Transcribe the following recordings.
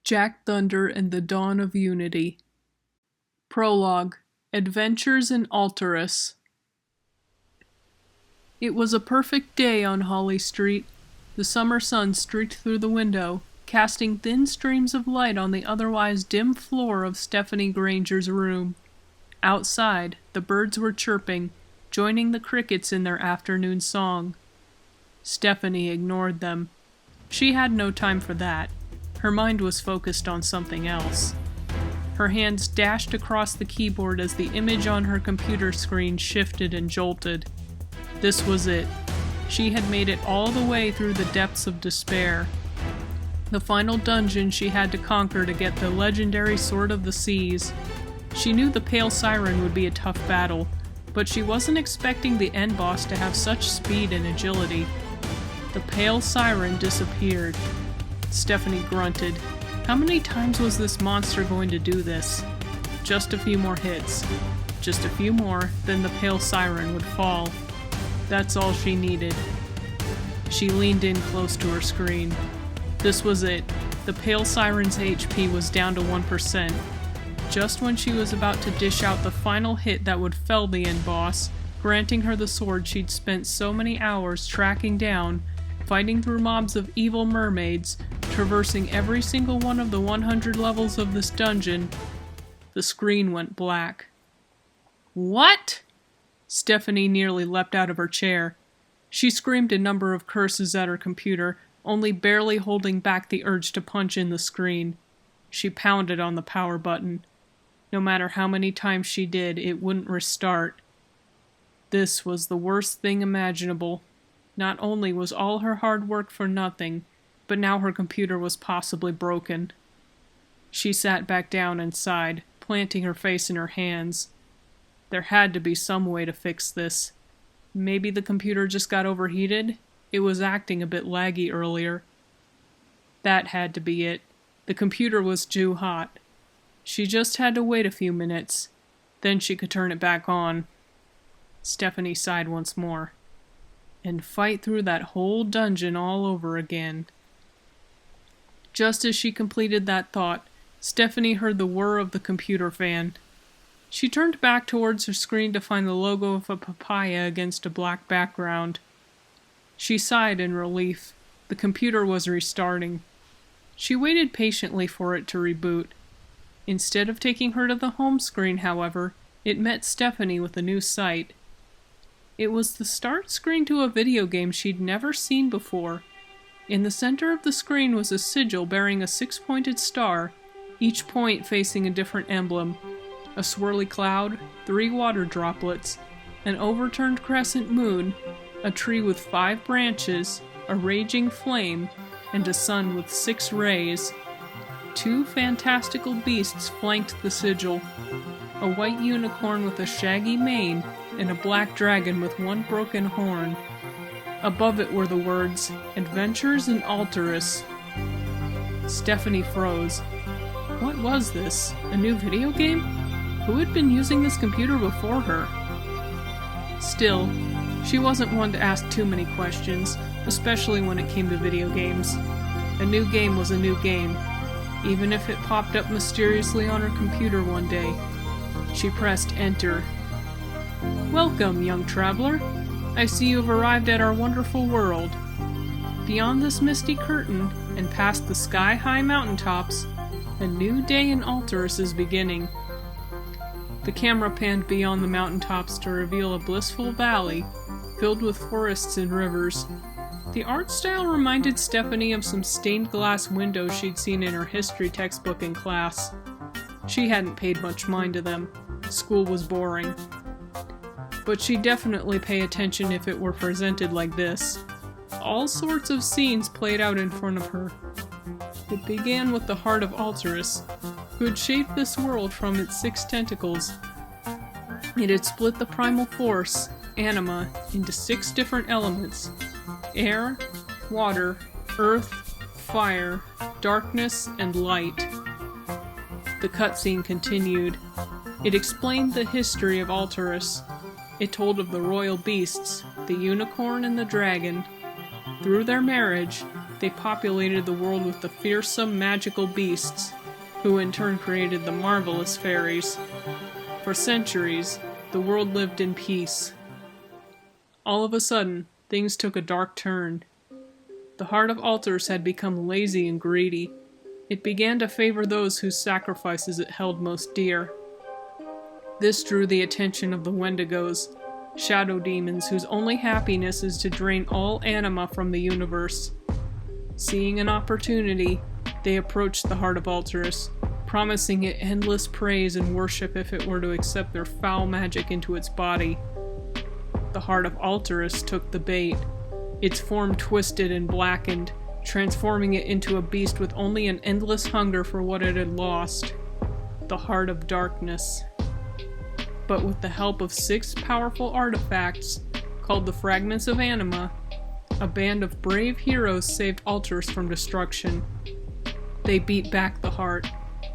Jack Thunder and the Dawn of Unity. Prologue. Adventures in Altairus. It was a perfect day on Holly Street. The summer sun streaked through the window, casting thin streams of light on the otherwise dim floor of Stephanie Granger's room. Outside, the birds were chirping, joining the crickets in their afternoon song. Stephanie ignored them. She had no time for that. Her mind was focused on something else. Her hands dashed across the keyboard as the image on her computer screen shifted and jolted. This was it. She had made it all the way through the depths of despair. The final dungeon she had to conquer to get the legendary Sword of the Seas. She knew the Pale Siren would be a tough battle, but she wasn't expecting the end boss to have such speed and agility. The Pale Siren disappeared. Stephanie grunted. How many times was this monster going to do this? Just a few more hits. Just a few more, then the Pale Siren would fall. That's all she needed. She leaned in close to her screen. This was it. The Pale Siren's HP was down to 1%. Just when she was about to dish out the final hit that would fell the end boss, granting her the sword she'd spent so many hours tracking down, fighting through mobs of evil mermaids, traversing every single one of the 100 levels of this dungeon, the screen went black. What? Stephanie nearly leapt out of her chair. She screamed a number of curses at her computer, only barely holding back the urge to punch in the screen. She pounded on the power button. No matter how many times she did, it wouldn't restart. This was the worst thing imaginable. Not only was all her hard work for nothing, but now her computer was possibly broken. She sat back down and sighed, planting her face in her hands. There had to be some way to fix this. Maybe the computer just got overheated? It was acting a bit laggy earlier. That had to be it. The computer was too hot. She just had to wait a few minutes. Then she could turn it back on. Stephanie sighed once more. And fight through that whole dungeon all over again. Just as she completed that thought, Stephanie heard the whir of the computer fan. She turned back towards her screen to find the logo of a papaya against a black background. She sighed in relief. The computer was restarting. She waited patiently for it to reboot. Instead of taking her to the home screen, however, it met Stephanie with a new sight. It was the start screen to a video game she'd never seen before. In the center of the screen was a sigil bearing a 6-pointed star, each point facing a different emblem. A swirly cloud, 3 water droplets, an overturned crescent moon, a tree with 5 branches, a raging flame, and a sun with 6 rays. 2 fantastical beasts flanked the sigil. A white unicorn with a shaggy mane, and a black dragon with 1 broken horn. Above it were the words, Adventures in Altairus. Stephanie froze. What was this? A new video game? Who had been using this computer before her? Still, she wasn't one to ask too many questions, especially when it came to video games. A new game was a new game, even if it popped up mysteriously on her computer one day. She pressed enter. Welcome, young traveler. I see you have arrived at our wonderful world. Beyond this misty curtain, and past the sky-high mountaintops, a new day in Altairus is beginning. The camera panned beyond the mountaintops to reveal a blissful valley, filled with forests and rivers. The art style reminded Stephanie of some stained glass windows she'd seen in her history textbook in class. She hadn't paid much mind to them. School was boring. But she'd definitely pay attention if it were presented like this. All sorts of scenes played out in front of her. It began with the heart of Altairus, who had shaped this world from its 6 tentacles. It had split the primal force, Anima, into 6 different elements: air, water, earth, fire, darkness, and light. The cutscene continued. It explained the history of Altairus. It told of the royal beasts, the unicorn and the dragon. Through their marriage, they populated the world with the fearsome magical beasts, who in turn created the marvelous fairies. For centuries, the world lived in peace. All of a sudden, things took a dark turn. The heart of Altairus had become lazy and greedy. It began to favor those whose sacrifices it held most dear. This drew the attention of the wendigos, shadow demons whose only happiness is to drain all anima from the universe. Seeing an opportunity, they approached the heart of Altairus, promising it endless praise and worship if it were to accept their foul magic into its body. The heart of Altairus took the bait. Its form twisted and blackened, transforming it into a beast with only an endless hunger for what it had lost. The heart of darkness. But with the help of 6 powerful artifacts, called the Fragments of Anima, a band of brave heroes saved Altairus from destruction. They beat back the heart,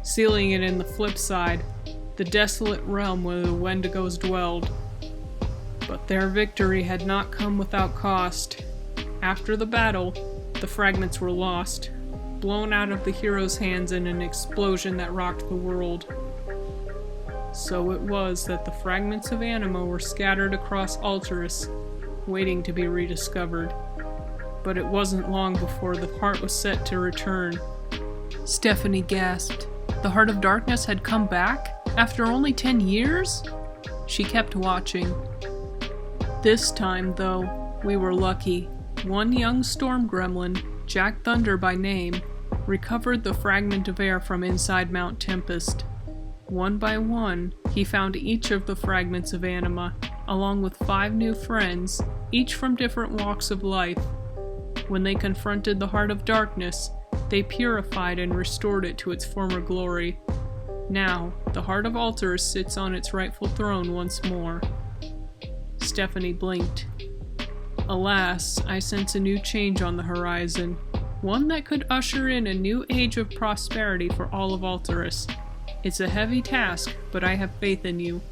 sealing it in the flip side, the desolate realm where the wendigos dwelled. But their victory had not come without cost. After the battle, the fragments were lost, blown out of the heroes' hands in an explosion that rocked the world. So it was that the Fragments of Anima were scattered across Altairus, waiting to be rediscovered. But it wasn't long before the heart was set to return. Stephanie gasped. The Heart of Darkness had come back? After only 10 years? She kept watching. This time, though, we were lucky. One young storm gremlin, Jack Thunder by name, recovered the fragment of air from inside Mount Tempest. One by one, he found each of the Fragments of Anima, along with 5 new friends, each from different walks of life. When they confronted the Heart of Darkness, they purified and restored it to its former glory. Now, the Heart of Altairus sits on its rightful throne once more. Stephanie blinked. Alas, I sense a new change on the horizon, one that could usher in a new age of prosperity for all of Altairus. It's a heavy task, but I have faith in you.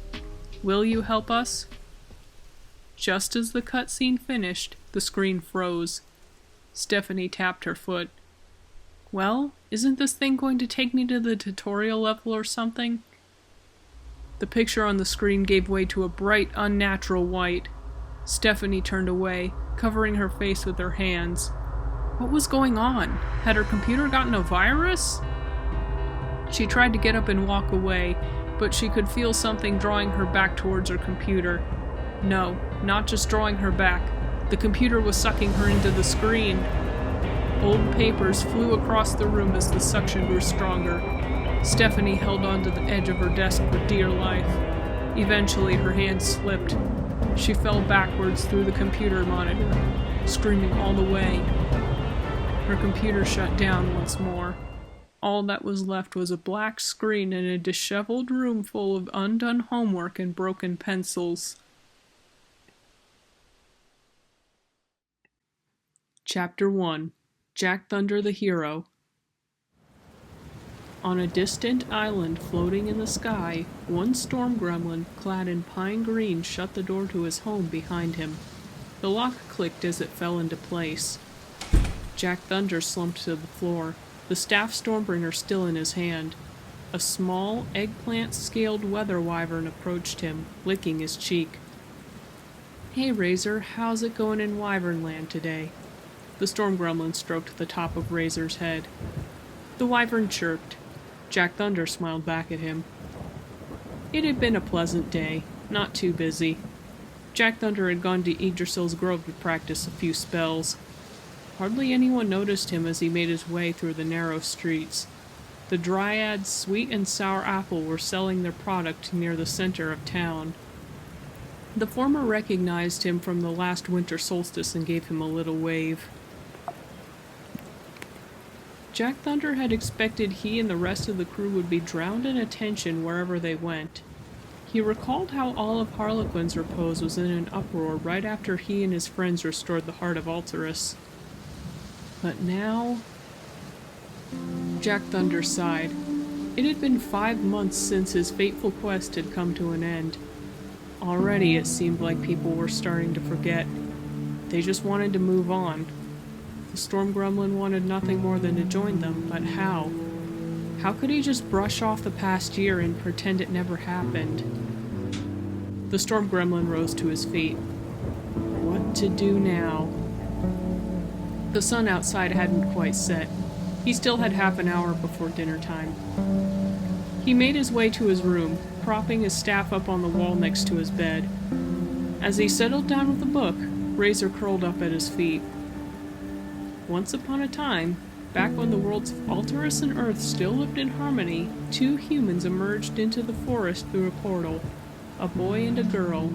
Will you help us? Just as the cutscene finished, the screen froze. Stephanie tapped her foot. Well, isn't this thing going to take me to the tutorial level or something? The picture on the screen gave way to a bright, unnatural white. Stephanie turned away, covering her face with her hands. What was going on? Had her computer gotten a virus? She tried to get up and walk away, but she could feel something drawing her back towards her computer. No, not just drawing her back. The computer was sucking her into the screen. Old papers flew across the room as the suction grew stronger. Stephanie held onto the edge of her desk for dear life. Eventually, her hand slipped. She fell backwards through the computer monitor, screaming all the way. Her computer shut down once more. All that was left was a black screen and a disheveled room full of undone homework and broken pencils. Chapter 1. Jack Thunder the Hero. On a distant island floating in the sky, one storm gremlin, clad in pine green, shut the door to his home behind him. The lock clicked as it fell into place. Jack Thunder slumped to the floor, the staff Stormbringer still in his hand. A small, eggplant-scaled weather wyvern approached him, licking his cheek. Hey Razor, how's it going in Wyvernland today? The storm gremlin stroked the top of Razor's head. The wyvern chirped. Jack Thunder smiled back at him. It had been a pleasant day, not too busy. Jack Thunder had gone to Yggdrasil's Grove to practice a few spells. Hardly anyone noticed him as he made his way through the narrow streets. The Dryads Sweet and Sour Apple were selling their product near the center of town. The former recognized him from the last winter solstice and gave him a little wave. Jack Thunder had expected he and the rest of the crew would be drowned in attention wherever they went. He recalled how all of Harlequin's repose was in an uproar right after he and his friends restored the heart of Altairus. But now... Jack Thunder sighed. It had been 5 months since his fateful quest had come to an end. Already it seemed like people were starting to forget. They just wanted to move on. The storm gremlin wanted nothing more than to join them, but how? How could he just brush off the past year and pretend it never happened? The storm gremlin rose to his feet. What to do now? The sun outside hadn't quite set. He still had half an hour before dinner time. He made his way to his room, propping his staff up on the wall next to his bed. As he settled down with a book, Razor curled up at his feet. Once upon a time, back when the worlds of Altairus and Earth still lived in harmony, two humans emerged into the forest through a portal. A boy and a girl.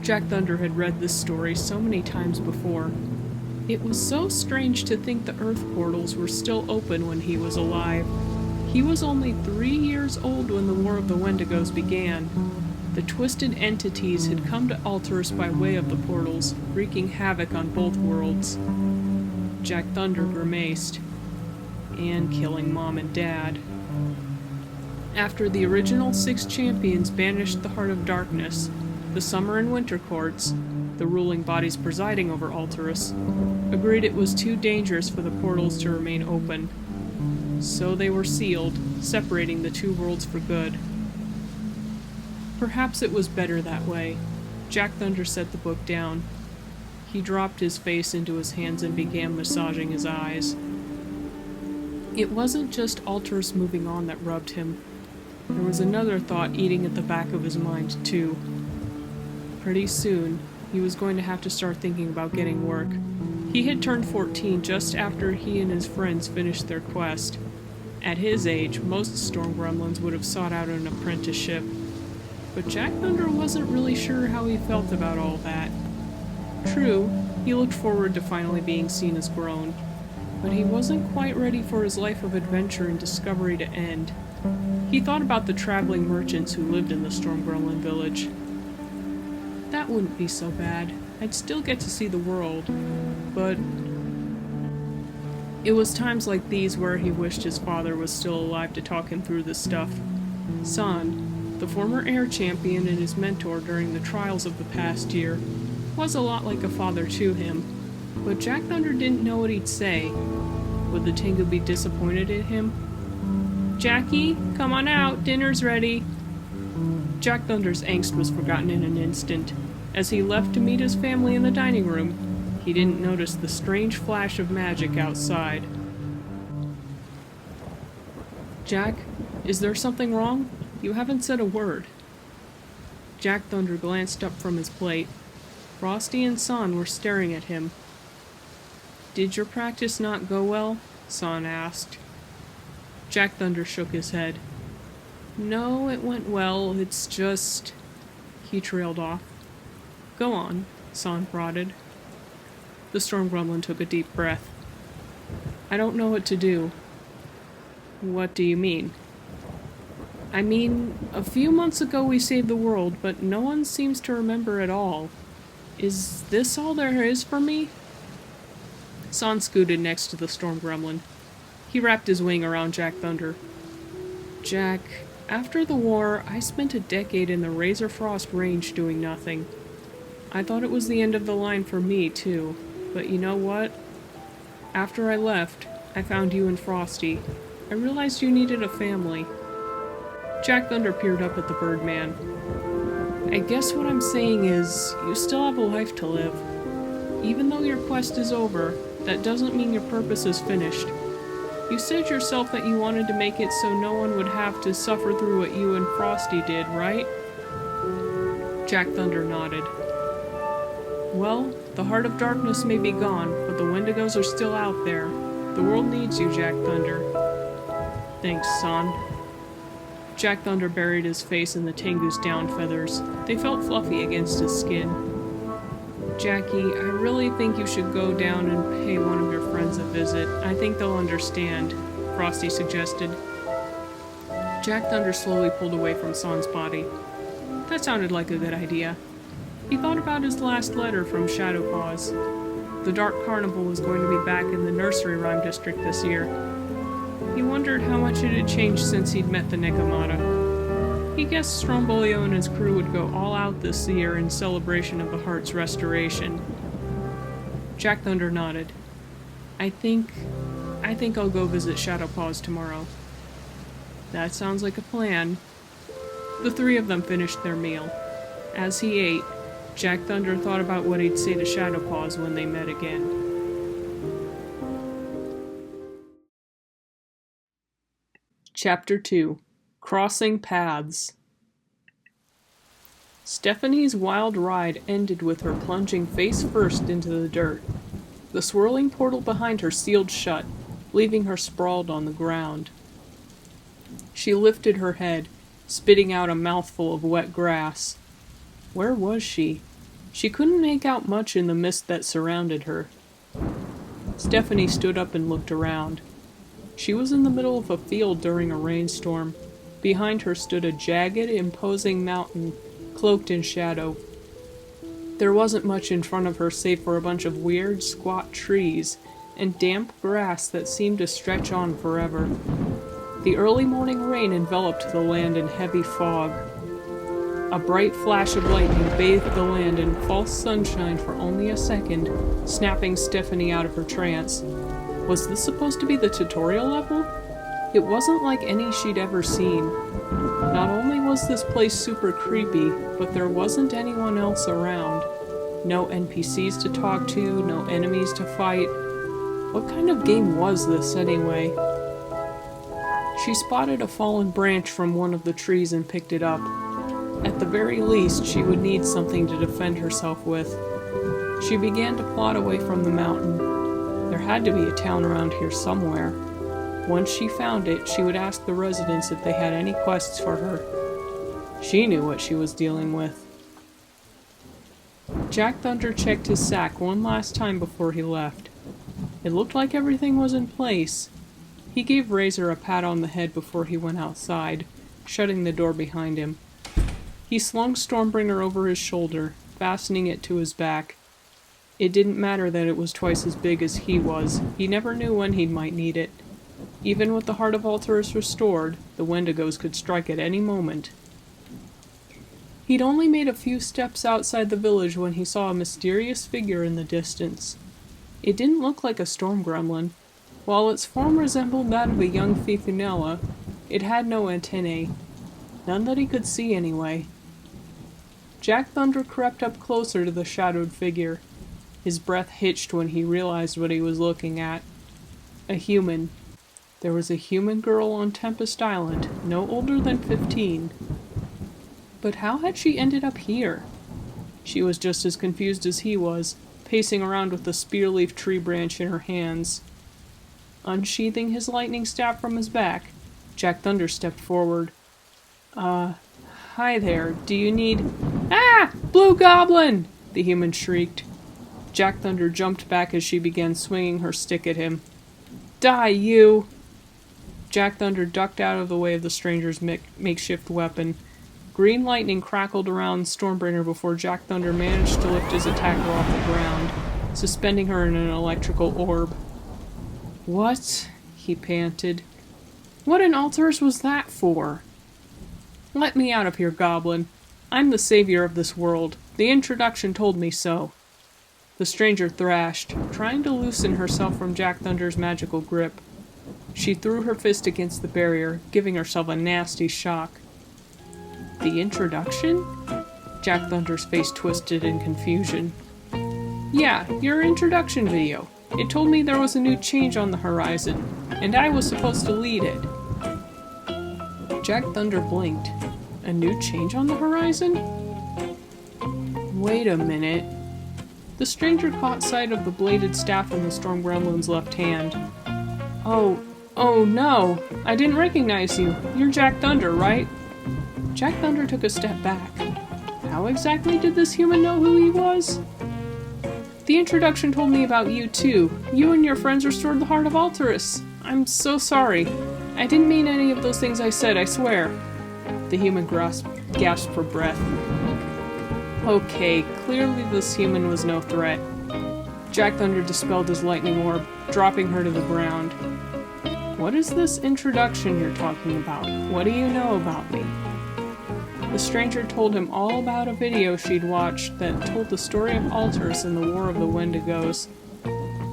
Jack Thunder had read this story so many times before. It was so strange to think the Earth portals were still open when he was alive. He was only 3 years old when the War of the Wendigos began. The twisted entities had come to Altairus by way of the portals, wreaking havoc on both worlds. Jack Thunder grimaced. And killing Mom and Dad. After the original 6 champions banished the Heart of Darkness, the Summer and Winter Courts, the ruling bodies presiding over Altairus, agreed it was too dangerous for the portals to remain open. So they were sealed, separating the two worlds for good. Perhaps it was better that way. Jack Thunder set the book down. He dropped his face into his hands and began massaging his eyes. It wasn't just Altairus moving on that rubbed him. There was another thought eating at the back of his mind, too. Pretty soon, he was going to have to start thinking about getting work. He had turned 14 just after he and his friends finished their quest. At his age, most storm gremlins would have sought out an apprenticeship. But Jack Thunder wasn't really sure how he felt about all that. True, he looked forward to finally being seen as grown, but he wasn't quite ready for his life of adventure and discovery to end. He thought about the traveling merchants who lived in the Storm Gremlin village. That wouldn't be so bad. I'd still get to see the world, but... It was times like these where he wished his father was still alive to talk him through this stuff. San, the former air champion and his mentor during the trials of the past year, was a lot like a father to him, but Jack Thunder didn't know what he'd say. Would the Tengu be disappointed in him? Jackie, come on out, dinner's ready. Jack Thunder's angst was forgotten in an instant. As he left to meet his family in the dining room, he didn't notice the strange flash of magic outside. Jack, is there something wrong? You haven't said a word. Jack Thunder glanced up from his plate. Frosty and San were staring at him. Did your practice not go well? San asked. Jack Thunder shook his head. No, it went well, it's just... He trailed off. Go on, San prodded. The Storm Gremlin took a deep breath. I don't know what to do. What do you mean? I mean, a few months ago we saved the world, but no one seems to remember at all. Is this all there is for me? San scooted next to the Storm Gremlin. He wrapped his wing around Jack Thunder. Jack, after the war, I spent a decade in the Razor Frost Range doing nothing. I thought it was the end of the line for me, too. But you know what? After I left, I found you and Frosty. I realized you needed a family. Jack Thunder peered up at the Birdman. I guess what I'm saying is, you still have a life to live. Even though your quest is over, that doesn't mean your purpose is finished. You said yourself that you wanted to make it so no one would have to suffer through what you and Frosty did, right? Jack Thunder nodded. Well, the Heart of Darkness may be gone, but the Wendigos are still out there. The world needs you, Jack Thunder. Thanks, San. Jack Thunder buried his face in the Tengu's down feathers. They felt fluffy against his skin. Jackie, I really think you should go down and pay one of your friends a visit. I think they'll understand, Frosty suggested. Jack Thunder slowly pulled away from San's body. That sounded like a good idea. He thought about his last letter from Shadowpaws. The Dark Carnival was going to be back in the nursery rhyme district this year. He wondered how much it had changed since he'd met the Nekomata. He guessed Strombolio and his crew would go all out this year in celebration of the Heart's restoration. Jack Thunder nodded. I think I'll go visit Shadowpaws tomorrow. That sounds like a plan. The three of them finished their meal. As he ate, Jack Thunder thought about what he'd say to Shadowpaws when they met again. Chapter 2. Crossing Paths. Stephanie's wild ride ended with her plunging face first into the dirt. The swirling portal behind her sealed shut, leaving her sprawled on the ground. She lifted her head, spitting out a mouthful of wet grass. Where was she? She couldn't make out much in the mist that surrounded her. Stephanie stood up and looked around. She was in the middle of a field during a rainstorm. Behind her stood a jagged, imposing mountain, cloaked in shadow. There wasn't much in front of her save for a bunch of weird, squat trees and damp grass that seemed to stretch on forever. The early morning rain enveloped the land in heavy fog. A bright flash of lightning bathed the land in false sunshine for only a second, snapping Stephanie out of her trance. Was this supposed to be the tutorial level? It wasn't like any she'd ever seen. Not only was this place super creepy, but there wasn't anyone else around. No NPCs to talk to, no enemies to fight. What kind of game was this, anyway? She spotted a fallen branch from one of the trees and picked it up. At the very least, she would need something to defend herself with. She began to plod away from the mountain. There had to be a town around here somewhere. Once she found it, she would ask the residents if they had any quests for her. She knew what she was dealing with. Jack Thunder checked his sack one last time before he left. It looked like everything was in place. He gave Razor a pat on the head before he went outside, shutting the door behind him. He slung Stormbringer over his shoulder, fastening it to his back. It didn't matter that it was twice as big as he was. He never knew when he might need it. Even with the heart of Altairus restored, the wendigos could strike at any moment. He'd only made a few steps outside the village when he saw a mysterious figure in the distance. It didn't look like a storm gremlin. While its form resembled that of a young Fifunella, it had no antennae. None that he could see, anyway. Jack Thunder crept up closer to the shadowed figure. His breath hitched when he realized what he was looking at. A human. There was a human girl on Tempest Island, no older than 15. But how had she ended up here? She was just as confused as he was, pacing around with the spearleaf tree branch in her hands. Unsheathing his lightning staff from his back, Jack Thunder stepped forward. Hi there, do you need— Ah! Blue Goblin! The human shrieked. Jack Thunder jumped back as she began swinging her stick at him. Die, you! Jack Thunder ducked out of the way of the stranger's makeshift weapon. Green lightning crackled around Stormbringer before Jack Thunder managed to lift his attacker off the ground, suspending her in an electrical orb. What? He panted. What in Altairus was that for? Let me out of here, Goblin. I'm the savior of this world. The introduction told me so. The stranger thrashed, trying to loosen herself from Jack Thunder's magical grip. She threw her fist against the barrier, giving herself a nasty shock. The introduction? Jack Thunder's face twisted in confusion. Yeah, your introduction video. It told me there was a new change on the horizon, and I was supposed to lead it. Jack Thunder blinked. A new change on the horizon? Wait a minute. The stranger caught sight of the bladed staff in the Storm Gremlin's left hand. Oh no! I didn't recognize you. You're Jack Thunder, right? Jack Thunder took a step back. How exactly did this human know who he was? The introduction told me about you too. You and your friends restored the heart of Altairus. I'm so sorry. I didn't mean any of those things I said, I swear. The human gasped for breath. Okay, clearly this human was no threat. Jack Thunder dispelled his lightning orb, dropping her to the ground. What is this introduction you're talking about? What do you know about me? The stranger told him all about a video she'd watched that told the story of Altairus and the War of the Wendigos.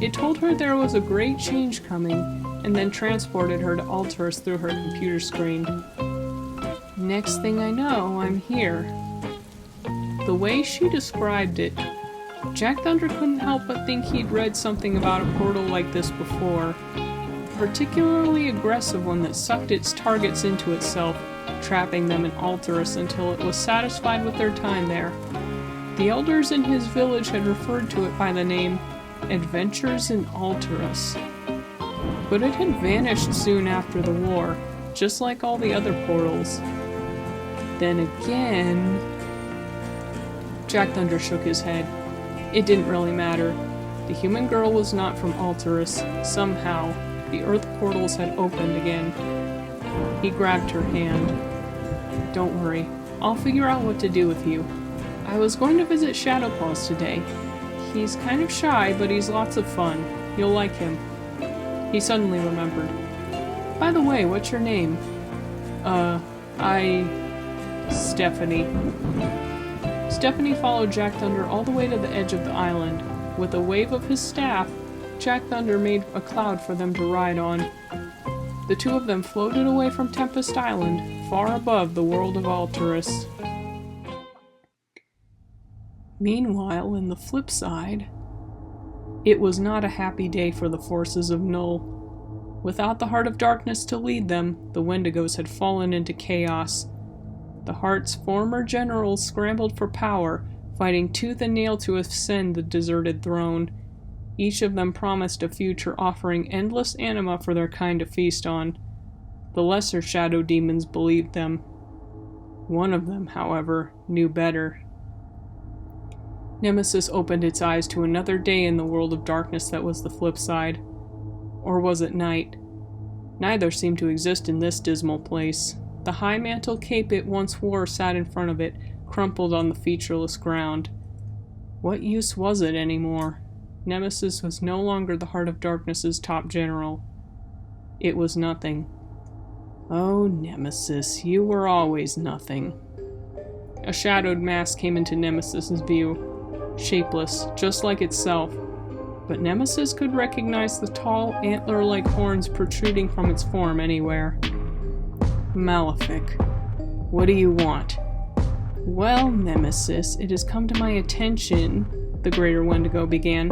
It told her there was a great change coming, and then transported her to Altairus through her computer screen. Next thing I know, I'm here. The way she described it, Jack Thunder couldn't help but think he'd read something about a portal like this before. A particularly aggressive one that sucked its targets into itself, trapping them in Altairus until it was satisfied with their time there. The elders in his village had referred to it by the name Adventures in Altairus. But it had vanished soon after the war, just like all the other portals. Then again... Jack Thunder shook his head. It didn't really matter. The human girl was not from Altairus. Somehow, the earth portals had opened again. He grabbed her hand. Don't worry, I'll figure out what to do with you. I was going to visit Shadowpaws today. He's kind of shy, but he's lots of fun. You'll like him. He suddenly remembered. By the way, what's your name? Stephanie. Stephanie followed Jack Thunder all the way to the edge of the island. With a wave of his staff, Jack Thunder made a cloud for them to ride on. The two of them floated away from Tempest Island, far above the world of Altairus. Meanwhile, in the flip side, it was not a happy day for the forces of Null. Without the Heart of Darkness to lead them, the Wendigos had fallen into chaos. The Heart's former generals scrambled for power, fighting tooth and nail to ascend the deserted throne. Each of them promised a future offering endless anima for their kind to feast on. The lesser shadow demons believed them. One of them, however, knew better. Nemesis opened its eyes to another day in the world of darkness that was the flip side. Or was it night? Neither seemed to exist in this dismal place. The high mantle cape it once wore sat in front of it, crumpled on the featureless ground. What use was it anymore? Nemesis was no longer the Heart of Darkness's top general. It was nothing. Oh, Nemesis, you were always nothing. A shadowed mass came into Nemesis's view. Shapeless, just like itself, but Nemesis could recognize the tall, antler-like horns protruding from its form anywhere. Malefic. What do you want? Well, Nemesis, it has come to my attention, the Greater Wendigo began,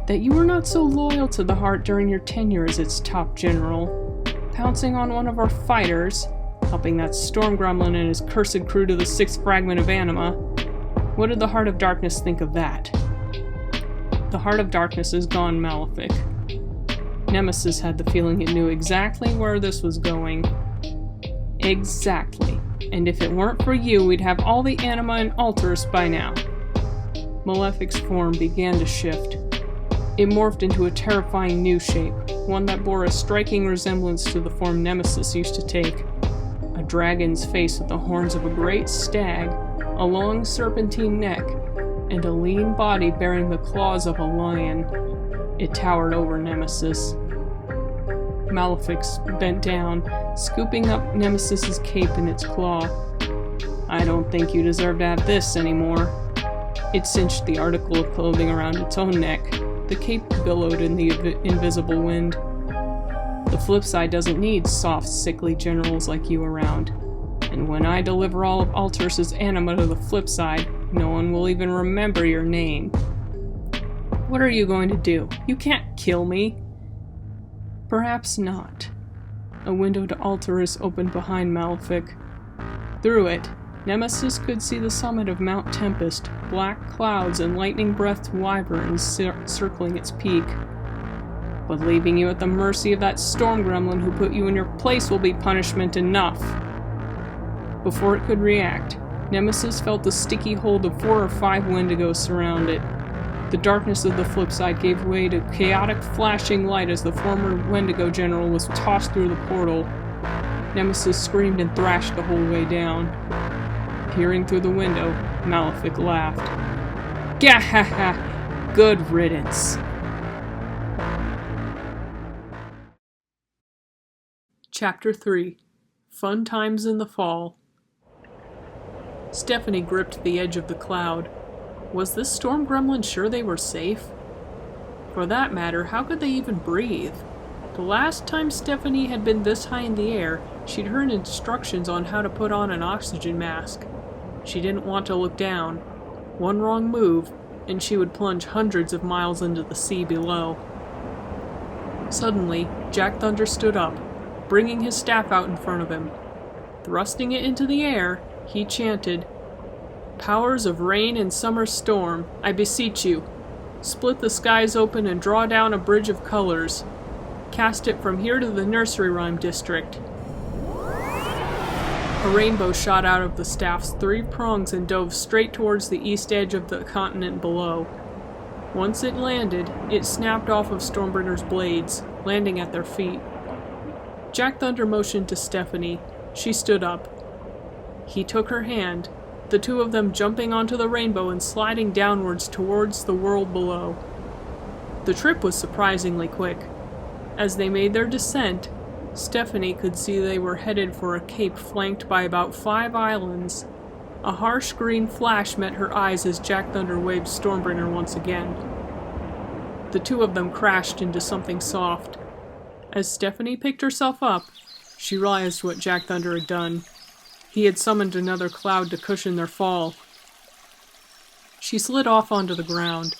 that you were not so loyal to the Heart during your tenure as its top general, pouncing on one of our fighters, helping that storm gremlin and his cursed crew to the 6th Fragment of Anima. What did the Heart of Darkness think of that? The Heart of Darkness is gone, Malefic. Nemesis had the feeling it knew exactly where this was going. Exactly. And if it weren't for you, we'd have all the anima in Altairus by now. Malefic's form began to shift. It morphed into a terrifying new shape, one that bore a striking resemblance to the form Nemesis used to take. A dragon's face with the horns of a great stag, a long serpentine neck, and a lean body bearing the claws of a lion. It towered over Nemesis. Malefic bent down, scooping up Nemesis's cape in its claw. I don't think you deserve to have this anymore. It cinched the article of clothing around its own neck. The cape billowed in the invisible wind. The flip side doesn't need soft, sickly generals like you around. And when I deliver all of Altairus' anima to the flip side, no one will even remember your name. What are you going to do? You can't kill me. Perhaps not. A window to Altairus opened behind Malefic. Through it, Nemesis could see the summit of Mount Tempest, black clouds and lightning-breathed wyverns circling its peak. But leaving you at the mercy of that storm gremlin who put you in your place will be punishment enough. Before it could react, Nemesis felt the sticky hold of 4 or 5 wendigos surround it. The darkness of the flip side gave way to chaotic flashing light as the former Wendigo general was tossed through the portal. Nemesis screamed and thrashed the whole way down. Peering through the window, Malefic laughed. Gahaha! Good riddance. Chapter 3. Fun Times in the Fall. Stephanie gripped the edge of the cloud. Was this storm gremlin sure they were safe? For that matter, how could they even breathe? The last time Stephanie had been this high in the air, she'd heard instructions on how to put on an oxygen mask. She didn't want to look down. One wrong move, and she would plunge hundreds of miles into the sea below. Suddenly, Jack Thunder stood up, bringing his staff out in front of him. Thrusting it into the air, he chanted, "Powers of rain and summer storm, I beseech you, split the skies open and draw down a bridge of colors. Cast it from here to the nursery rhyme district." A rainbow shot out of the staff's 3 prongs and dove straight towards the east edge of the continent below. Once it landed, it snapped off of Stormbringer's blades, landing at their feet. Jack Thunder motioned to Stephanie. She stood up. He took her hand, the two of them jumping onto the rainbow and sliding downwards towards the world below. The trip was surprisingly quick. As they made their descent, Stephanie could see they were headed for a cape flanked by about 5 islands. A harsh green flash met her eyes as Jack Thunder waved Stormbringer once again. The two of them crashed into something soft. As Stephanie picked herself up, she realized what Jack Thunder had done. He had summoned another cloud to cushion their fall. She slid off onto the ground.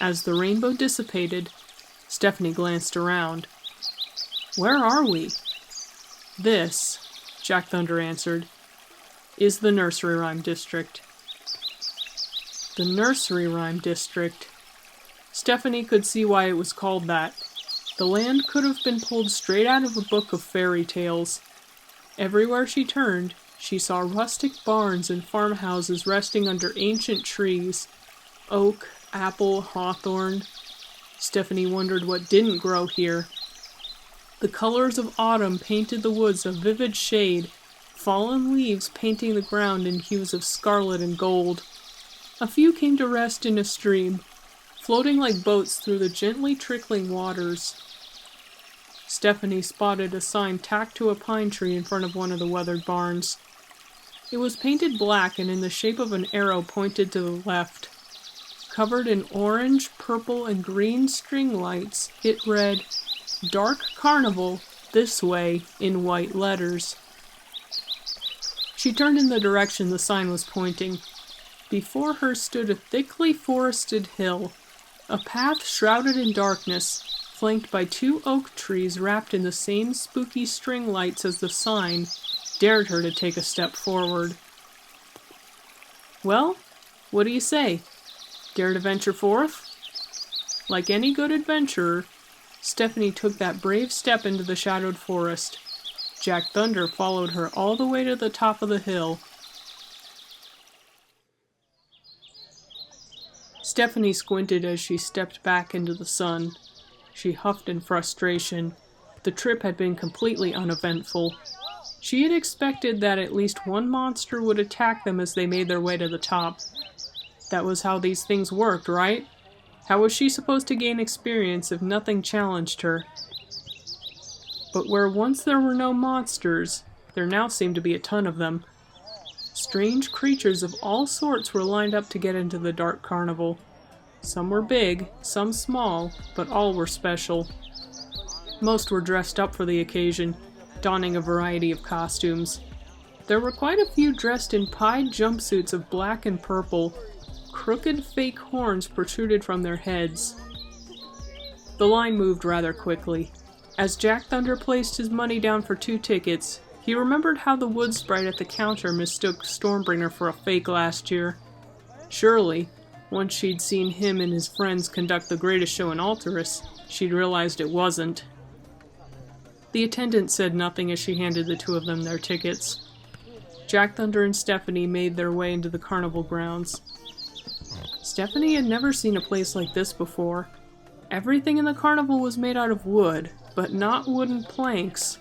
As the rainbow dissipated, Stephanie glanced around. "Where are we?" "This," Jack Thunder answered, "is the nursery rhyme district." The nursery rhyme district. Stephanie could see why it was called that. The land could have been pulled straight out of a book of fairy tales. Everywhere she turned, she saw rustic barns and farmhouses resting under ancient trees. Oak, apple, hawthorn. Stephanie wondered what didn't grow here. The colors of autumn painted the woods a vivid shade, fallen leaves painting the ground in hues of scarlet and gold. A few came to rest in a stream, floating like boats through the gently trickling waters. Stephanie spotted a sign tacked to a pine tree in front of one of the weathered barns. It was painted black and in the shape of an arrow pointed to the left. Covered in orange, purple, and green string lights, it read, "Dark Carnival, this way," in white letters. She turned in the direction the sign was pointing. Before her stood a thickly forested hill, a path shrouded in darkness, flanked by 2 oak trees wrapped in the same spooky string lights as the sign, dared her to take a step forward. "Well, what do you say? Dare to venture forth?" Like any good adventurer, Stephanie took that brave step into the shadowed forest. Jack Thunder followed her all the way to the top of the hill. Stephanie squinted as she stepped back into the sun. She huffed in frustration. The trip had been completely uneventful. She had expected that at least one monster would attack them as they made their way to the top. That was how these things worked, right? How was she supposed to gain experience if nothing challenged her? But where once there were no monsters, there now seemed to be a ton of them. Strange creatures of all sorts were lined up to get into the dark carnival. Some were big, some small, but all were special. Most were dressed up for the occasion, donning a variety of costumes. There were quite a few dressed in pied jumpsuits of black and purple. Crooked fake horns protruded from their heads. The line moved rather quickly. As Jack Thunder placed his money down for 2 tickets, he remembered how the wood sprite at the counter mistook Stormbringer for a fake last year. Surely, once she'd seen him and his friends conduct the greatest show in Altairus, she'd realized it wasn't. The attendant said nothing as she handed the 2 of them their tickets. Jack Thunder and Stephanie made their way into the carnival grounds. Stephanie had never seen a place like this before. Everything in the carnival was made out of wood, but not wooden planks.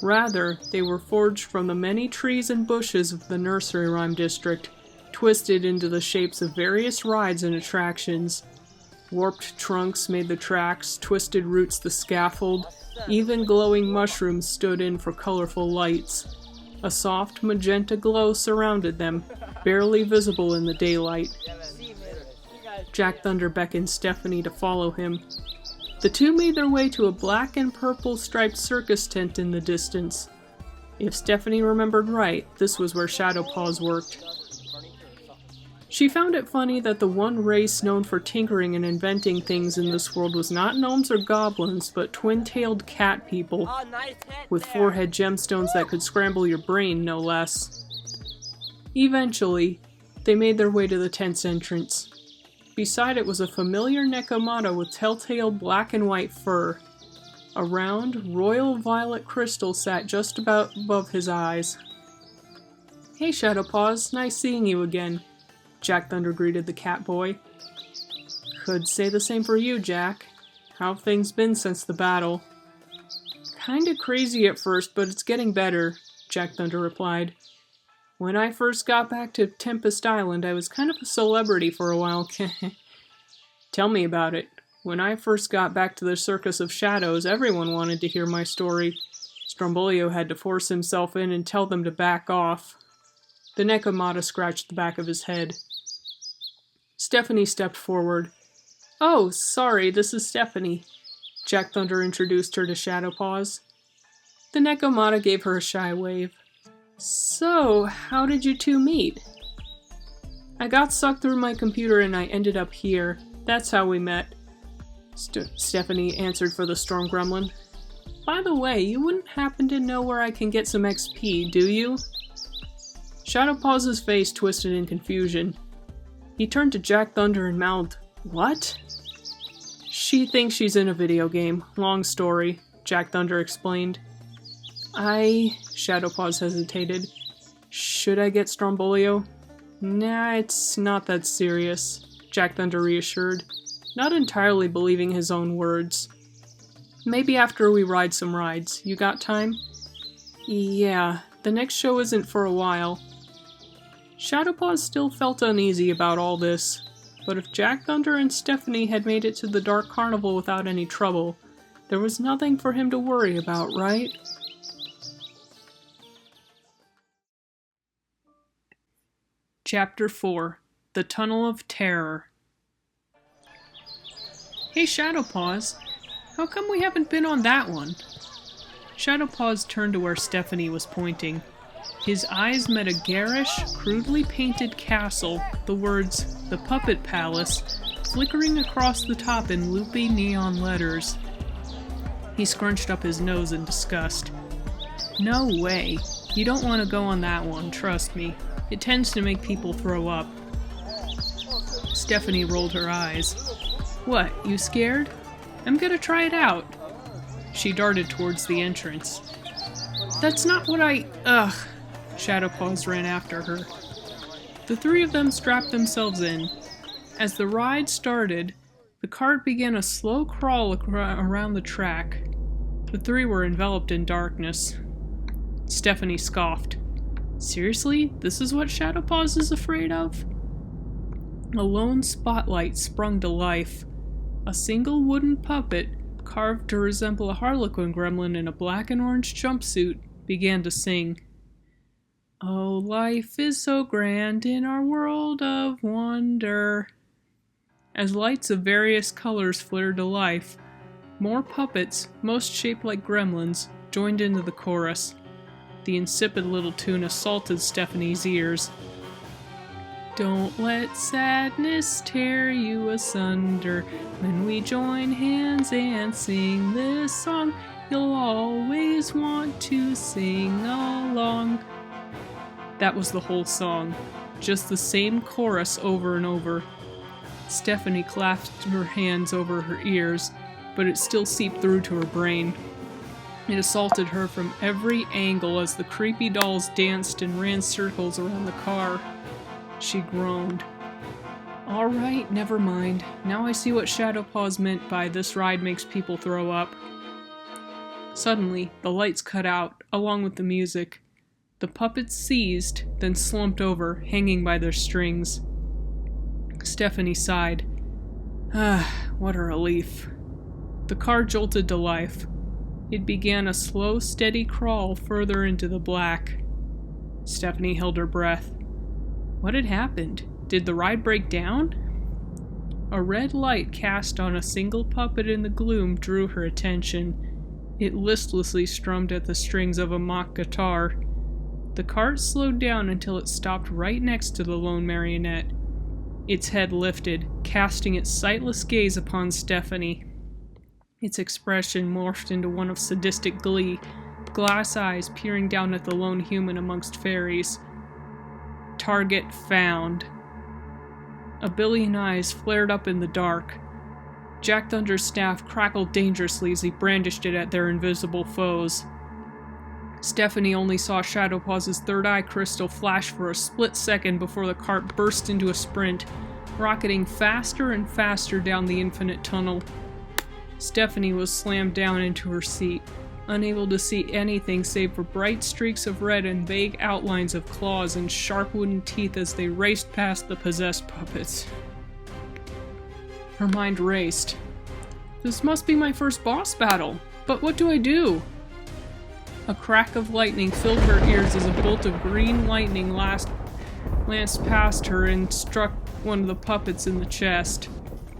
Rather, they were forged from the many trees and bushes of the nursery rhyme district, twisted into the shapes of various rides and attractions. Warped trunks made the tracks, twisted roots the scaffold, even glowing mushrooms stood in for colorful lights. A soft magenta glow surrounded them, barely visible in the daylight. Jack Thunder beckoned Stephanie to follow him. The two made their way to a black and purple striped circus tent in the distance. If Stephanie remembered right, this was where Shadowpaws worked. She found it funny that the one race known for tinkering and inventing things in this world was not gnomes or goblins, but twin-tailed cat people, with forehead gemstones that could scramble your brain, no less. Eventually, they made their way to the tent's entrance. Beside it was a familiar Nekomata with telltale black and white fur. A round, royal violet crystal sat just about above his eyes. "Hey, Shadowpaws, nice seeing you again," Jack Thunder greeted the cat boy. "Could say the same for you, Jack. How've things been since the battle?" "Kinda crazy at first, but it's getting better," Jack Thunder replied. "When I first got back to Tempest Island, I was kind of a celebrity for a while." "Tell me about it. When I first got back to the Circus of Shadows, everyone wanted to hear my story. Strombolio had to force himself in and tell them to back off." The Nekomata scratched the back of his head. Stephanie stepped forward. "Oh, sorry, this is Stephanie." Jack Thunder introduced her to Shadowpaws. The Nekomata gave her a shy wave. "So, how did you two meet?" "I got sucked through my computer and I ended up here. That's how we met," Stephanie answered for the Storm Gremlin. "By the way, you wouldn't happen to know where I can get some XP, do you?" Shadowpaws' face twisted in confusion. He turned to Jack Thunder and mouthed, "What?" "She thinks she's in a video game. Long story," Jack Thunder explained. Shadowpaws hesitated. "Should I get Strombolio?" "Nah, it's not that serious," Jack Thunder reassured, not entirely believing his own words. "Maybe after we ride some rides. You got time?" "Yeah, the next show isn't for a while." Shadowpaws still felt uneasy about all this, but if Jack Thunder and Stephanie had made it to the Dark Carnival without any trouble, there was nothing for him to worry about, right? Chapter 4: The Tunnel of Terror. "Hey, Shadowpaws, how come we haven't been on that one?" Shadowpaws turned to where Stephanie was pointing. His eyes met a garish, crudely painted castle, the words, "The Puppet Palace," flickering across the top in loopy neon letters. He scrunched up his nose in disgust. "No way. You don't want to go on that one, trust me. It tends to make people throw up." Stephanie rolled her eyes. "What, you scared? I'm gonna try it out." She darted towards the entrance. "That's not what Ugh." Shadowpaws ran after her. The three of them strapped themselves in. As the ride started, the cart began a slow crawl around the track. The three were enveloped in darkness. Stephanie scoffed. "Seriously? This is what Shadowpaws is afraid of?" A lone spotlight sprung to life. A single wooden puppet, carved to resemble a harlequin gremlin in a black and orange jumpsuit, began to sing. "Oh, life is so grand in our world of wonder." As lights of various colors flared to life, more puppets, most shaped like gremlins, joined into the chorus. The insipid little tune assaulted Stephanie's ears. "Don't let sadness tear you asunder. When we join hands and sing this song, you'll always want to sing along." That was the whole song, just the same chorus over and over. Stephanie clasped her hands over her ears, but it still seeped through to her brain. It assaulted her from every angle as the creepy dolls danced and ran circles around the car. She groaned. "All right, never mind. Now I see what Shadowpaws meant by 'this ride makes people throw up.'" Suddenly, the lights cut out, along with the music. The puppets seized, then slumped over, hanging by their strings. Stephanie sighed. What a relief. The car jolted to life. It began a slow, steady crawl further into the black. Stephanie held her breath. What had happened? Did the ride break down? A red light cast on a single puppet in the gloom drew her attention. It listlessly strummed at the strings of a mock guitar. The cart slowed down until it stopped right next to the lone marionette. Its head lifted, casting its sightless gaze upon Stephanie. Its expression morphed into one of sadistic glee, glass eyes peering down at the lone human amongst fairies. Target found. A billion eyes flared up in the dark. Jack Thunder's staff crackled dangerously as he brandished it at their invisible foes. Stephanie only saw Shadowpaw's third eye crystal flash for a split second before the cart burst into a sprint, rocketing faster and faster down the infinite tunnel. Stephanie was slammed down into her seat, unable to see anything save for bright streaks of red and vague outlines of claws and sharp wooden teeth as they raced past the possessed puppets. Her mind raced. This must be my first boss battle, but what do I do? A crack of lightning filled her ears as a bolt of green lightning lanced past her and struck one of the puppets in the chest.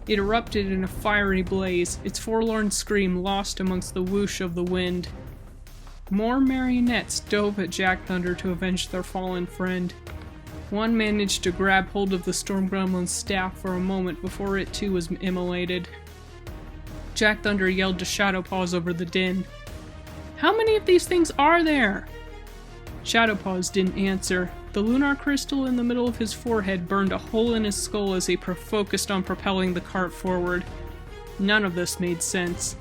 It erupted in a fiery blaze, its forlorn scream lost amongst the whoosh of the wind. More marionettes dove at Jack Thunder to avenge their fallen friend. One managed to grab hold of the Storm Gremlin's staff for a moment before it too was immolated. Jack Thunder yelled to Shadowpaws over the din. "How many of these things are there?" Shadowpaws didn't answer. The lunar crystal in the middle of his forehead burned a hole in his skull as he focused on propelling the cart forward. None of this made sense.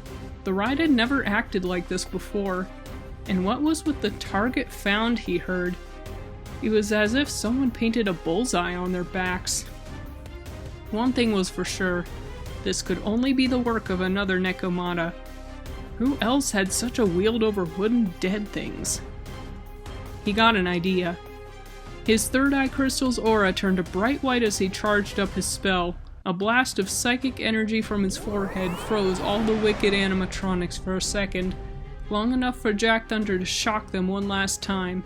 The ride had never acted like this before. And what was with the target found he heard? It was as if someone painted a bullseye on their backs. One thing was for sure. This could only be the work of another Nekomata. Who else had such a wield over wooden dead things? He got an idea. His third eye crystal's aura turned a bright white as he charged up his spell. A blast of psychic energy from his forehead froze all the wicked animatronics for a second, long enough for Jack Thunder to shock them one last time.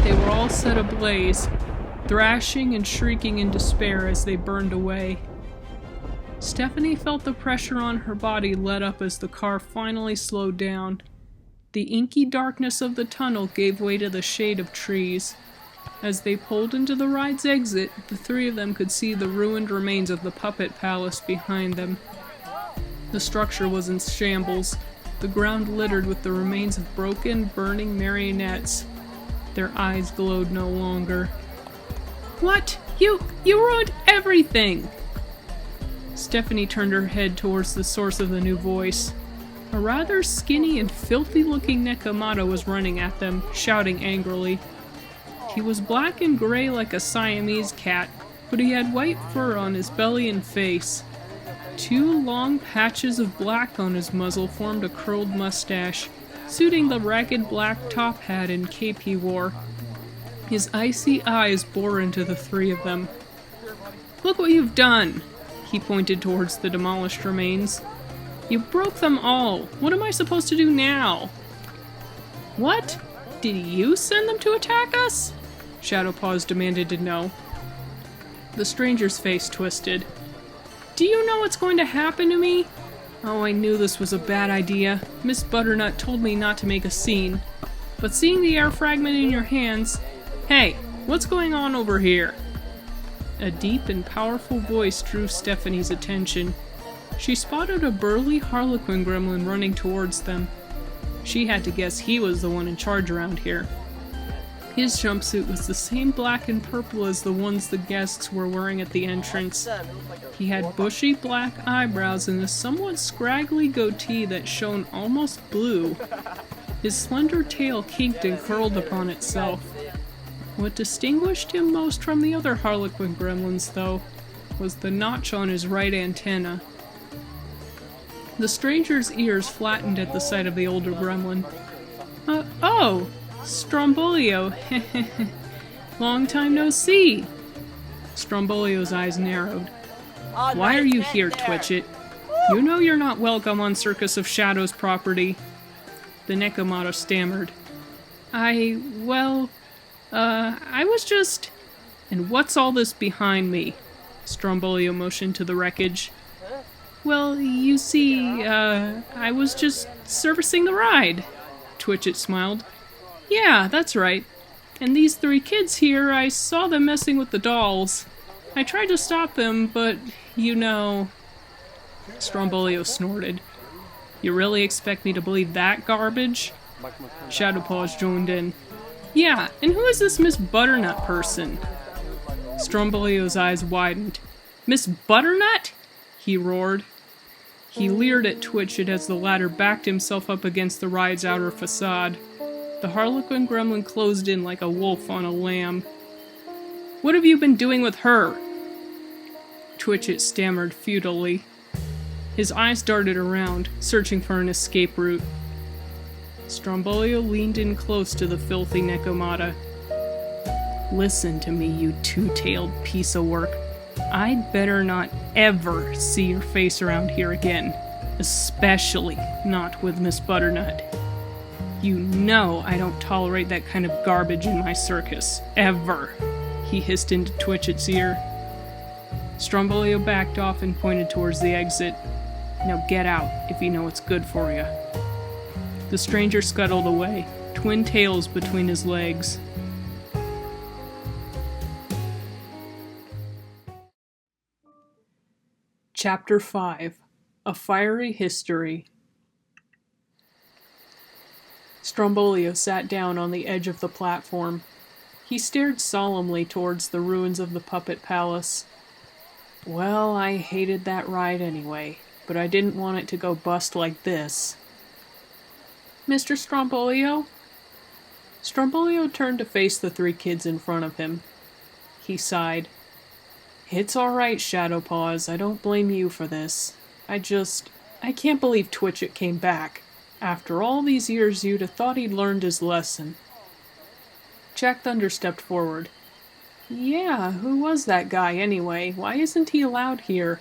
They were all set ablaze, thrashing and shrieking in despair as they burned away. Stephanie felt the pressure on her body let up as the car finally slowed down. The inky darkness of the tunnel gave way to the shade of trees. As they pulled into the ride's exit, the three of them could see the ruined remains of the puppet palace behind them. The structure was in shambles, the ground littered with the remains of broken, burning marionettes. Their eyes glowed no longer. "What? You ruined everything!" Stephanie turned her head towards the source of the new voice. A rather skinny and filthy-looking Nekomata was running at them, shouting angrily. He was black and gray like a Siamese cat, but he had white fur on his belly and face. Two long patches of black on his muzzle formed a curled mustache, suiting the ragged black top hat and cape he wore. His icy eyes bore into the three of them. "Look what you've done!" He pointed towards the demolished remains. "You broke them all! What am I supposed to do now?" "What? Did you send them to attack us?" Shadowpaws demanded to know. The stranger's face twisted. "Do you know what's going to happen to me? Oh, I knew this was a bad idea. Miss Butternut told me not to make a scene. But seeing the air fragment in your hands... Hey, what's going on over here?" A deep and powerful voice drew Stephanie's attention. She spotted a burly harlequin gremlin running towards them. She had to guess he was the one in charge around here. His jumpsuit was the same black and purple as the ones the guests were wearing at the entrance. He had bushy black eyebrows and a somewhat scraggly goatee that shone almost blue. His slender tail kinked and curled upon itself. What distinguished him most from the other harlequin gremlins, though, was the notch on his right antenna. The stranger's ears flattened at the sight of the older gremlin. Oh! Strombolio! Long time no see!" Strombolio's eyes narrowed. "Why are you here, Twitchit? You know you're not welcome on Circus of Shadows property." The Nekomata stammered. I was just... "And what's all this behind me?" Strombolio motioned to the wreckage. Well, you see, I was just servicing the ride. Twitchett smiled. Yeah, that's right. And these 3 kids here, I saw them messing with the dolls. I tried to stop them, but, you know... Strombolio snorted. You really expect me to believe that garbage? Shadowpaws joined in. Yeah, and who is this Miss Butternut person? Strombolio's eyes widened. Miss Butternut? He roared. He leered at Twitchett as the latter backed himself up against the ride's outer facade. The Harlequin gremlin closed in like a wolf on a lamb. What have you been doing with her? Twitchett stammered futilely. His eyes darted around, searching for an escape route. Strombolio leaned in close to the filthy Nekomata. Listen to me, you 2-tailed piece of work. I'd better not ever see your face around here again, especially not with Miss Butternut. You know I don't tolerate that kind of garbage in my circus, ever, he hissed into Twitchett's ear. Strombolio backed off and pointed towards the exit. Now get out, if you know what's good for you. The stranger scuttled away, twin tails between his legs. Chapter 5. A Fiery History. Strombolio sat down on the edge of the platform. He stared solemnly towards the ruins of the puppet palace. Well, I hated that ride anyway, but I didn't want it to go bust like this. Mr. Strombolio? Strombolio turned to face the 3 kids in front of him. He sighed. It's alright, Shadowpaws, I don't blame you for this. I can't believe Twitchett came back. After all these years, you'd have thought he'd learned his lesson. Jack Thunder stepped forward. Yeah, who was that guy anyway? Why isn't he allowed here?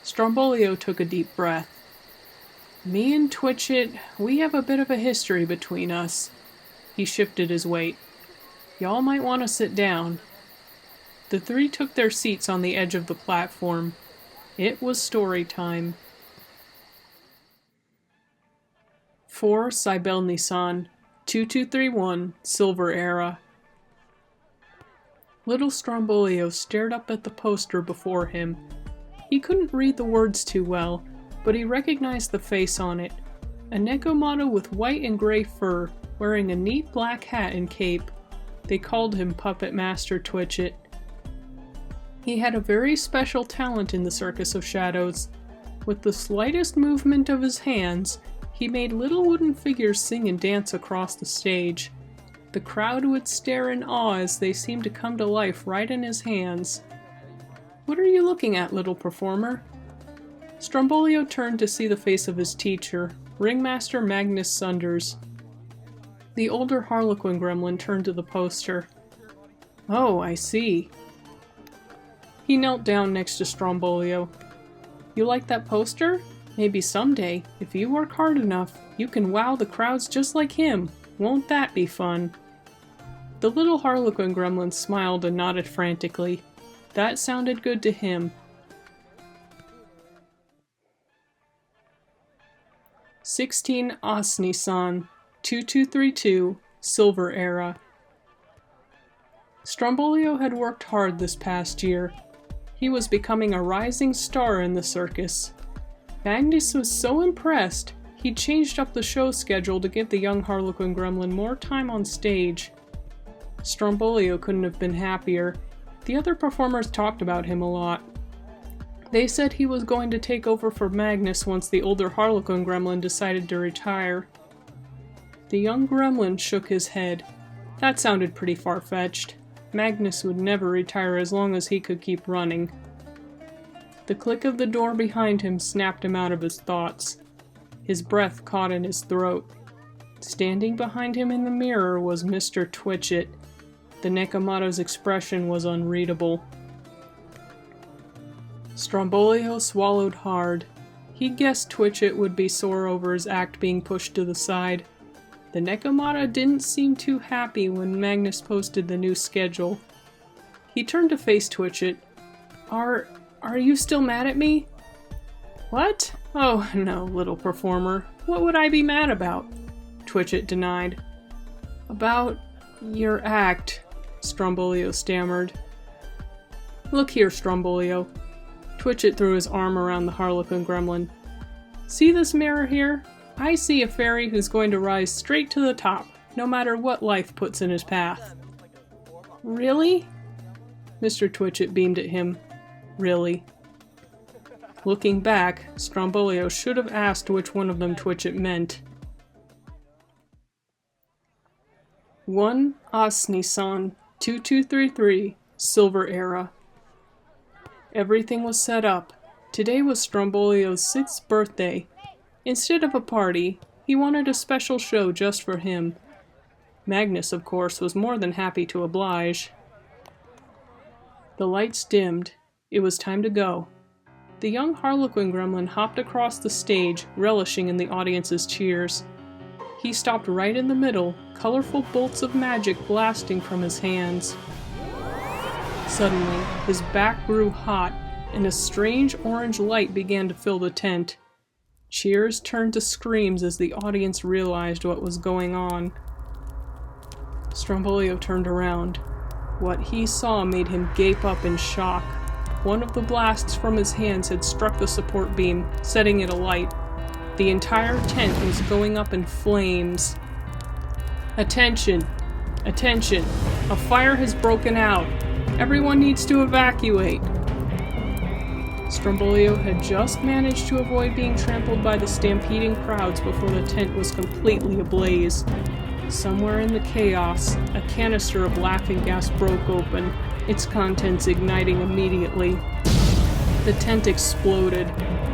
Strombolio took a deep breath. Me and Twitchett, we have a bit of a history between us. He shifted his weight. Y'all might want to sit down. The 3 took their seats on the edge of the platform. It was story time. 4 Cybele Nisan, 2231, Silver Era. Little Strombolio stared up at the poster before him. He couldn't read the words too well, but he recognized the face on it. A Nekomata with white and gray fur, wearing a neat black hat and cape. They called him Puppet Master Twitchett. He had a very special talent in the Circus of Shadows. With the slightest movement of his hands, he made little wooden figures sing and dance across the stage. The crowd would stare in awe as they seemed to come to life right in his hands. What are you looking at, little performer? Strombolio turned to see the face of his teacher, Ringmaster Magnus Sunders. The older Harlequin gremlin turned to the poster. Oh, I see. He knelt down next to Strombolio. You like that poster? Maybe someday, if you work hard enough, you can wow the crowds just like him. Won't that be fun? The little Harlequin gremlin smiled and nodded frantically. That sounded good to him. 16 Nisan, 2232, Silver Era. Strombolio had worked hard this past year. He was becoming a rising star in the circus. Magnus was so impressed, he changed up the show schedule to give the young Harlequin gremlin more time on stage. Strombolio couldn't have been happier. The other performers talked about him a lot. They said he was going to take over for Magnus once the older Harlequin gremlin decided to retire. The young gremlin shook his head. That sounded pretty far-fetched. Magnus would never retire as long as he could keep running. The click of the door behind him snapped him out of his thoughts. His breath caught in his throat. Standing behind him in the mirror was Mr. Twitchett. The Nekomata's expression was unreadable. Strombolio swallowed hard. He guessed Twitchett would be sore over his act being pushed to the side. The Nekomata didn't seem too happy when Magnus posted the new schedule. He turned to face Twitchett. Are you still mad at me? What? Oh, no, little performer. What would I be mad about? Twitchett denied. About your act, Strombolio stammered. Look here, Strombolio. Twitchett threw his arm around the Harlequin gremlin. See this mirror here? I see a fairy who's going to rise straight to the top, no matter what life puts in his path. Really? Mr. Twitchett beamed at him. Really? Looking back, Strombolio should have asked which one of them Twitchett meant. 1 As Nisan 2233, Silver Era. Everything was set up. Today was Strombolio's 6th birthday. Instead of a party, he wanted a special show just for him. Magnus, of course, was more than happy to oblige. The lights dimmed. It was time to go. The young Harlequin gremlin hopped across the stage, relishing in the audience's cheers. He stopped right in the middle, colorful bolts of magic blasting from his hands. Suddenly, his back grew hot, and a strange orange light began to fill the tent. Cheers turned to screams as the audience realized what was going on. Strombolio turned around. What he saw made him gape up in shock. One of the blasts from his hands had struck the support beam, setting it alight. The entire tent was going up in flames. Attention! Attention! A fire has broken out! Everyone needs to evacuate! Strombolio had just managed to avoid being trampled by the stampeding crowds before the tent was completely ablaze. Somewhere in the chaos, a canister of laughing gas broke open, its contents igniting immediately. The tent exploded,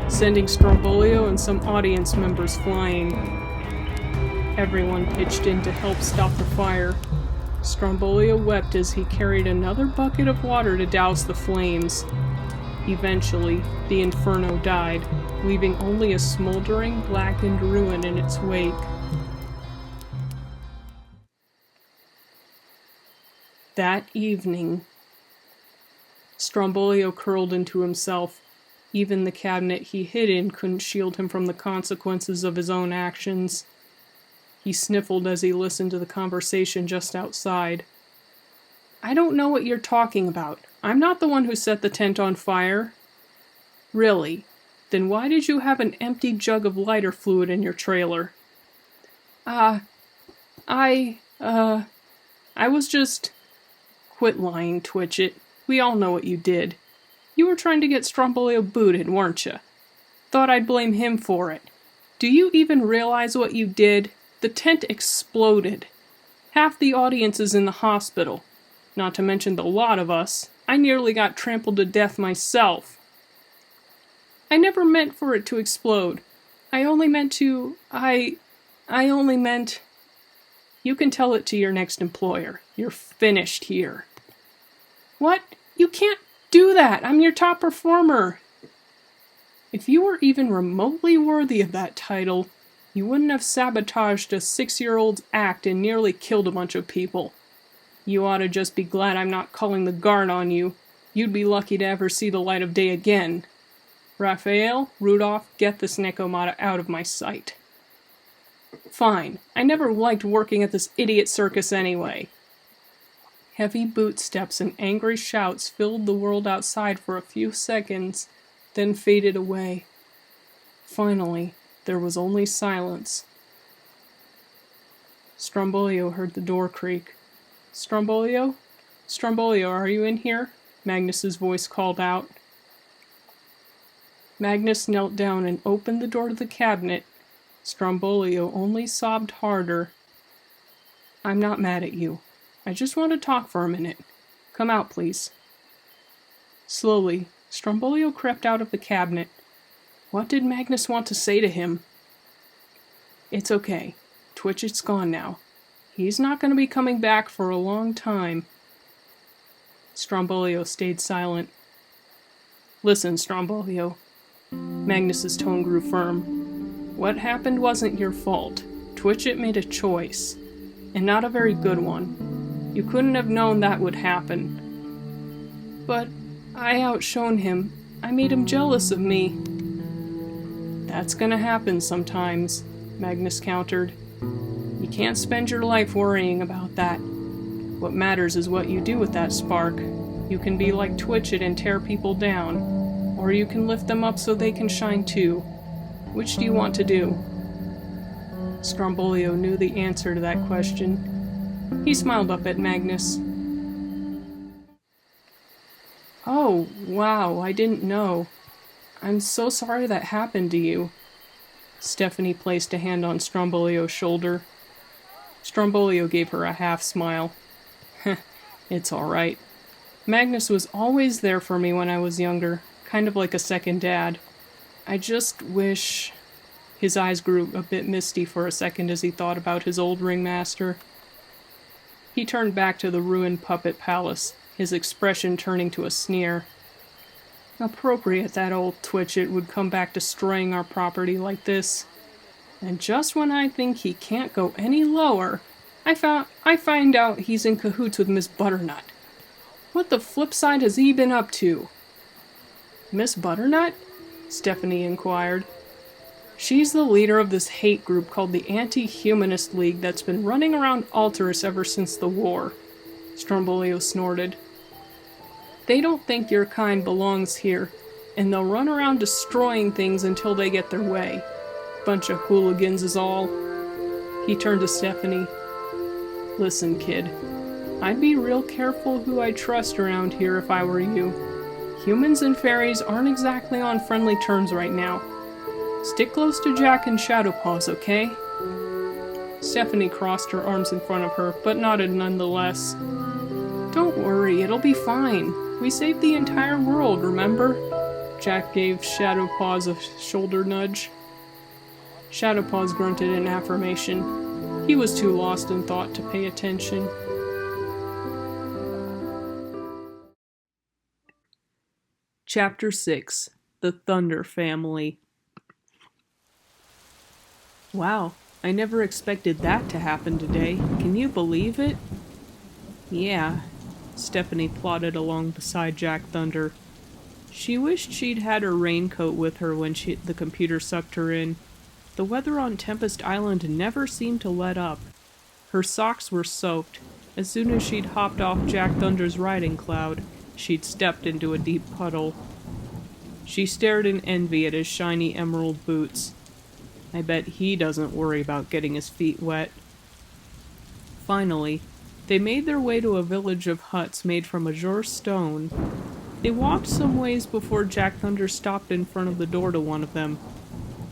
sending Strombolio and some audience members flying. Everyone pitched in to help stop the fire. Strombolio wept as he carried another bucket of water to douse the flames. Eventually, the inferno died, leaving only a smoldering, blackened ruin in its wake. That evening, Strombolio curled into himself. Even the cabinet he hid in couldn't shield him from the consequences of his own actions. He sniffled as he listened to the conversation just outside. I don't know what you're talking about. I'm not the one who set the tent on fire. Really? Then why did you have an empty jug of lighter fluid in your trailer? I was just... Quit lying, Twitchett. We all know what you did. You were trying to get Strombolio booted, weren't you? Thought I'd blame him for it. Do you even realize what you did? The tent exploded. Half the audience is in the hospital. Not to mention the lot of us. I nearly got trampled to death myself. I never meant for it to explode. I only meant... You can tell it to your next employer. You're finished here. What? You can't do that! I'm your top performer! If you were even remotely worthy of that title, you wouldn't have sabotaged a 6-year-old's act and nearly killed a bunch of people. You ought to just be glad I'm not calling the guard on you. You'd be lucky to ever see the light of day again. Raphael, Rudolph, get this Nekomata out of my sight. Fine. I never liked working at this idiot circus anyway. Heavy bootsteps and angry shouts filled the world outside for a few seconds, then faded away. Finally, there was only silence. Strombolio heard the door creak. Strombolio? Strombolio, are you in here? Magnus's voice called out. Magnus knelt down and opened the door to the cabinet. Strombolio only sobbed harder. I'm not mad at you. I just want to talk for a minute. Come out, please. Slowly, Strombolio crept out of the cabinet. What did Magnus want to say to him? It's okay. Twitchett's gone now. He's not going to be coming back for a long time. Strombolio stayed silent. Listen, Strombolio. Magnus's tone grew firm. What happened wasn't your fault. Twitchett made a choice, and not a very good one. You couldn't have known that would happen. But I outshone him. I made him jealous of me. That's gonna happen sometimes, Magnus countered. You can't spend your life worrying about that. What matters is what you do with that spark. You can be like Twitchit and tear people down, or you can lift them up so they can shine too. Which do you want to do? Strombolio knew the answer to that question. He smiled up at Magnus. Oh, wow, I didn't know. I'm so sorry that happened to you. Stephanie placed a hand on Strombolio's shoulder. Strombolio gave her a half smile. It's all right. Magnus was always there for me when I was younger, kind of like a second dad. I just wish... His eyes grew a bit misty for a second as he thought about his old ringmaster. He turned back to the ruined puppet palace, his expression turning to a sneer. Appropriate that old Twitchit would come back destroying our property like this. And just when I think he can't go any lower, I find out he's in cahoots with Miss Butternut. What the flip side has he been up to? Miss Butternut? Stephanie inquired. She's the leader of this hate group called the Anti-Humanist League that's been running around Altairus ever since the war. Strombolio snorted. They don't think your kind belongs here, and they'll run around destroying things until they get their way. Bunch of hooligans is all. He turned to Stephanie. Listen, kid. I'd be real careful who I trust around here if I were you. Humans and fairies aren't exactly on friendly terms right now. Stick close to Jack and Shadowpaws, okay? Stephanie crossed her arms in front of her, but nodded nonetheless. Don't worry, it'll be fine. We saved the entire world, remember? Jack gave Shadowpaws a shoulder nudge. Shadowpaws grunted in affirmation. He was too lost in thought to pay attention. Chapter 6. The Thunder Family. Wow, I never expected that to happen today. Can you believe it? Yeah. Stephanie plodded along beside Jack Thunder. She wished she'd had her raincoat with her when the computer sucked her in. The weather on Tempest Island never seemed to let up. Her socks were soaked. As soon as she'd hopped off Jack Thunder's riding cloud, she'd stepped into a deep puddle. She stared in envy at his shiny emerald boots. I bet he doesn't worry about getting his feet wet. Finally, they made their way to a village of huts made from azure stone. They walked some ways before Jack Thunder stopped in front of the door to one of them.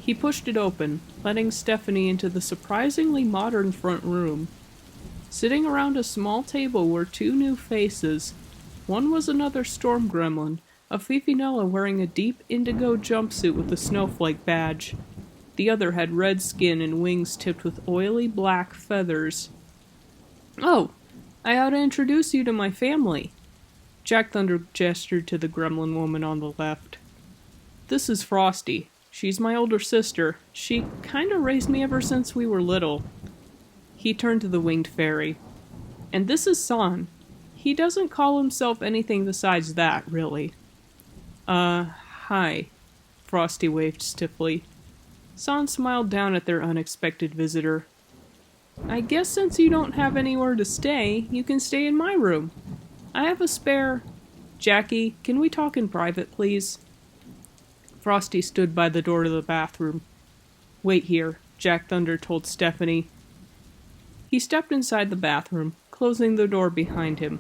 He pushed it open, letting Stephanie into the surprisingly modern front room. Sitting around a small table were two new faces. One was another storm gremlin, a Fifinella wearing a deep indigo jumpsuit with a snowflake badge. The other had red skin and wings tipped with oily black feathers. Oh, I ought to introduce you to my family. Jack Thunder gestured to the gremlin woman on the left. This is Frosty. She's my older sister. She kinda raised me ever since we were little. He turned to the winged fairy. And this is San. He doesn't call himself anything besides that, really. Hi. Frosty waved stiffly. San smiled down at their unexpected visitor. I guess since you don't have anywhere to stay, you can stay in my room. I have a spare... Jackie, can we talk in private, please? Frosty stood by the door to the bathroom. Wait here, Jack Thunder told Stephanie. He stepped inside the bathroom, closing the door behind him.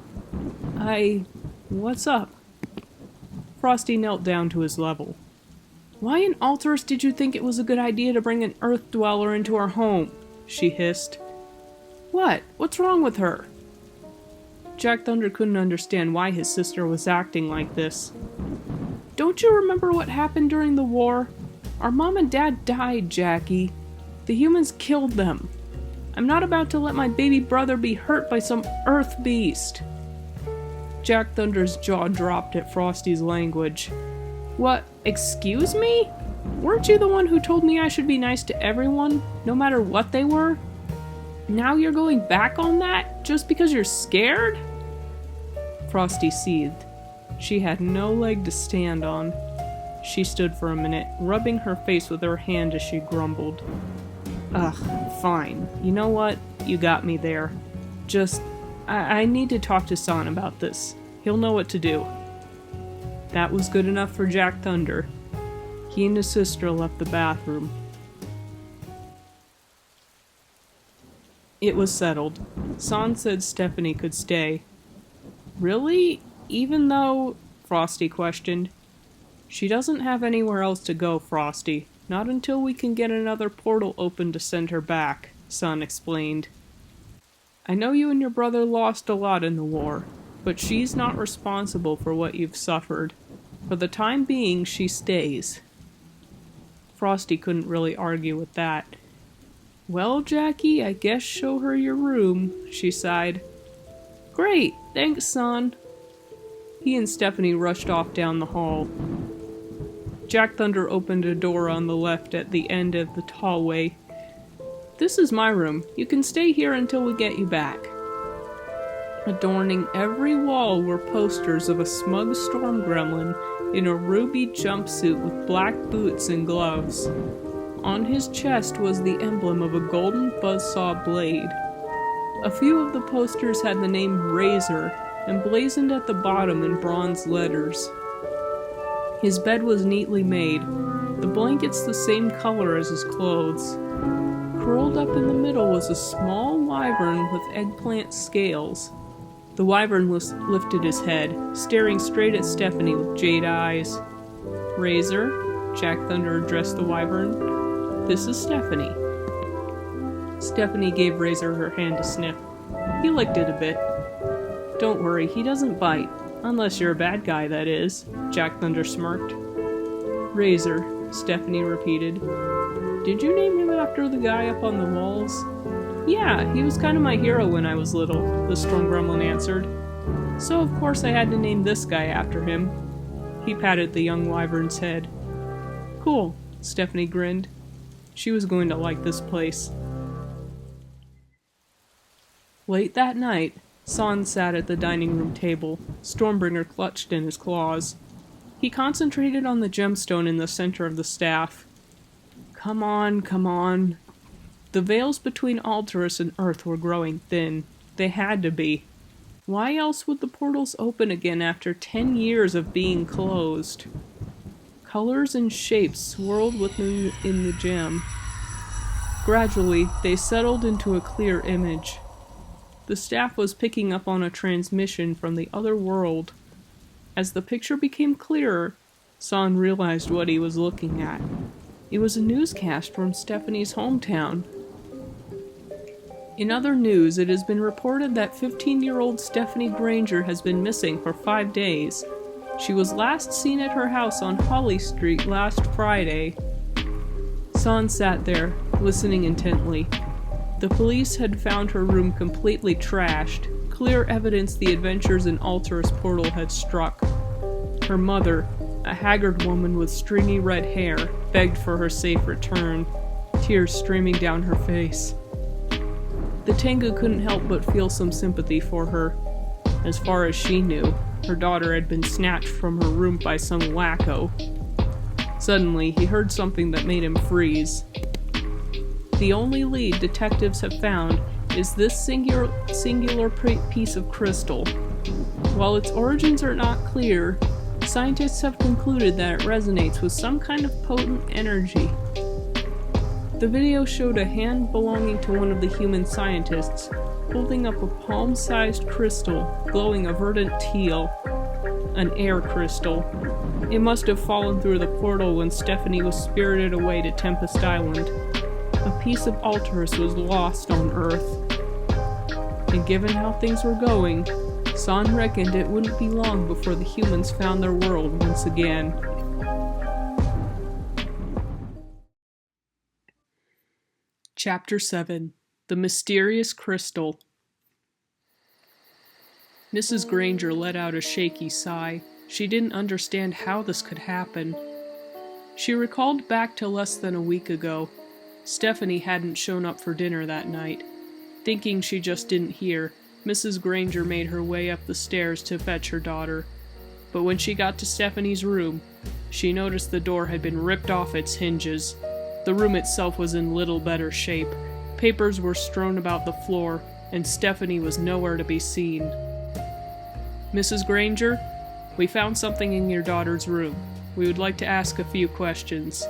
What's up? Frosty knelt down to his level. Why in Altairus did you think it was a good idea to bring an earth dweller into our home? She hissed. What? What's wrong with her? Jack Thunder couldn't understand why his sister was acting like this. Don't you remember what happened during the war? Our mom and dad died, Jackie. The humans killed them. I'm not about to let my baby brother be hurt by some earth beast. Jack Thunder's jaw dropped at Frosty's language. What? Excuse me? Weren't you the one who told me I should be nice to everyone, no matter what they were? Now you're going back on that, just because you're scared? Frosty seethed. She had no leg to stand on. She stood for a minute, rubbing her face with her hand as she grumbled. Ugh, fine. You know what? You got me there. Just, I need to talk to San about this. He'll know what to do. That was good enough for Jack Thunder. He and his sister left the bathroom. It was settled. San said Stephanie could stay. Really? Even though... Frosty questioned. She doesn't have anywhere else to go, Frosty. Not until we can get another portal open to send her back, San explained. I know you and your brother lost a lot in the war, but she's not responsible for what you've suffered. For the time being, she stays. Frosty couldn't really argue with that. Well, Jackie, I guess show her your room, she sighed. Great, thanks, San. He and Stephanie rushed off down the hall. Jack Thunder opened a door on the left at the end of the hallway. This is my room. You can stay here until we get you back. Adorning every wall were posters of a smug storm gremlin in a ruby jumpsuit with black boots and gloves. On his chest was the emblem of a golden buzzsaw blade. A few of the posters had the name Razor emblazoned at the bottom in bronze letters. His bed was neatly made, the blankets the same color as his clothes. Curled up in the middle was a small wyvern with eggplant scales. The wyvern lifted his head, staring straight at Stephanie with jade eyes. Razor, Jack Thunder addressed the wyvern. This is Stephanie. Stephanie gave Razor her hand to sniff. He licked it a bit. Don't worry, he doesn't bite. Unless you're a bad guy, that is, Jack Thunder smirked. Razor, Stephanie repeated. Did you name him after the guy up on the walls? Yeah, he was kind of my hero when I was little, the strong gremlin answered. So of course I had to name this guy after him. He patted the young wyvern's head. Cool, Stephanie grinned. She was going to like this place. Late that night, San sat at the dining room table, Stormbringer clutched in his claws. He concentrated on the gemstone in the center of the staff. Come on, come on. The veils between Altairus and Earth were growing thin. They had to be. Why else would the portals open again after 10 years of being closed? Colors and shapes swirled within the gem. Gradually, they settled into a clear image. The staff was picking up on a transmission from the other world. As the picture became clearer, San realized what he was looking at. It was a newscast from Stephanie's hometown. In other news, it has been reported that 15-year-old Stephanie Granger has been missing for 5 days. She was last seen at her house on Holly Street last Friday. San sat there, listening intently. The police had found her room completely trashed, clear evidence the adventures in Altairus portal had struck. Her mother, a haggard woman with stringy red hair, begged for her safe return, tears streaming down her face. The Tengu couldn't help but feel some sympathy for her. As far as she knew, her daughter had been snatched from her room by some wacko. Suddenly, he heard something that made him freeze. The only lead detectives have found is this singular piece of crystal. While its origins are not clear, scientists have concluded that it resonates with some kind of potent energy. The video showed a hand belonging to one of the human scientists holding up a palm-sized crystal glowing a verdant teal, an air crystal. It must have fallen through the portal when Stephanie was spirited away to Tempest Island. A piece of Altairus was lost on Earth. And given how things were going, San reckoned it wouldn't be long before the humans found their world once again. Chapter 7. The Mysterious Crystal. Mrs. Granger let out a shaky sigh. She didn't understand how this could happen. She recalled back to less than a week ago. Stephanie hadn't shown up for dinner that night. Thinking she just didn't hear, Mrs. Granger made her way up the stairs to fetch her daughter. But when she got to Stephanie's room, she noticed the door had been ripped off its hinges. The room itself was in little better shape. Papers were strewn about the floor, and Stephanie was nowhere to be seen. "Mrs. Granger, we found something in your daughter's room. We would like to ask a few questions."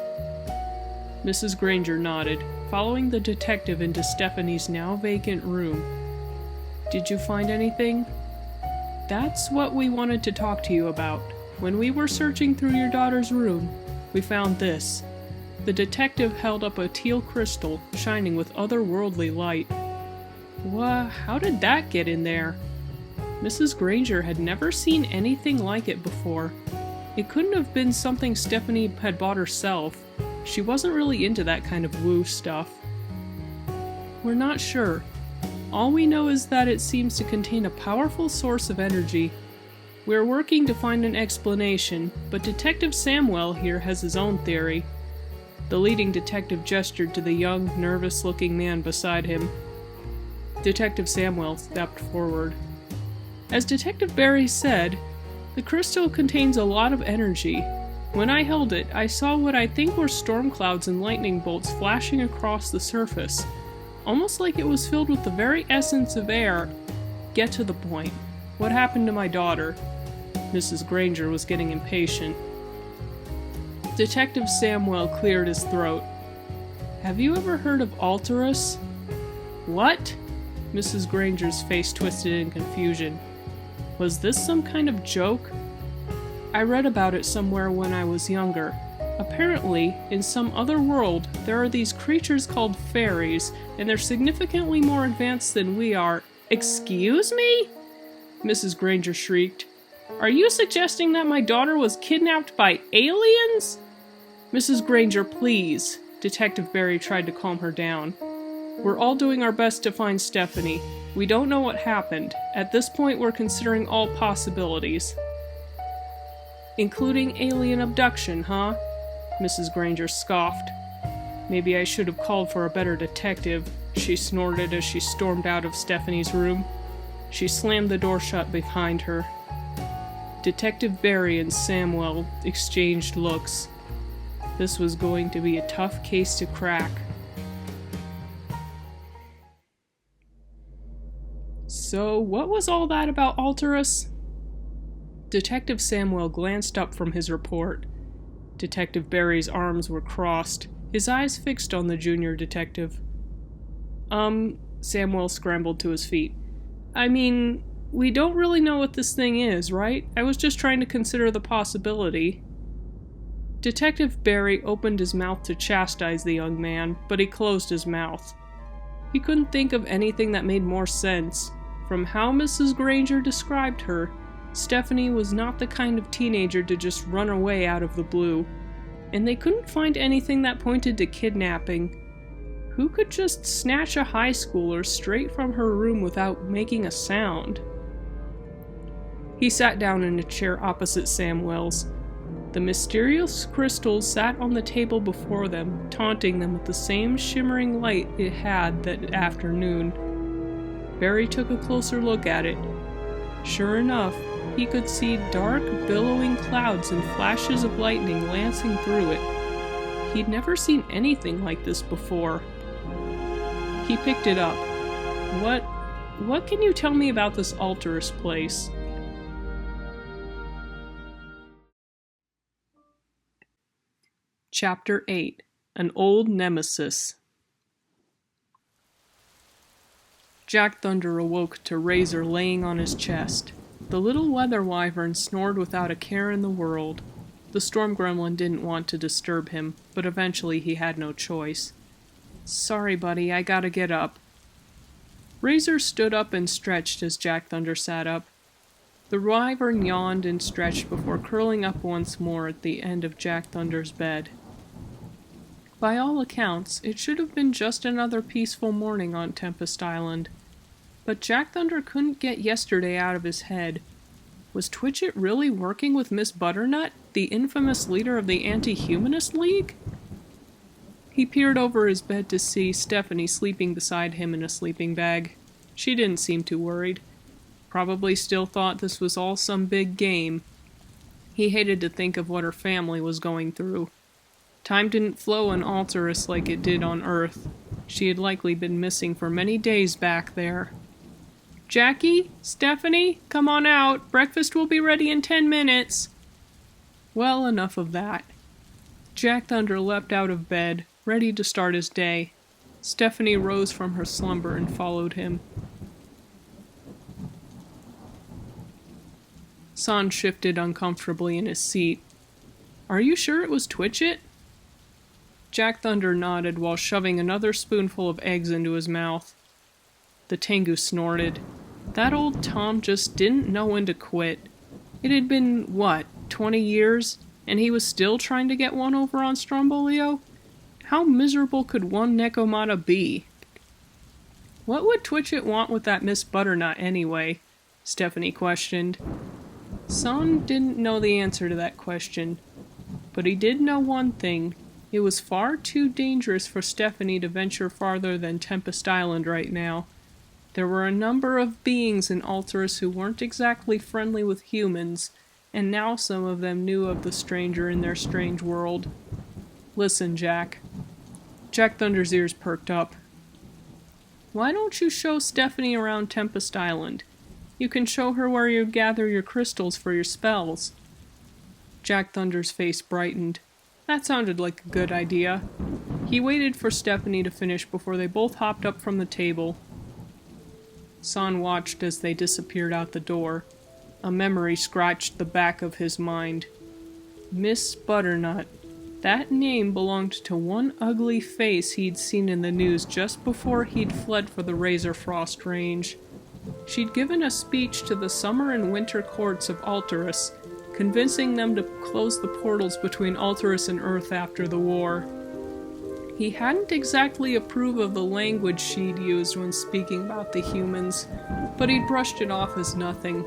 Mrs. Granger nodded, following the detective into Stephanie's now vacant room. "Did you find anything?" "That's what we wanted to talk to you about. When we were searching through your daughter's room, we found this." The detective held up a teal crystal, shining with otherworldly light. How did that get in there?" Mrs. Granger had never seen anything like it before. It couldn't have been something Stephanie had bought herself. She wasn't really into that kind of woo stuff. "We're not sure. All we know is that it seems to contain a powerful source of energy. We're working to find an explanation, but Detective Samwell here has his own theory." The leading detective gestured to the young, nervous-looking man beside him. Detective Samwell stepped forward. "As Detective Barry said, the crystal contains a lot of energy. When I held it, I saw what I think were storm clouds and lightning bolts flashing across the surface, almost like it was filled with the very essence of air. Get to the point. What happened to my daughter?" Mrs. Granger was getting impatient. Detective Samwell cleared his throat. "Have you ever heard of Altairus?" "What?" Mrs. Granger's face twisted in confusion. Was this some kind of joke? "I read about it somewhere when I was younger. Apparently, in some other world, there are these creatures called fairies, and they're significantly more advanced than we are." "Excuse me?" Mrs. Granger shrieked. "Are you suggesting that my daughter was kidnapped by aliens?" "Mrs. Granger, please." Detective Barry tried to calm her down. "We're all doing our best to find Stephanie. We don't know what happened. At this point, we're considering all possibilities." "Including alien abduction, huh?" Mrs. Granger scoffed. "Maybe I should have called for a better detective," she snorted as she stormed out of Stephanie's room. She slammed the door shut behind her. Detective Barry and Samwell exchanged looks. This was going to be a tough case to crack. "So, what was all that about Altairus?" Detective Samwell glanced up from his report. Detective Barry's arms were crossed, his eyes fixed on the junior detective. Samwell scrambled to his feet. "I mean, we don't really know what this thing is, right? I was just trying to consider the possibility." Detective Barry opened his mouth to chastise the young man, but he closed his mouth. He couldn't think of anything that made more sense. From how Mrs. Granger described her, Stephanie was not the kind of teenager to just run away out of the blue. And they couldn't find anything that pointed to kidnapping. Who could just snatch a high schooler straight from her room without making a sound? He sat down in a chair opposite Samwell's. The mysterious crystal sat on the table before them, taunting them with the same shimmering light it had that afternoon. Barry took a closer look at it. Sure enough, he could see dark, billowing clouds and flashes of lightning lancing through it. He'd never seen anything like this before. He picked it up. What can you tell me about this Altairus place?" Chapter 8. An Old Nemesis. Jack Thunder awoke to Razor laying on his chest. The little weather wyvern snored without a care in the world. The storm gremlin didn't want to disturb him, but eventually he had no choice. "Sorry, buddy, I gotta get up." Razor stood up and stretched as Jack Thunder sat up. The wyvern yawned and stretched before curling up once more at the end of Jack Thunder's bed. By all accounts, it should have been just another peaceful morning on Tempest Island. But Jack Thunder couldn't get yesterday out of his head. Was Twitchett really working with Miss Butternut, the infamous leader of the Anti-Humanist League? He peered over his bed to see Stephanie sleeping beside him in a sleeping bag. She didn't seem too worried. Probably still thought this was all some big game. He hated to think of what her family was going through. Time didn't flow on Altairus like it did on Earth. She had likely been missing for many days back there. "Jackie? Stephanie? Come on out. Breakfast will be ready in 10 minutes. Well, enough of that. Jack Thunder leapt out of bed, ready to start his day. Stephanie rose from her slumber and followed him. San shifted uncomfortably in his seat. "Are you sure it was Twitchett?" Jack Thunder nodded while shoving another spoonful of eggs into his mouth. The Tengu snorted. That old Tom just didn't know when to quit. It had been, 20 years, and he was still trying to get one over on Strombolio? How miserable could one Nekomata be? What would Twitchett want with that Miss Butternut anyway? Stephanie questioned. San didn't know the answer to that question, but he did know one thing. It was far too dangerous for Stephanie to venture farther than Tempest Island right now. There were a number of beings in Altairus who weren't exactly friendly with humans, and now some of them knew of the stranger in their strange world. Listen, Jack. Jack Thunder's ears perked up. Why don't you show Stephanie around Tempest Island? You can show her where you gather your crystals for your spells. Jack Thunder's face brightened. That sounded like a good idea. He waited for Stephanie to finish before they both hopped up from the table. San watched as they disappeared out the door. A memory scratched the back of his mind. Miss Butternut. That name belonged to one ugly face he'd seen in the news just before he'd fled for the Razor Frost Range. She'd given a speech to the summer and winter courts of Altairus, convincing them to close the portals between Altairus and Earth after the war. He hadn't exactly approved of the language she'd used when speaking about the humans, but he'd brushed it off as nothing.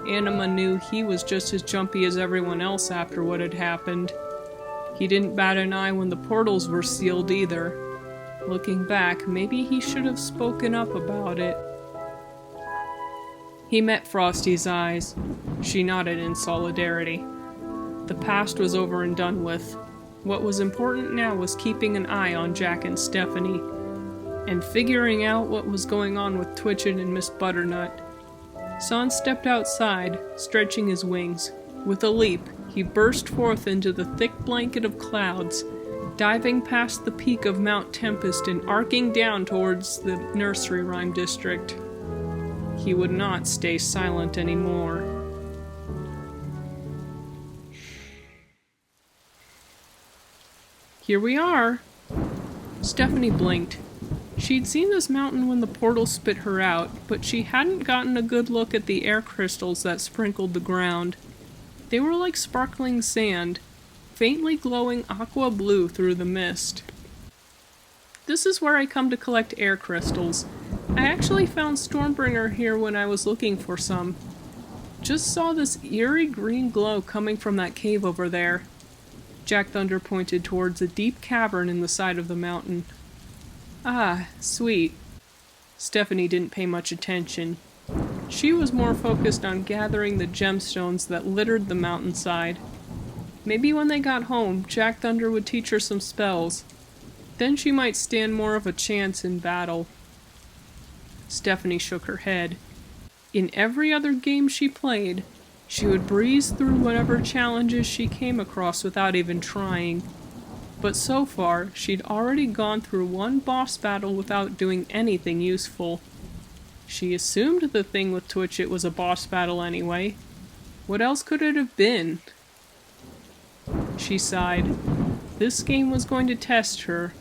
Anima knew he was just as jumpy as everyone else after what had happened. He didn't bat an eye when the portals were sealed either. Looking back, maybe he should have spoken up about it. He met Frosty's eyes. She nodded in solidarity. The past was over and done with. What was important now was keeping an eye on Jack and Stephanie, and figuring out what was going on with Twitchett and Miss Butternut. San stepped outside, stretching his wings. With a leap, he burst forth into the thick blanket of clouds, diving past the peak of Mount Tempest and arcing down towards the nursery rhyme district. He would not stay silent anymore. Here we are. Stephanie blinked. She'd seen this mountain when the portal spit her out, but she hadn't gotten a good look at the air crystals that sprinkled the ground. They were like sparkling sand, faintly glowing aqua blue through the mist. This is where I come to collect air crystals. I actually found Stormbringer here when I was looking for some. Just saw this eerie green glow coming from that cave over there. Jack Thunder pointed towards a deep cavern in the side of the mountain. Ah, sweet. Stephanie didn't pay much attention. She was more focused on gathering the gemstones that littered the mountainside. Maybe when they got home, Jack Thunder would teach her some spells. Then she might stand more of a chance in battle. Stephanie shook her head. In every other game she played, she would breeze through whatever challenges she came across without even trying. But so far, she'd already gone through one boss battle without doing anything useful. She assumed the thing with Twitchett was a boss battle anyway. What else could it have been? She sighed. This game was going to test her,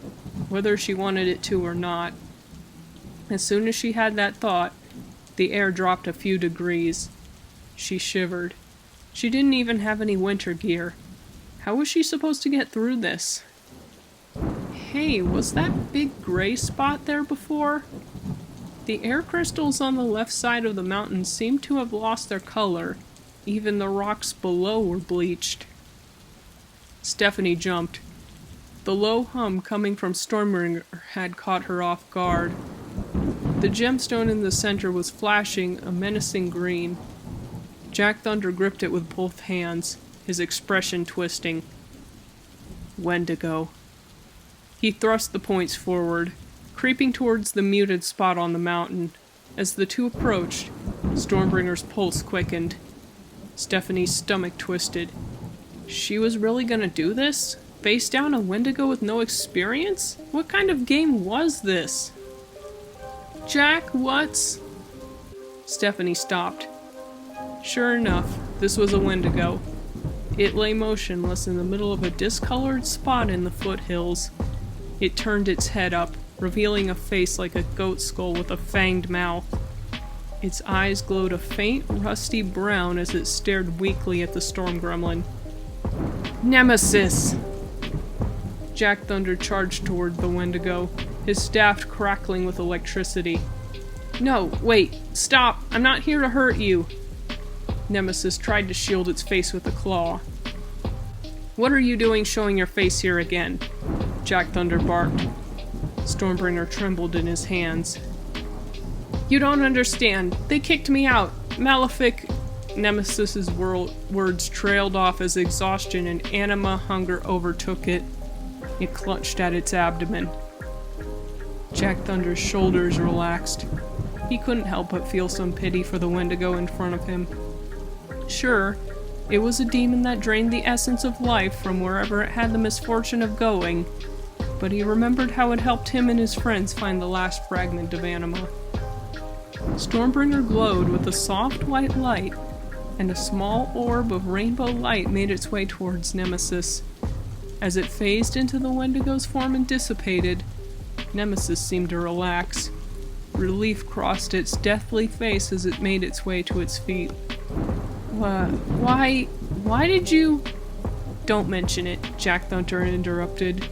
whether she wanted it to or not. As soon as she had that thought, the air dropped a few degrees. She shivered. She didn't even have any winter gear. How was she supposed to get through this? Hey, was that big gray spot there before? The air crystals on the left side of the mountain seemed to have lost their color. Even the rocks below were bleached. Stephanie jumped. The low hum coming from Stormbringer had caught her off guard. The gemstone in the center was flashing a menacing green. Jack Thunder gripped it with both hands. his expression twisting. Wendigo. He thrust the points forward, creeping towards the muted spot on the mountain. As the two approached, Stormbringer's pulse quickened. Stephanie's stomach twisted. She was really gonna do this? Face down a Wendigo with no experience? What kind of game was this? Jack, what's... Stephanie stopped. Sure enough, this was a Wendigo. It lay motionless in the middle of a discolored spot in the foothills. It turned its head up, revealing a face like a goat skull with a fanged mouth. Its eyes glowed a faint, rusty brown as it stared weakly at the storm gremlin. Nemesis! Jack Thunder charged toward the Wendigo, his staff crackling with electricity. No, wait, stop! I'm not here to hurt you! Nemesis tried to shield its face with a claw. What are you doing showing your face here again? Jack Thunder barked. Stormbringer trembled in his hands. You don't understand. They kicked me out. Malefic... Nemesis's words trailed off as exhaustion and anima hunger overtook it. It clutched at its abdomen. Jack Thunder's shoulders relaxed. He couldn't help but feel some pity for the Wendigo in front of him. Sure, it was a demon that drained the essence of life from wherever it had the misfortune of going, but he remembered how it helped him and his friends find the last fragment of anima. Stormbringer glowed with a soft white light, and a small orb of rainbow light made its way towards Nemesis. As it phased into the Wendigo's form and dissipated, Nemesis seemed to relax. Relief crossed its deathly face as it made its way to its feet. Why did you... Don't mention it, Jack Thunder interrupted.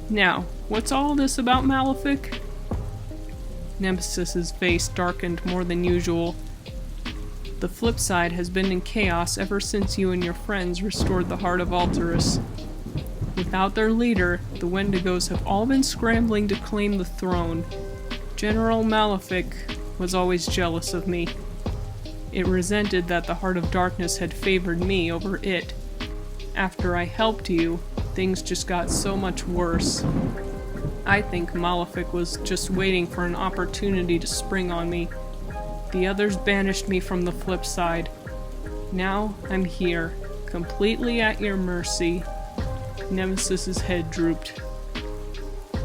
Now, what's all this about Malefic? Nemesis's face darkened more than usual. The flip side has been in chaos ever since you and your friends restored the heart of Altairus. Without their leader, the Wendigos have all been scrambling to claim the throne. General Malefic was always jealous of me. It resented that the Heart of Darkness had favored me over it. After I helped you, things just got so much worse. I think Malefic was just waiting for an opportunity to spring on me. The others banished me from the flip side. Now I'm here, completely at your mercy. Nemesis's head drooped.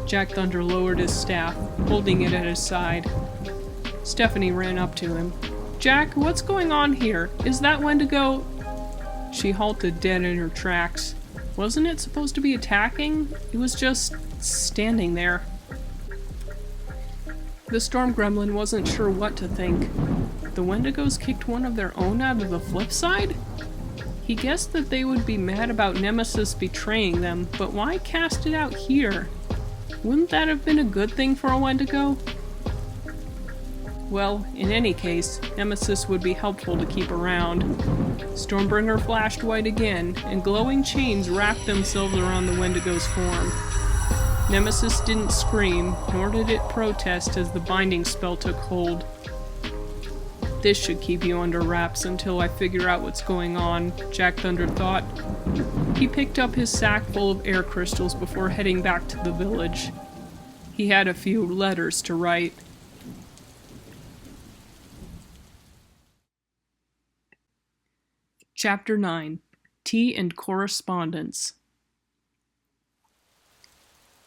Jack Thunder lowered his staff, holding it at his side. Stephanie ran up to him. Jack, what's going on here? Is that Wendigo... She halted dead in her tracks. Wasn't it supposed to be attacking? It was just standing there. The storm gremlin wasn't sure what to think. The Wendigos kicked one of their own out of the flip side? He guessed that they would be mad about Nemesis betraying them, but why cast it out here? Wouldn't that have been a good thing for a Wendigo? Well, in any case, Nemesis would be helpful to keep around. Stormbringer flashed white again, and glowing chains wrapped themselves around the Wendigo's form. Nemesis didn't scream, nor did it protest as the binding spell took hold. This should keep you under wraps until I figure out what's going on, Jack Thunder thought. He picked up his sack full of air crystals before heading back to the village. He had a few letters to write. Chapter 9. Tea and Correspondence.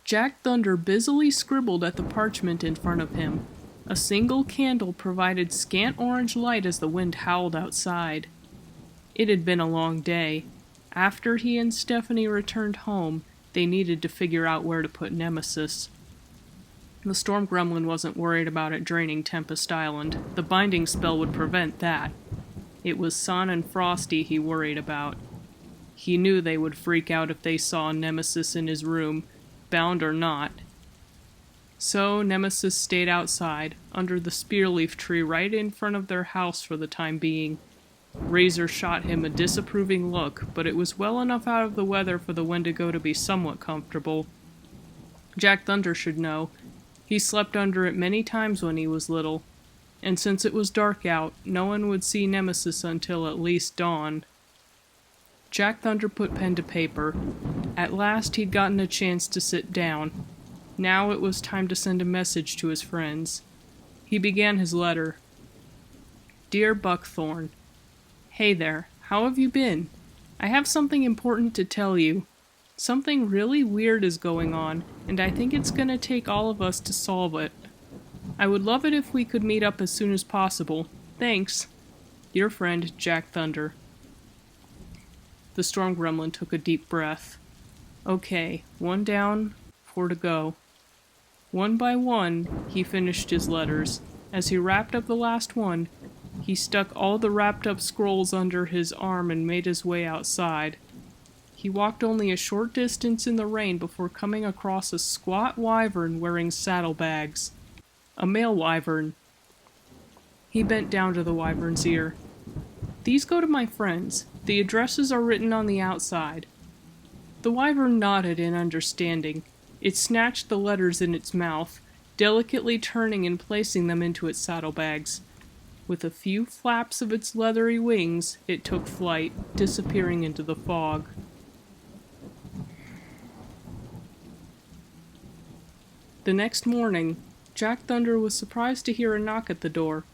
Jack Thunder busily scribbled at the parchment in front of him. A single candle provided scant orange light as the wind howled outside. It had been a long day. After he and Stephanie returned home, they needed to figure out where to put Nemesis. The storm gremlin wasn't worried about it draining Tempest Island. The binding spell would prevent that. It was Son and Frosty he worried about. He knew they would freak out if they saw Nemesis in his room, bound or not. So Nemesis stayed outside, under the spearleaf tree right in front of their house for the time being. Razor shot him a disapproving look, but it was well enough out of the weather for the Wendigo to be somewhat comfortable. Jack Thunder should know. He slept under it many times when he was little, and since it was dark out, no one would see Nemesis until at least dawn. Jack Thunder put pen to paper. At last he'd gotten a chance to sit down. Now it was time to send a message to his friends. He began his letter. Dear Buckthorn, hey there, how have you been? I have something important to tell you. Something really weird is going on, and I think it's going to take all of us to solve it. I would love it if we could meet up as soon as possible. Thanks. Dear friend, Jack Thunder. The storm gremlin took a deep breath. Okay, 1 down, 4 to go. One by one, he finished his letters. As he wrapped up the last one, he stuck all the wrapped up scrolls under his arm and made his way outside. He walked only a short distance in the rain before coming across a squat wyvern wearing saddlebags. A male wyvern. He bent down to the wyvern's ear. These go to my friends. The addresses are written on the outside. The wyvern nodded in understanding. It snatched the letters in its mouth, delicately turning and placing them into its saddlebags. With a few flaps of its leathery wings, it took flight, disappearing into the fog. The next morning, Jack Thunder was surprised to hear a knock at the door.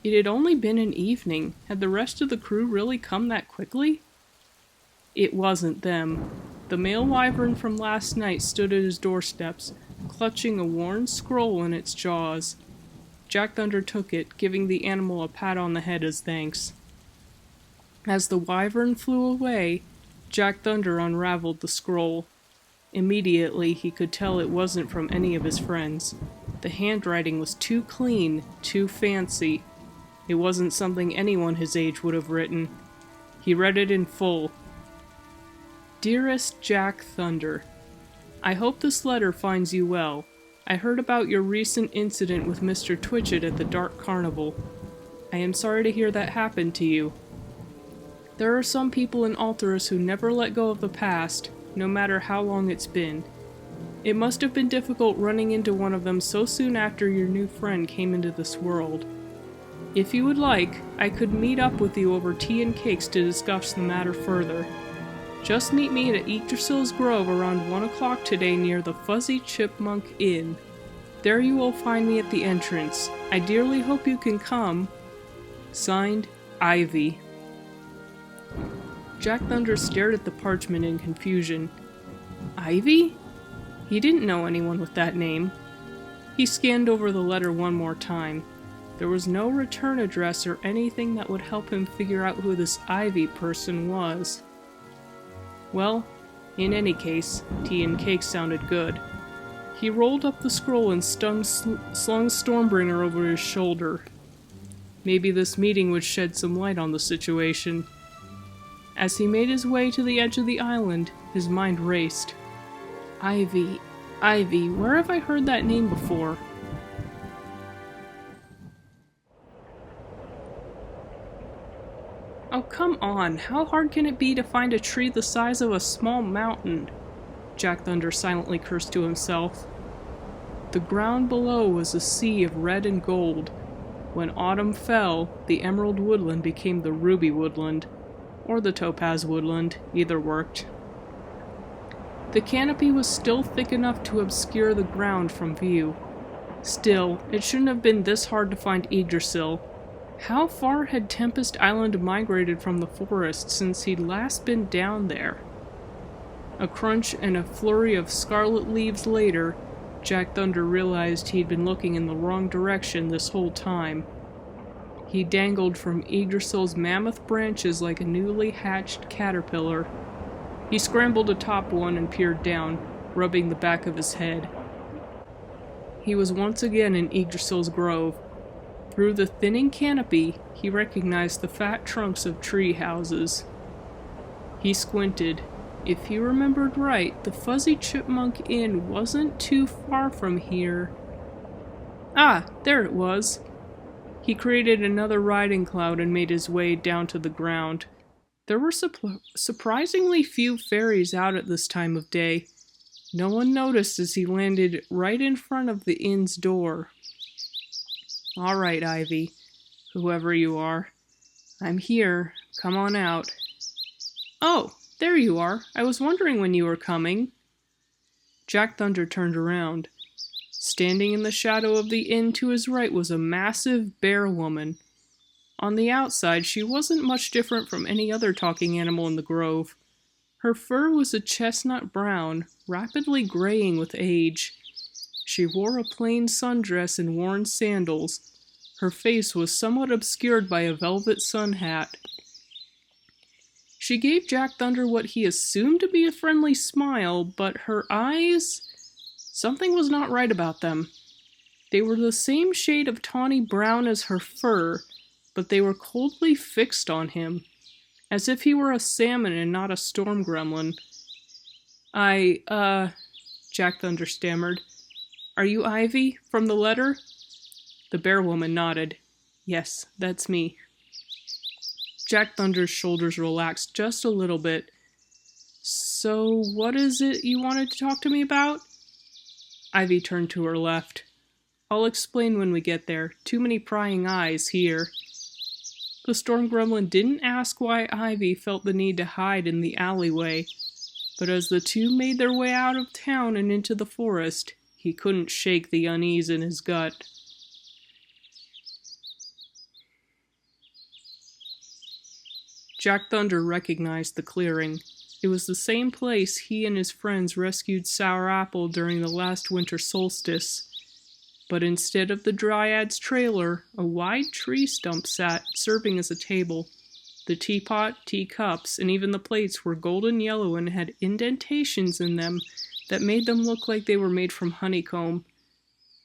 It had only been an evening. Had the rest of the crew really come that quickly? It wasn't them. The male wyvern from last night stood at his doorsteps, clutching a worn scroll in its jaws. Jack Thunder took it, giving the animal a pat on the head as thanks. As the wyvern flew away, Jack Thunder unraveled the scroll. Immediately, he could tell it wasn't from any of his friends. The handwriting was too clean, too fancy. It wasn't something anyone his age would have written. He read it in full. Dearest Jack Thunder, I hope this letter finds you well. I heard about your recent incident with Mr. Twitchett at the Dark Carnival. I am sorry to hear that happened to you. There are some people in Altairus who never let go of the past, no matter how long it's been. It must have been difficult running into one of them so soon after your new friend came into this world. If you would like, I could meet up with you over tea and cakes to discuss the matter further. Just meet me at Yggdrasil's Grove around 1 o'clock today near the Fuzzy Chipmunk Inn. There you will find me at the entrance. I dearly hope you can come. Signed, Ivy. Jack Thunder stared at the parchment in confusion. Ivy? He didn't know anyone with that name. He scanned over the letter one more time. There was no return address or anything that would help him figure out who this Ivy person was. Well, in any case, tea and cake sounded good. He rolled up the scroll and slung Stormbringer over his shoulder. Maybe this meeting would shed some light on the situation. As he made his way to the edge of the island, his mind raced. Ivy, where have I heard that name before? Oh, come on, how hard can it be to find a tree the size of a small mountain? Jack Thunder silently cursed to himself. The ground below was a sea of red and gold. When autumn fell, the emerald woodland became the ruby woodland, or the topaz woodland, either worked. The canopy was still thick enough to obscure the ground from view. Still, it shouldn't have been this hard to find Yggdrasil. How far had Tempest Island migrated from the forest since he'd last been down there? A crunch and a flurry of scarlet leaves later, Jack Thunder realized he'd been looking in the wrong direction this whole time. He dangled from Yggdrasil's mammoth branches like a newly hatched caterpillar. He scrambled atop one and peered down, rubbing the back of his head. He was once again in Yggdrasil's grove. Through the thinning canopy, he recognized the fat trunks of tree houses. He squinted. If he remembered right, the Fuzzy Chipmunk Inn wasn't too far from here. Ah, there it was. He created another riding cloud and made his way down to the ground. There were surprisingly few fairies out at this time of day. No one noticed as he landed right in front of the inn's door. All right, Ivy, whoever you are. I'm here. Come on out. Oh, There you are. I was wondering when you were coming. Jack Thunder turned around. Standing in the shadow of the inn to his right was a massive bear woman. On the outside, she wasn't much different from any other talking animal in the grove. Her fur was a chestnut brown, rapidly graying with age. She wore a plain sundress and worn sandals. Her face was somewhat obscured by a velvet sun hat. She gave Jack Thunder what he assumed to be a friendly smile, but her eyes... something was not right about them. They were the same shade of tawny brown as her fur, but they were coldly fixed on him, as if he were a salmon and not a storm gremlin. Jack Thunder stammered. Are you Ivy, from the letter? The bear woman nodded. Yes, that's me. Jack Thunder's shoulders relaxed just a little bit. So, what is it you wanted to talk to me about? Ivy turned to her left. I'll explain when we get there. Too many prying eyes here. The storm gremlin didn't ask why Ivy felt the need to hide in the alleyway, but as the two made their way out of town and into the forest, he couldn't shake the unease in his gut. Jack Thunder recognized the clearing. It was the same place he and his friends rescued Sour Apple during the last winter solstice. But instead of the Dryad's trailer, a wide tree stump sat, serving as a table. The teapot, teacups, and even the plates were golden yellow and had indentations in them that made them look like they were made from honeycomb.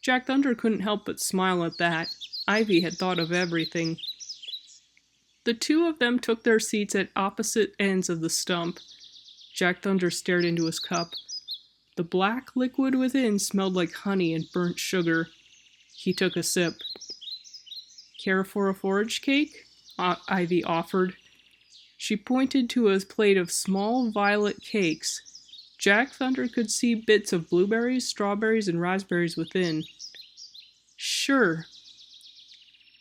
Jack Thunder couldn't help but smile at that. Ivy had thought of everything. The two of them took their seats at opposite ends of the stump. Jack Thunder stared into his cup. The black liquid within smelled like honey and burnt sugar. He took a sip. Care for a forage cake? Ivy offered. She pointed to a plate of small violet cakes. Jack Thunder could see bits of blueberries, strawberries, and raspberries within. Sure.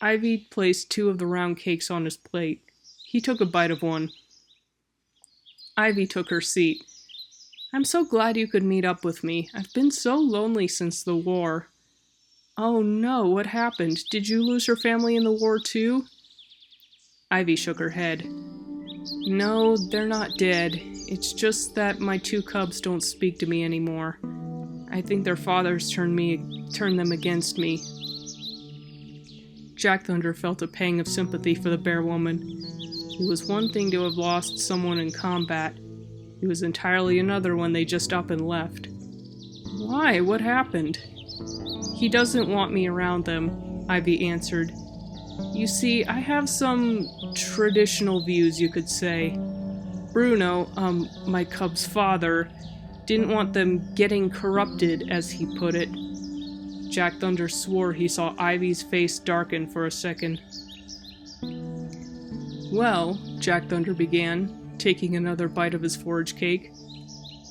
Ivy placed two of the round cakes on his plate. He took a bite of one. Ivy took her seat. I'm so glad you could meet up with me. I've been so lonely since the war. Oh no, what happened? Did you lose your family in the war too? Ivy shook her head. No, they're not dead. It's just that my two cubs don't speak to me anymore. I think their fathers turned them against me. Jack Thunder felt a pang of sympathy for the bear woman. It was one thing to have lost someone in combat. It was entirely another when they just up and left. Why? What happened? He doesn't want me around them, Ivy answered. You see, I have some traditional views, you could say. Bruno, my cub's father, didn't want them getting corrupted, as he put it. Jack Thunder swore he saw Ivy's face darken for a second. Well, Jack Thunder began, taking another bite of his forage cake.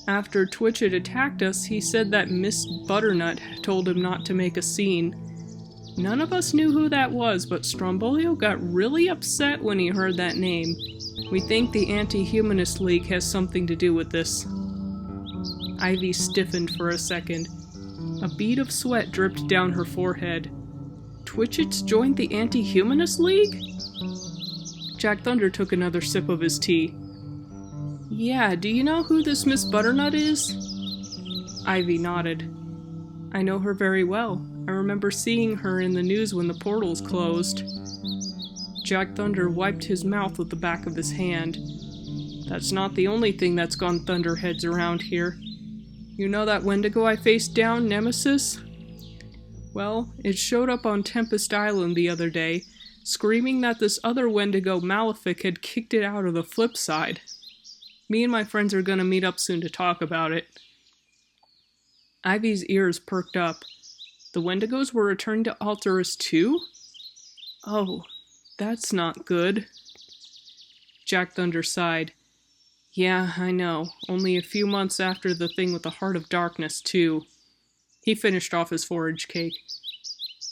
After Twitchett attacked us, he said that Miss Butternut told him not to make a scene. None of us knew who that was, but Strombolio got really upset when he heard that name. We think the Anti-Humanist League has something to do with this. Ivy stiffened for a second. A bead of sweat dripped down her forehead. Twitchett's joined the Anti-Humanist League? Jack Thunder took another sip of his tea. Yeah, do you know who this Miss Butternut is? Ivy nodded. I know her very well. I remember seeing her in the news when the portals closed. Jack Thunder wiped his mouth with the back of his hand. That's not the only thing that's gone thunderheads around here. You know that wendigo I faced down, Nemesis? Well, it showed up on Tempest Island the other day, screaming that this other wendigo, Malefic, had kicked it out of the flip side. Me and my friends are gonna meet up soon to talk about it. Ivy's ears perked up. The wendigos were returning to Altairus too? Oh, that's not good. Jack Thunder sighed. Yeah, I know. Only a few months after the thing with the Heart of Darkness, too. He finished off his forage cake.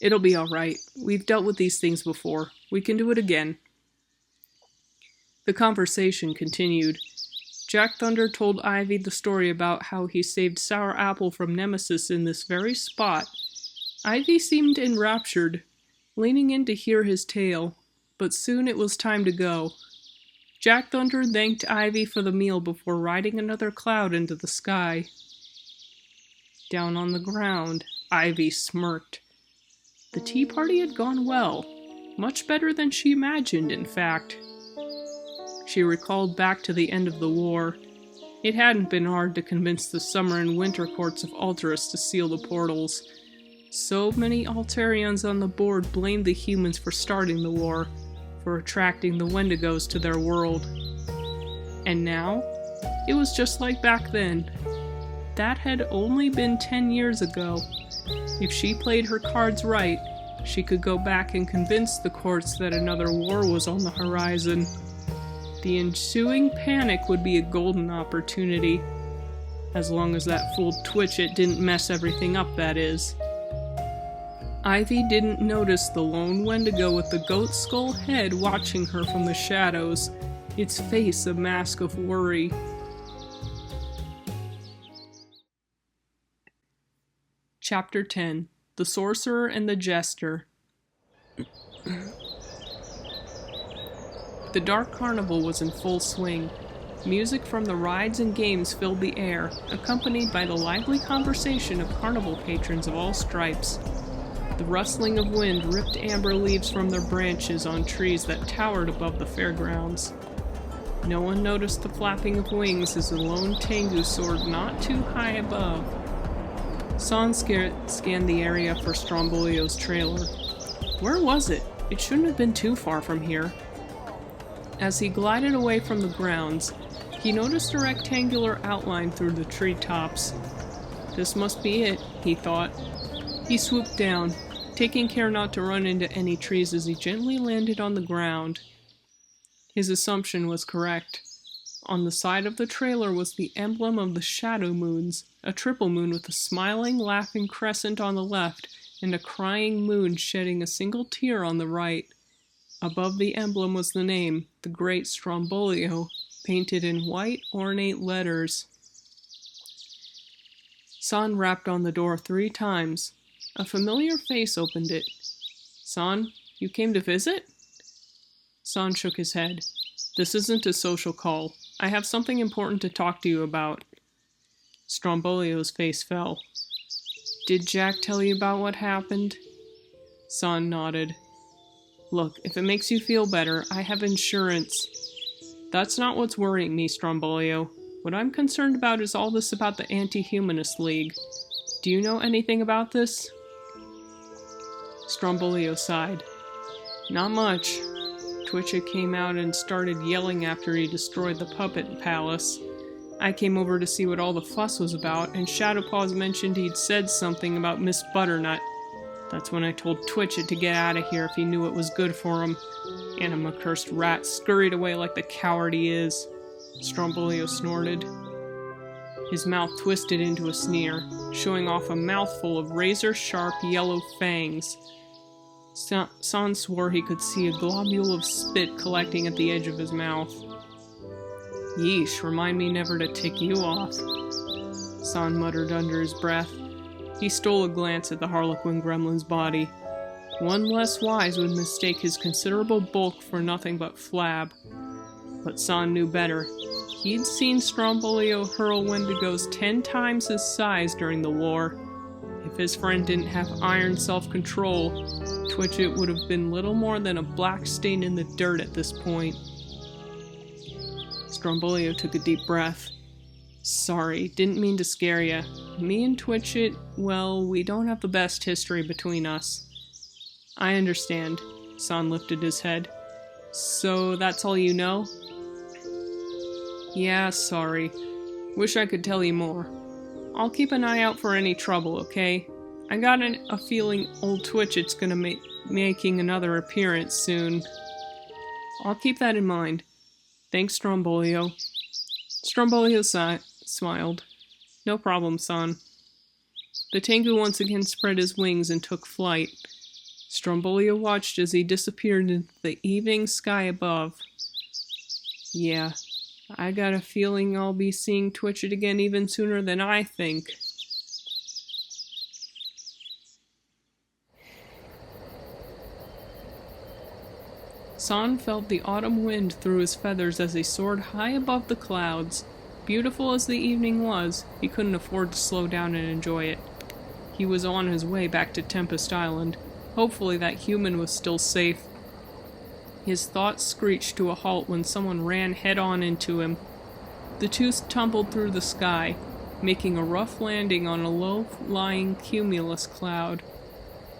It'll be all right. We've dealt with these things before. We can do it again. The conversation continued. Jack Thunder told Ivy the story about how he saved Sour Apple from Nemesis in this very spot. Ivy seemed enraptured, leaning in to hear his tale, but soon it was time to go. Jack Thunder thanked Ivy for the meal before riding another cloud into the sky. Down on the ground, Ivy smirked. The tea party had gone well, much better than she imagined, in fact. She recalled back to the end of the war. It hadn't been hard to convince the summer and winter courts of Altairus to seal the portals. So many Altairians on the board blamed the humans for starting the war, for attracting the wendigos to their world. And now, it was just like back then. That had only been 10 years ago. If she played her cards right, she could go back and convince the courts that another war was on the horizon. The ensuing panic would be a golden opportunity. As long as that fool Twitchit didn't mess everything up, that is. Ivy didn't notice the lone wendigo with the goat skull head watching her from the shadows, its face a mask of worry. Chapter 10. The Sorcerer and the Jester. The Dark Carnival was in full swing. Music from the rides and games filled the air, accompanied by the lively conversation of carnival patrons of all stripes. The rustling of wind ripped amber leaves from their branches on trees that towered above the fairgrounds. No one noticed the flapping of wings as the lone Tengu soared not too high above. San scanned the area for Strombolio's trailer. Where was it? It shouldn't have been too far from here. As he glided away from the grounds, he noticed a rectangular outline through the treetops. This must be it, he thought. He swooped down, taking care not to run into any trees as he gently landed on the ground. His assumption was correct. On the side of the trailer was the emblem of the Shadow Moons, a triple moon with a smiling, laughing crescent on the left and a crying moon shedding a single tear on the right. Above the emblem was the name, the Great Strombolio, painted in white, ornate letters. San rapped on the door 3 times. A familiar face opened it. San, you came to visit? San shook his head. This isn't a social call. I have something important to talk to you about. Strombolio's face fell. Did Jack tell you about what happened? San nodded. Look, if it makes you feel better, I have insurance. That's not what's worrying me, Strombolio. What I'm concerned about is all this about the Anti-Humanist League. Do you know anything about this? Strombolio sighed. Not much. Twitchit came out and started yelling after he destroyed the puppet palace. I came over to see what all the fuss was about, and Shadowpaws mentioned he'd said something about Miss Butternut. That's when I told Twitchit to get out of here if he knew it was good for him. Anima-cursed rat scurried away like the coward he is. Strombolio snorted. His mouth twisted into a sneer, showing off a mouthful of razor-sharp yellow fangs. San swore he could see a globule of spit collecting at the edge of his mouth. Yeesh, remind me never to tick you off, San muttered under his breath. He stole a glance at the Harlequin gremlin's body. One less wise would mistake his considerable bulk for nothing but flab. But San knew better. He'd seen Strombolio hurl wendigos 10 times his size during the war. If his friend didn't have iron self-control, Twitchit would have been little more than a black stain in the dirt at this point. Strombolio took a deep breath. Sorry, didn't mean to scare ya. Me and Twitchit, well, we don't have the best history between us. I understand. San lifted his head. So that's all you know? Yeah, sorry. Wish I could tell you more. I'll keep an eye out for any trouble, okay? I got a feeling old Twitchit's gonna making another appearance soon. I'll keep that in mind. Thanks, Strombolio. Strombolio smiled. No problem, San. The Tengu once again spread his wings and took flight. Strombolio watched as he disappeared into the evening sky above. Yeah, I got a feeling I'll be seeing Twitch it again even sooner than I think. San felt the autumn wind through his feathers as he soared high above the clouds. Beautiful as the evening was, he couldn't afford to slow down and enjoy it. He was on his way back to Tempest Island. Hopefully that human was still safe. His thoughts screeched to a halt when someone ran head-on into him. The two tumbled through the sky, making a rough landing on a low-lying cumulus cloud.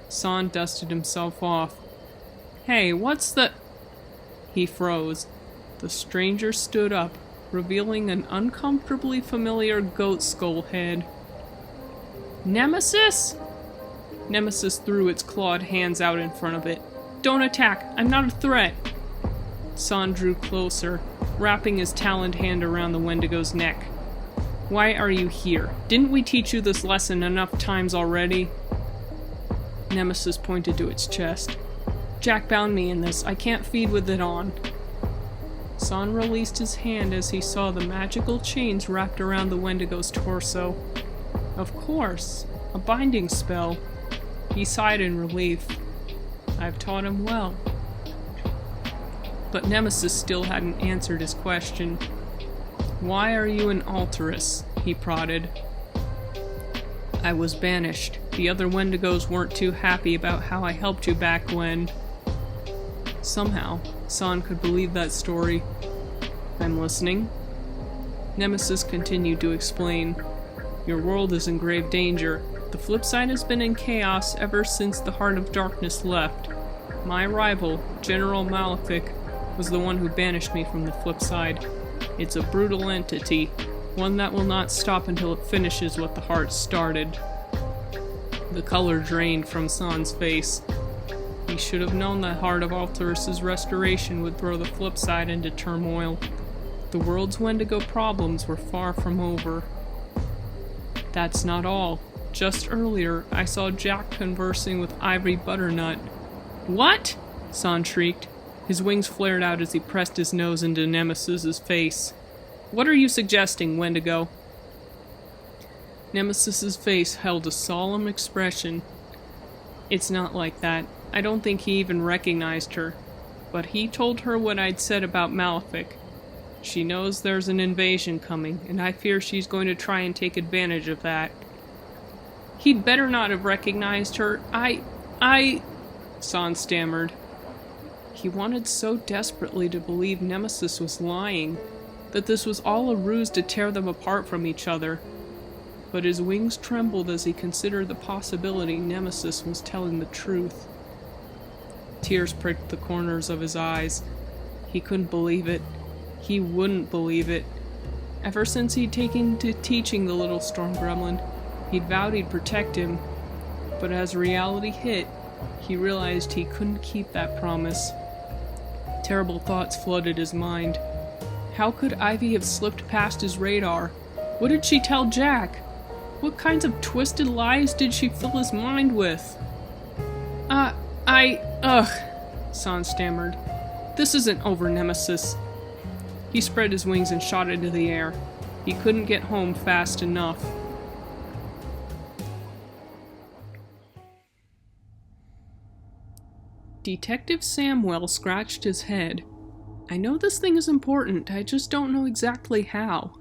San dusted himself off. "Hey, what's the—" He froze. The stranger stood up, revealing an uncomfortably familiar goat skull head. "Nemesis?" Nemesis threw its clawed hands out in front of it. "Don't attack! I'm not a threat!" San drew closer, wrapping his taloned hand around the Wendigo's neck. "Why are you here? Didn't we teach you this lesson enough times already?" Nemesis pointed to its chest. "Jack bound me in this. I can't feed with it on." San released his hand as he saw the magical chains wrapped around the Wendigo's torso. Of course, a binding spell. He sighed in relief. I've taught him well. But Nemesis still hadn't answered his question. "Why are you an Altairus?" he prodded. "I was banished. The other Wendigos weren't too happy about how I helped you back when..." Somehow, San could believe that story. "I'm listening." Nemesis continued to explain. "Your world is in grave danger. The flip side has been in chaos ever since the Heart of Darkness left. My rival, General Malefic, was the one who banished me from the flip side. It's a brutal entity, one that will not stop until it finishes what the Heart started." The color drained from San's face. He should have known the Heart of Altairus' restoration would throw the flip side into turmoil. The world's Wendigo problems were far from over. "That's not all. Just earlier, I saw Jack conversing with Ivory Butternut." "What?" San shrieked. His wings flared out as he pressed his nose into Nemesis's face. "What are you suggesting, Wendigo?" Nemesis's face held a solemn expression. "It's not like that. I don't think he even recognized her. But he told her what I'd said about Malefic. She knows there's an invasion coming, and I fear she's going to try and take advantage of that." "He'd better not have recognized her. I... San stammered. He wanted so desperately to believe Nemesis was lying, that this was all a ruse to tear them apart from each other. But his wings trembled as he considered the possibility Nemesis was telling the truth. Tears pricked the corners of his eyes. He couldn't believe it. He wouldn't believe it. Ever since he'd taken to teaching the little storm gremlin, he'd vowed he'd protect him. But as reality hit, he realized he couldn't keep that promise. Terrible thoughts flooded his mind. How could Ivy have slipped past his radar? What did she tell Jack? What kinds of twisted lies did she fill his mind with? San stammered. "This isn't over, Nemesis." He spread his wings and shot into the air. He couldn't get home fast enough. Detective Samwell scratched his head. "I know this thing is important, I just don't know exactly how."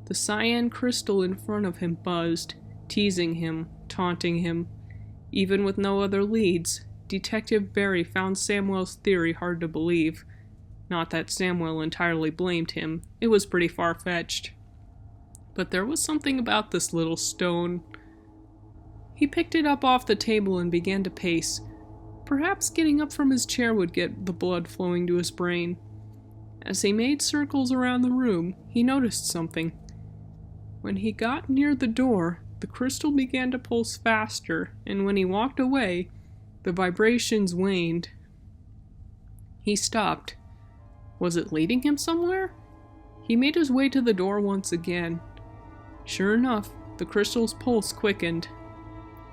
The cyan crystal in front of him buzzed, teasing him, taunting him. Even with no other leads, Detective Barry found Samwell's theory hard to believe. Not that Samwell entirely blamed him, it was pretty far-fetched. But there was something about this little stone. He picked it up off the table and began to pace. Perhaps getting up from his chair would get the blood flowing to his brain. As he made circles around the room, he noticed something. When he got near the door, the crystal began to pulse faster, and when he walked away, the vibrations waned. He stopped. Was it leading him somewhere? He made his way to the door once again. Sure enough, the crystal's pulse quickened.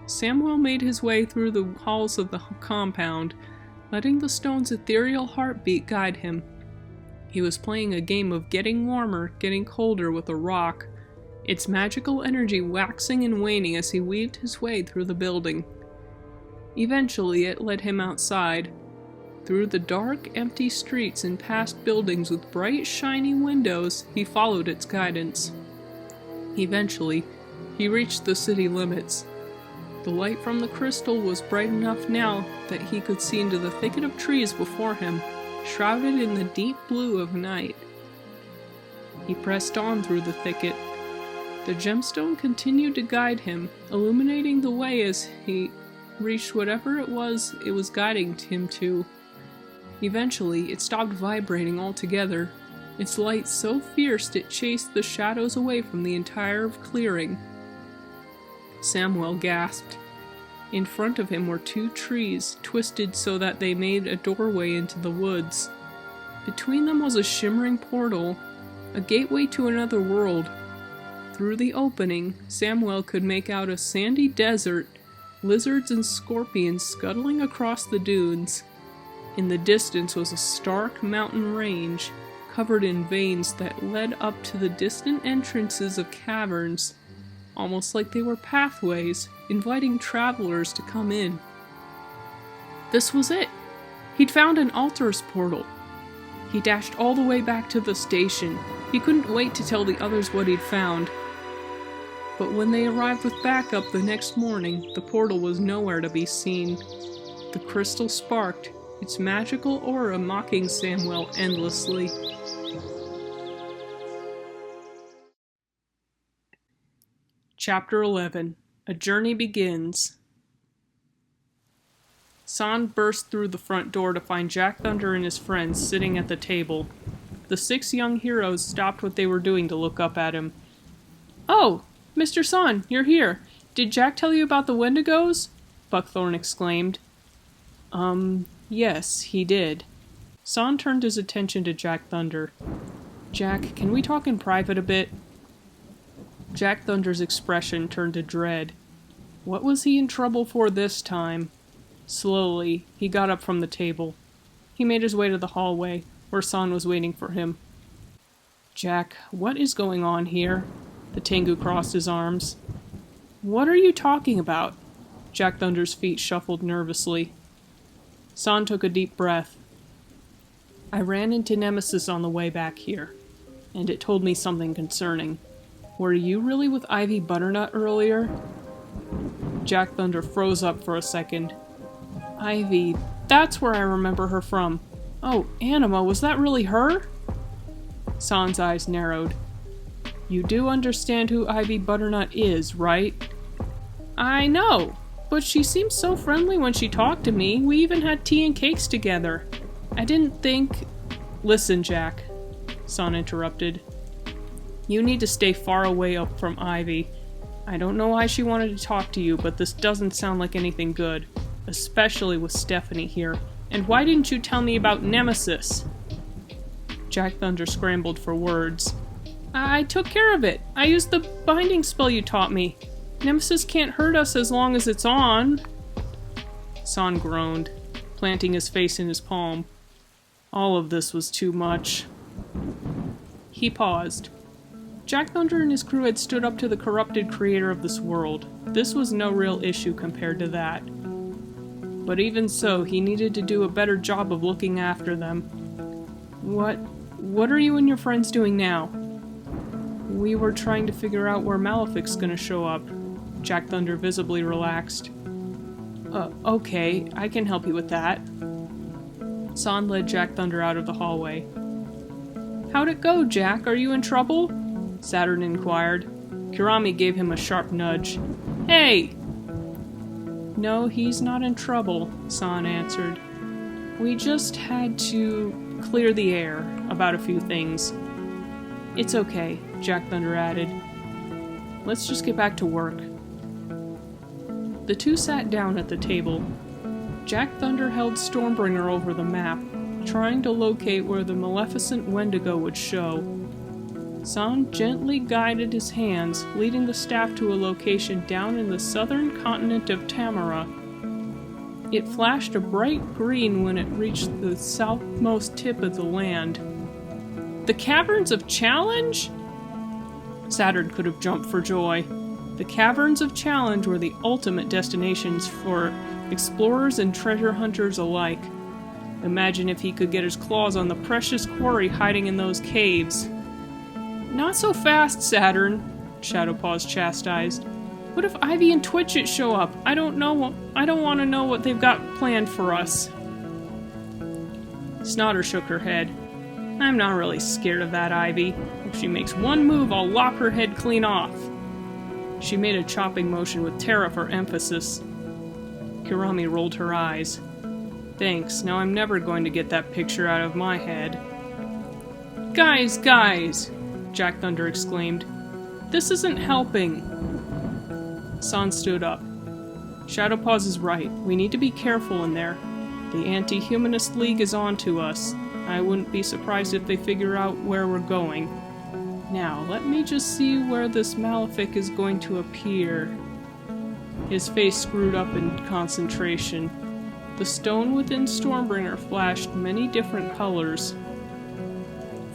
Samwell made his way through the halls of the compound, letting the stone's ethereal heartbeat guide him. He was playing a game of getting warmer, getting colder with a rock, its magical energy waxing and waning as he weaved his way through the building. Eventually, it led him outside, through the dark, empty streets and past buildings with bright, shiny windows. He followed its guidance. Eventually, he reached the city limits. The light from the crystal was bright enough now that he could see into the thicket of trees before him, shrouded in the deep blue of night. He pressed on through the thicket. The gemstone continued to guide him, illuminating the way as he reached whatever it was guiding him to. Eventually, it stopped vibrating altogether, its light so fierce it chased the shadows away from the entire clearing. Samuel gasped. In front of him were two trees, twisted so that they made a doorway into the woods. Between them was a shimmering portal, a gateway to another world. Through the opening, Samuel could make out a sandy desert, lizards and scorpions scuttling across the dunes. In the distance was a stark mountain range, covered in veins that led up to the distant entrances of caverns, almost like they were pathways, inviting travelers to come in. This was it! He'd found an Altairus portal. He dashed all the way back to the station. He couldn't wait to tell the others what he'd found. But when they arrived with backup the next morning, the portal was nowhere to be seen. The crystal sparked, its magical aura mocking Samuel endlessly. Chapter 11. A Journey Begins. San burst through the front door to find Jack Thunder and his friends sitting at the table. The 6 young heroes stopped what they were doing to look up at him. "Oh, Mr. San, you're here. Did Jack tell you about the wendigos?" Buckthorn exclaimed. Yes, he did." San turned his attention to Jack Thunder. "Jack, can we talk in private a bit?" Jack Thunder's expression turned to dread. What was he in trouble for this time? Slowly, he got up from the table. He made his way to the hallway, where San was waiting for him. "Jack, what is going on here?" The Tengu crossed his arms. "What are you talking about?" Jack Thunder's feet shuffled nervously. San took a deep breath. "I ran into Nemesis on the way back here, and it told me something concerning. Were you really with Ivy Butternut earlier?" Jack Thunder froze up for a second. "Ivy, that's where I remember her from. Oh, Anima, was that really her?" San's eyes narrowed. "You do understand who Ivy Butternut is, right?" "I know, but she seemed so friendly when she talked to me. We even had tea and cakes together. I didn't think—" "Listen, Jack," San interrupted. "You need to stay far away up from Ivy. I don't know why she wanted to talk to you, but this doesn't sound like anything good, especially with Stephanie here. And why didn't you tell me about Nemesis?" Jack Thunder scrambled for words. "I took care of it. I used the binding spell you taught me. Nemesis can't hurt us as long as it's on." San groaned, planting his face in his palm. All of this was too much. He paused. Jack Thunder and his crew had stood up to the corrupted creator of this world. This was no real issue compared to that. But even so, he needed to do a better job of looking after them. What are you and your friends doing now?" "We were trying to figure out where Malefic's gonna show up." Jack Thunder visibly relaxed. Okay, I can help you with that." San led Jack Thunder out of the hallway. "How'd it go, Jack? Are you in trouble?" Saturn inquired. Kurami gave him a sharp nudge. "Hey!" "No, he's not in trouble," San answered. "We just had to clear the air about a few things." "It's okay," Jack Thunder added. "Let's just get back to work." The two sat down at the table. Jack Thunder held Stormbringer over the map, trying to locate where the maleficent wendigo would show. San gently guided his hands, leading the staff to a location down in the southern continent of Tamara. It flashed a bright green when it reached the southmost tip of the land. The Caverns of Challenge? Saturn could have jumped for joy. The Caverns of Challenge were the ultimate destinations for explorers and treasure hunters alike. Imagine if he could get his claws on the precious quarry hiding in those caves. Not so fast, Saturn, Shadowpaws chastised. What if Ivy and Twitchit show up? I don't want to know what they've got planned for us. Snotter shook her head. I'm not really scared of that Ivy. If she makes one move, I'll lop her head clean off. She made a chopping motion with terror for emphasis. Kirami rolled her eyes. Thanks, now I'm never going to get that picture out of my head. Guys! Jack Thunder exclaimed. This isn't helping. San stood up. Shadowpaws is right. We need to be careful in there. The Anti-Humanist League is on to us. I wouldn't be surprised if they figure out where we're going. Now, let me just see where this Malefic is going to appear. His face screwed up in concentration. The stone within Stormbringer flashed many different colors.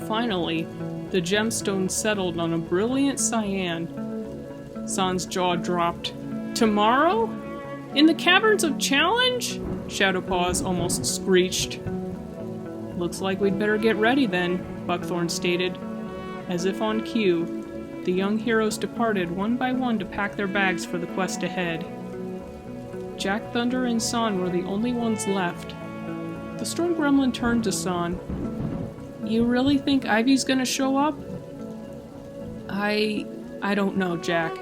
Finally, the gemstone settled on a brilliant cyan. San's jaw dropped. Tomorrow? In the Caverns of Challenge? Shadowpaws almost screeched. Looks like we'd better get ready then, Buckthorn stated. As if on cue, the young heroes departed one by one to pack their bags for the quest ahead. Jack Thunder and San were the only ones left. The Storm Gremlin turned to San. You really think Ivy's gonna show up? I don't know, Jack.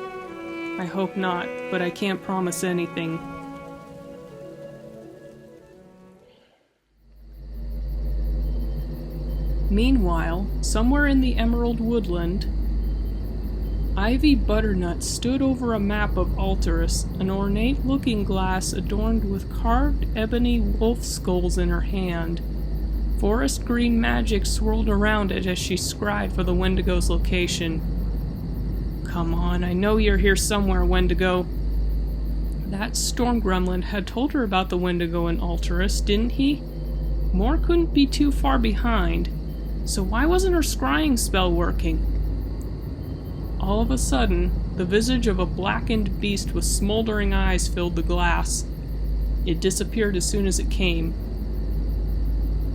I hope not, but I can't promise anything. Meanwhile, somewhere in the Emerald Woodland, Ivy Butternut stood over a map of Altairus, an ornate looking glass adorned with carved ebony wolf skulls in her hand. Forest green magic swirled around it as she scried for the Wendigo's location. Come on, I know you're here somewhere, Wendigo. That Storm Gremlin had told her about the Wendigo in Altairus, didn't he? Moore couldn't be too far behind, so why wasn't her scrying spell working? All of a sudden, the visage of a blackened beast with smoldering eyes filled the glass. It disappeared as soon as it came.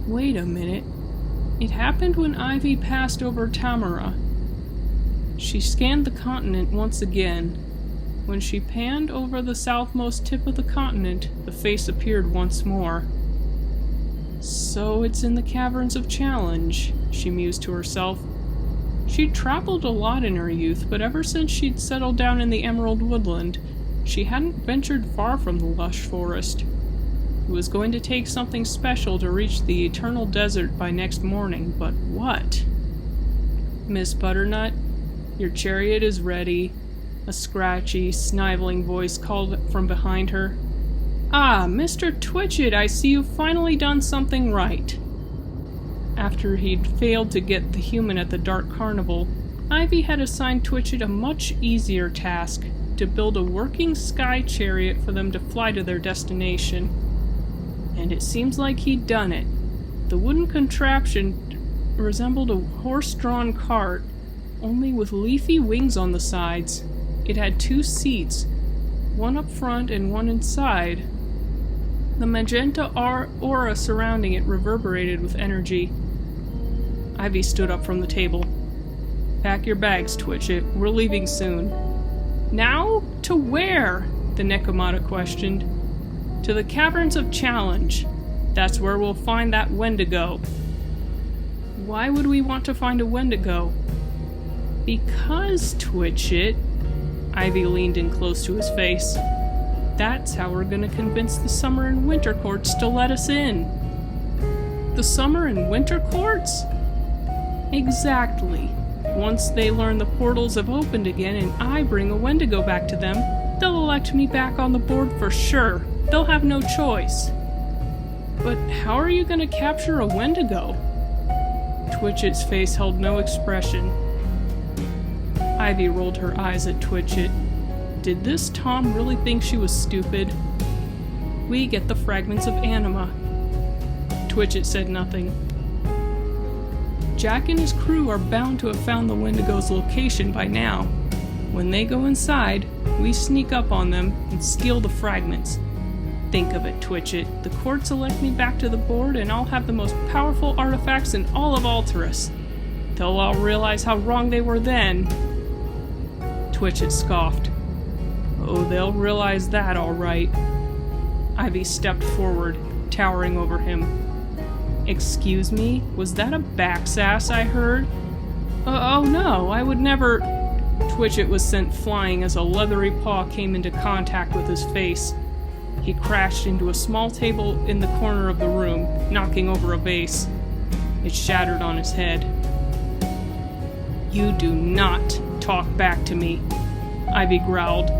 Wait a minute. It happened when Ivy passed over Tamara. She scanned the continent once again. When she panned over the southmost tip of the continent, the face appeared once more. So it's in the Caverns of Challenge, she mused to herself. She'd traveled a lot in her youth, but ever since she'd settled down in the Emerald Woodland, she hadn't ventured far from the lush forest. It was going to take something special to reach the eternal desert by next morning, but what? Miss Butternut, your chariot is ready, a scratchy, sniveling voice called from behind her. Ah, Mr. Twitchit, I see you've finally done something right. After he'd failed to get the human at the Dark Carnival, Ivy had assigned Twitchit a much easier task, to build a working sky chariot for them to fly to their destination. And it seems like he'd done it. The wooden contraption resembled a horse-drawn cart, only with leafy wings on the sides. It had 2 seats, one up front and one inside. The magenta aura surrounding it reverberated with energy. Ivy stood up from the table. Pack your bags, Twitchit. We're leaving soon. Now? To where? The Nekomata questioned. To the Caverns of Challenge. That's where we'll find that Wendigo. Why would we want to find a Wendigo? Because, Twitchit. Ivy leaned in close to his face. That's how we're gonna convince the Summer and Winter Courts to let us in. The Summer and Winter Courts? Exactly. Once they learn the portals have opened again and I bring a Wendigo back to them, they'll elect me back on the board for sure. They'll have no choice. But how are you gonna capture a Wendigo? Twitchit's face held no expression. Ivy rolled her eyes at Twitchit. Did this Tom really think she was stupid? We get the Fragments of Anima. Twitchit said nothing. Jack and his crew are bound to have found the Wendigo's location by now. When they go inside, we sneak up on them and steal the fragments. Think of it, Twitchit. The courts elect me back to the board and I'll have the most powerful artifacts in all of Altairus. They'll all realize how wrong they were then. Twitchit scoffed. Oh, they'll realize that all right. Ivy stepped forward, towering over him. Excuse me? Was that a backsass I heard? Oh no, I would never... Twitchit was sent flying as a leathery paw came into contact with his face. He crashed into a small table in the corner of the room, knocking over a vase. It shattered on his head. You do not talk back to me, Ivy growled.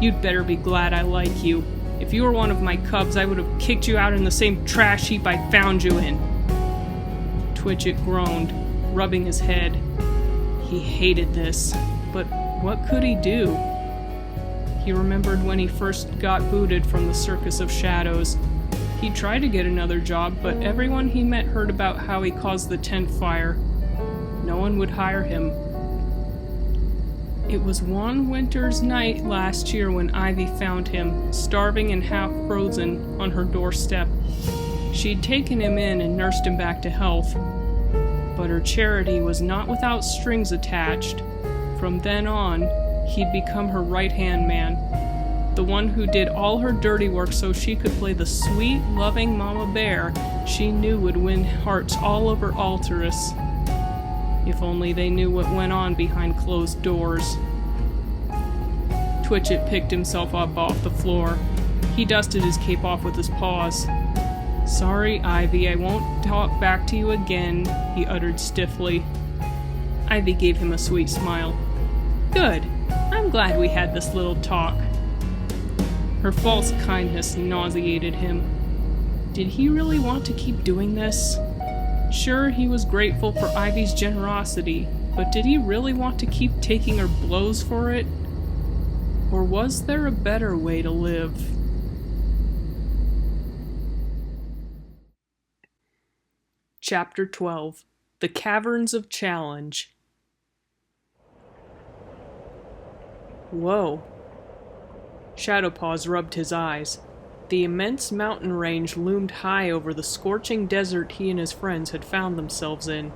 You'd better be glad I like you. If you were one of my cubs, I would have kicked you out in the same trash heap I found you in. Twitchit groaned, rubbing his head. He hated this, but what could he do? He remembered when he first got booted from the Circus of Shadows. He tried to get another job, but everyone he met heard about how he caused the tent fire. No one would hire him. It was one winter's night last year when Ivy found him, starving and half frozen, on her doorstep. She'd taken him in and nursed him back to health. But her charity was not without strings attached. From then on, he'd become her right-hand man, the one who did all her dirty work so she could play the sweet, loving mama bear she knew would win hearts all over Altairus. If only they knew what went on behind closed doors. Twitchit picked himself up off the floor. He dusted his cape off with his paws. Sorry, Ivy, I won't talk back to you again, he uttered stiffly. Ivy gave him a sweet smile. Good. I'm glad we had this little talk. Her false kindness nauseated him. Did he really want to keep doing this? Sure, he was grateful for Ivy's generosity, but did he really want to keep taking her blows for it? Or was there a better way to live? Chapter 12. The Caverns of Challenge. Whoa. Shadowpaws rubbed his eyes. The immense mountain range loomed high over the scorching desert he and his friends had found themselves in.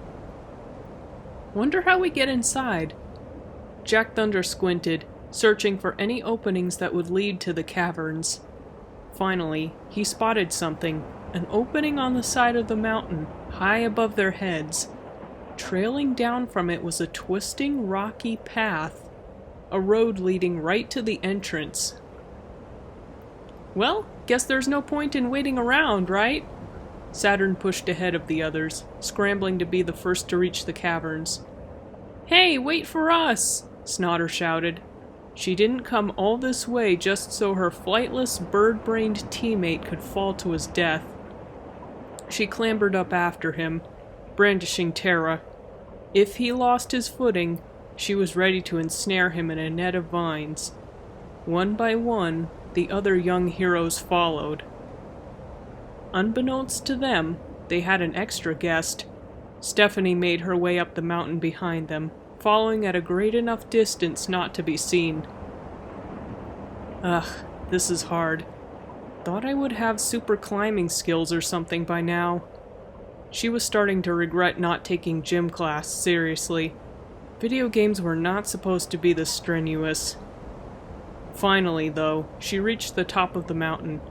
Wonder how we get inside? Jack Thunder squinted, searching for any openings that would lead to the caverns. Finally, he spotted something, an opening on the side of the mountain, high above their heads. Trailing down from it was a twisting, rocky path, a road leading right to the entrance. Well, guess there's no point in waiting around, right? Saturn pushed ahead of the others, scrambling to be the first to reach the caverns. Hey, wait for us! Snotter shouted. She didn't come all this way just so her flightless, bird-brained teammate could fall to his death. She clambered up after him, brandishing Terra. If he lost his footing, she was ready to ensnare him in a net of vines. One by one, the other young heroes followed. Unbeknownst to them, they had an extra guest. Stephanie made her way up the mountain behind them, following at a great enough distance not to be seen. Ugh, this is hard. Thought I would have super climbing skills or something by now. She was starting to regret not taking gym class seriously. Video games were not supposed to be this strenuous. Finally, though, she reached the top of the mountain.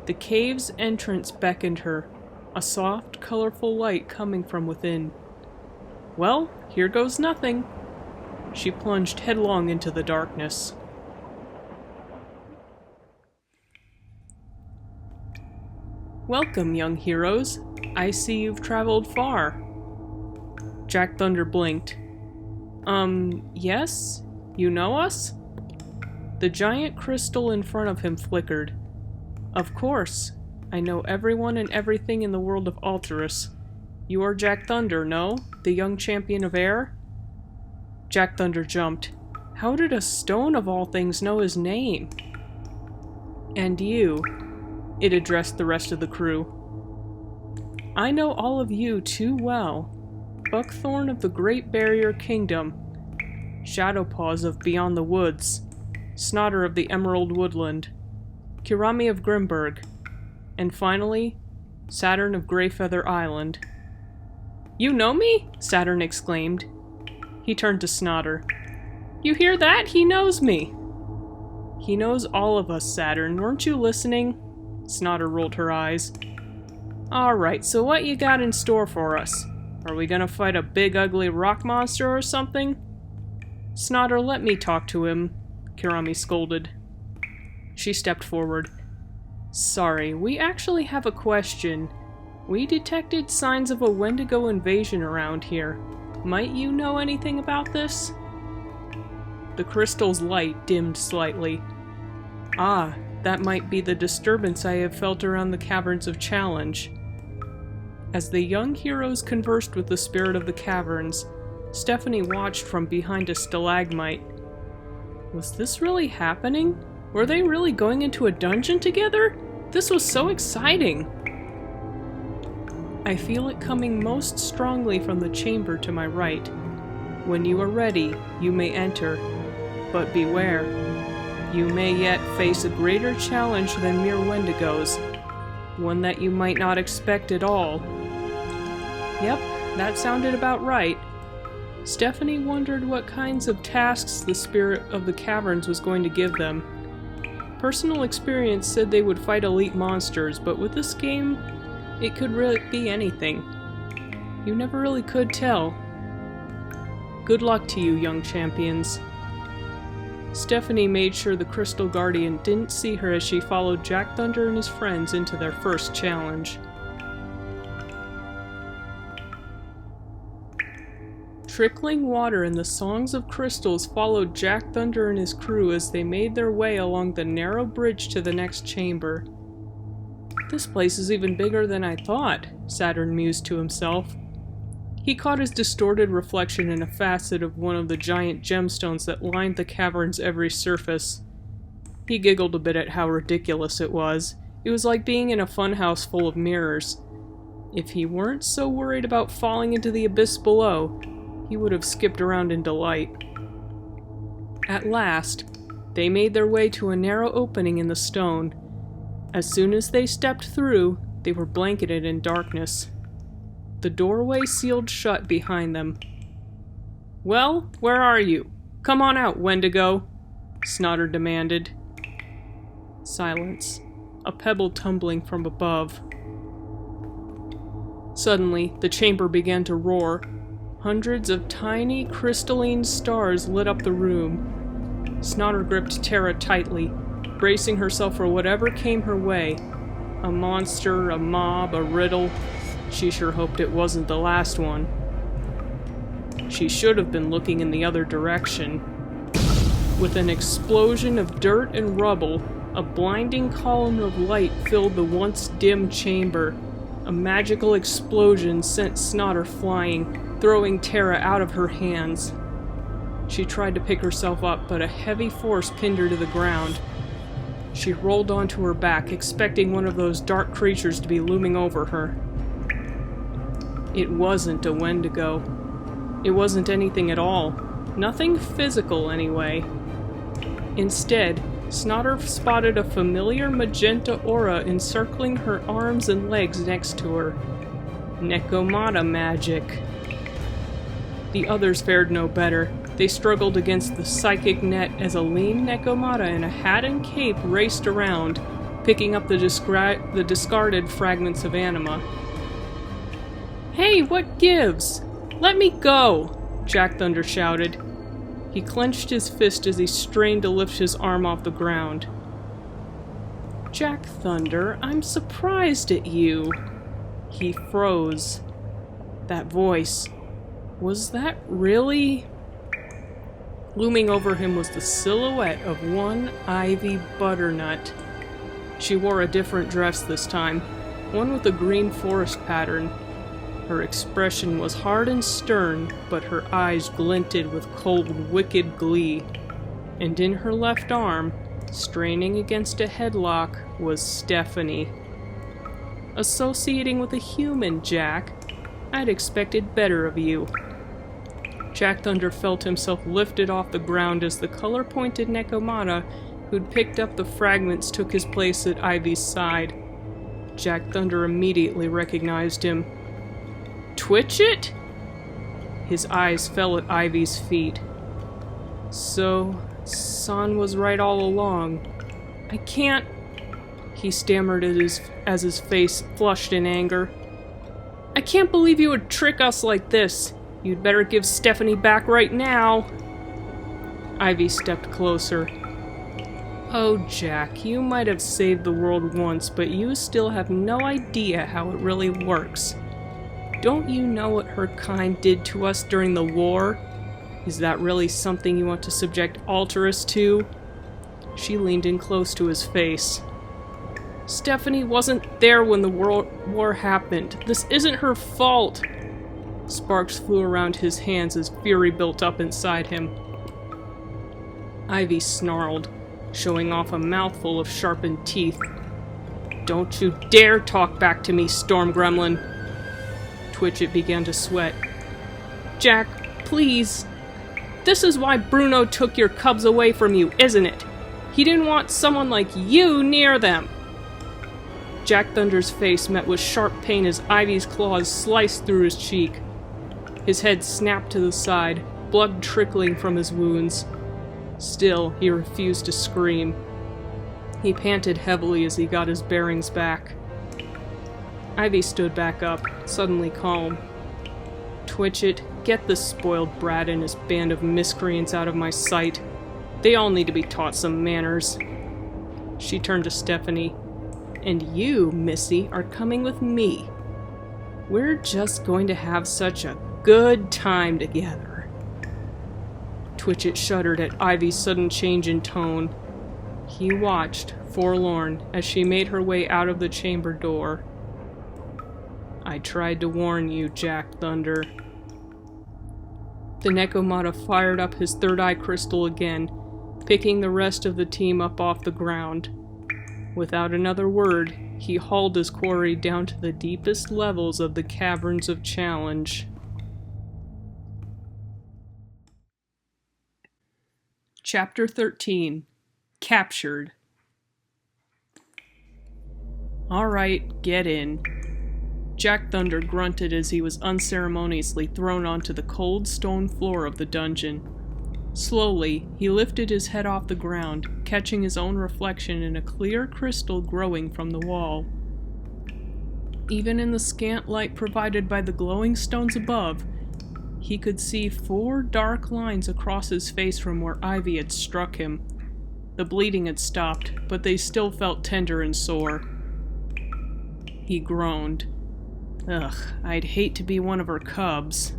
The cave's entrance beckoned her, a soft, colorful light coming from within. Well, here goes nothing. She plunged headlong into the darkness. Welcome, young heroes. I see you've traveled far. Jack Thunder blinked. Yes? You know us? The giant crystal in front of him flickered. Of course. I know everyone and everything in the world of Altairus. You are Jack Thunder, no? The young champion of air? Jack Thunder jumped. How did a stone of all things know his name? And you, it addressed the rest of the crew. I know all of you too well. Buckthorn of the Great Barrier Kingdom, Shadowpaws of Beyond the Woods, Snotter of the Emerald Woodland, Kirami of Grimberg, and finally, Saturn of Greyfeather Island. "You know me?" Saturn exclaimed. He turned to Snotter. "You hear that? He knows me!" "He knows all of us, Saturn. Weren't you listening?" Snotter rolled her eyes. "Alright, so what you got in store for us? Are we gonna fight a big ugly rock monster or something?" "Snotter, let me talk to him," Kirami scolded. She stepped forward. "Sorry, we actually have a question. We detected signs of a wendigo invasion around here. Might you know anything about this?" The crystal's light dimmed slightly. "Ah, that might be the disturbance I have felt around the Caverns of Challenge." As the young heroes conversed with the spirit of the caverns, Stephanie watched from behind a stalagmite. Was this really happening? Were they really going into a dungeon together? This was so exciting! "I feel it coming most strongly from the chamber to my right. When you are ready, you may enter. But beware. You may yet face a greater challenge than mere wendigos. One that you might not expect at all." Yep, that sounded about right. Stephanie wondered what kinds of tasks the spirit of the caverns was going to give them. Personal experience said they would fight elite monsters, but with this game, it could really be anything. You never really could tell. Good luck to you, young champions. Stephanie made sure the Crystal Guardian didn't see her as she followed Jack Thunder and his friends into their first challenge. Trickling water and the songs of crystals followed Jack Thunder and his crew as they made their way along the narrow bridge to the next chamber. "This place is even bigger than I thought," Saturn mused to himself. He caught his distorted reflection in a facet of one of the giant gemstones that lined the cavern's every surface. He giggled a bit at how ridiculous it was. It was like being in a funhouse full of mirrors. If he weren't so worried about falling into the abyss below, he would have skipped around in delight. At last, they made their way to a narrow opening in the stone. As soon as they stepped through, they were blanketed in darkness. The doorway sealed shut behind them. "Well, where are you? Come on out, Wendigo," Snotter demanded. Silence. A pebble tumbling from above. Suddenly, the chamber began to roar. Hundreds of tiny, crystalline stars lit up the room. Snotter gripped Terra tightly, bracing herself for whatever came her way. A monster, a mob, a riddle. She sure hoped it wasn't the last one. She should have been looking in the other direction. With an explosion of dirt and rubble, a blinding column of light filled the once dim chamber. A magical explosion sent Snotter flying, throwing Terra out of her hands. She tried to pick herself up, but a heavy force pinned her to the ground. She rolled onto her back, expecting one of those dark creatures to be looming over her. It wasn't a wendigo. It wasn't anything at all. Nothing physical, anyway. Instead, Snotter spotted a familiar magenta aura encircling her arms and legs next to her. Nekomata magic. The others fared no better. They struggled against the psychic net as a lean Nekomata in a hat and cape raced around, picking up the discarded fragments of anima. "Hey, what gives? Let me go!" Jack Thunder shouted. He clenched his fist as he strained to lift his arm off the ground. "Jack Thunder, I'm surprised at you." He froze. That voice. Was that really? Looming over him was the silhouette of one Ivy Butternut. She wore a different dress this time, one with a green forest pattern. Her expression was hard and stern, but her eyes glinted with cold, wicked glee. And in her left arm, straining against a headlock, was Stephanie. Associating with a human, Jack. I'd expected better of you." Jack Thunder felt himself lifted off the ground as the color-pointed Nekomata who'd picked up the fragments took his place at Ivy's side. Jack Thunder immediately recognized him. "Twitchit?" His eyes fell at Ivy's feet. "So, San was right all along. I can't..." he stammered as his face flushed in anger. "I can't believe you would trick us like this. You'd better give Stephanie back right now." Ivy stepped closer. "Oh, Jack, you might have saved the world once, but you still have no idea how it really works. Don't you know what her kind did to us during the war? Is that really something you want to subject Altairus to?" She leaned in close to his face. "Stephanie wasn't there when the world war happened. This isn't her fault." Sparks flew around his hands as fury built up inside him. Ivy snarled, showing off a mouthful of sharpened teeth. "Don't you dare talk back to me, Storm Gremlin!" Twitchit began to sweat. "Jack, please. This is why Bruno took your cubs away from you, isn't it? He didn't want someone like you near them." Jack Thunder's face met with sharp pain as Ivy's claws sliced through his cheek. His head snapped to the side, blood trickling from his wounds. Still, he refused to scream. He panted heavily as he got his bearings back. Ivy stood back up, suddenly calm. "Twitchit, get this spoiled brat and his band of miscreants out of my sight. They all need to be taught some manners." She turned to Stephanie. "And you, Missy, are coming with me. We're just going to have such a good time together." Twitchit shuddered at Ivy's sudden change in tone. He watched, forlorn, as she made her way out of the chamber door. "I tried to warn you, Jack Thunder." The Nekomata fired up his third eye crystal again, picking the rest of the team up off the ground. Without another word, he hauled his quarry down to the deepest levels of the Caverns of Challenge. Chapter 13. Captured. "All right, get in." Jack Thunder grunted as he was unceremoniously thrown onto the cold stone floor of the dungeon. Slowly, he lifted his head off the ground, catching his own reflection in a clear crystal growing from the wall. Even in the scant light provided by the glowing stones above, he could see 4 dark lines across his face from where Ivy had struck him. The bleeding had stopped, but they still felt tender and sore. He groaned. "Ugh, I'd hate to be one of her cubs."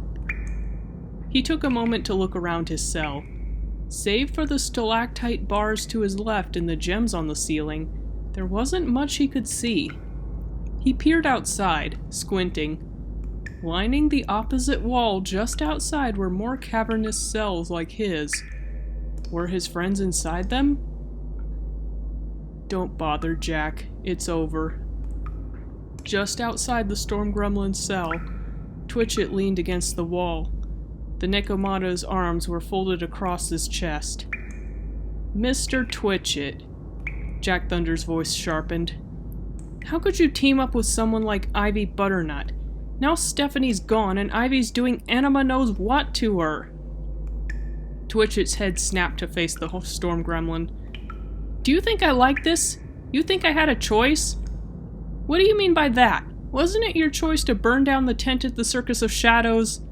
He took a moment to look around his cell. Save for the stalactite bars to his left and the gems on the ceiling, there wasn't much he could see. He peered outside, squinting. Lining the opposite wall just outside were more cavernous cells like his. Were his friends inside them? "Don't bother, Jack. It's over." Just outside the Storm Gremlin's cell, Twitchit leaned against the wall. The Nekomata's arms were folded across his chest. "Mr. Twitchit," Jack Thunder's voice sharpened. "How could you team up with someone like Ivy Butternut? Now Stephanie's gone and Ivy's doing Anima knows what to her." Twitchit's head snapped to face the Storm Gremlin. "Do you think I like this? You think I had a choice?" "What do you mean by that? Wasn't it your choice to burn down the tent at the Circus of Shadows?"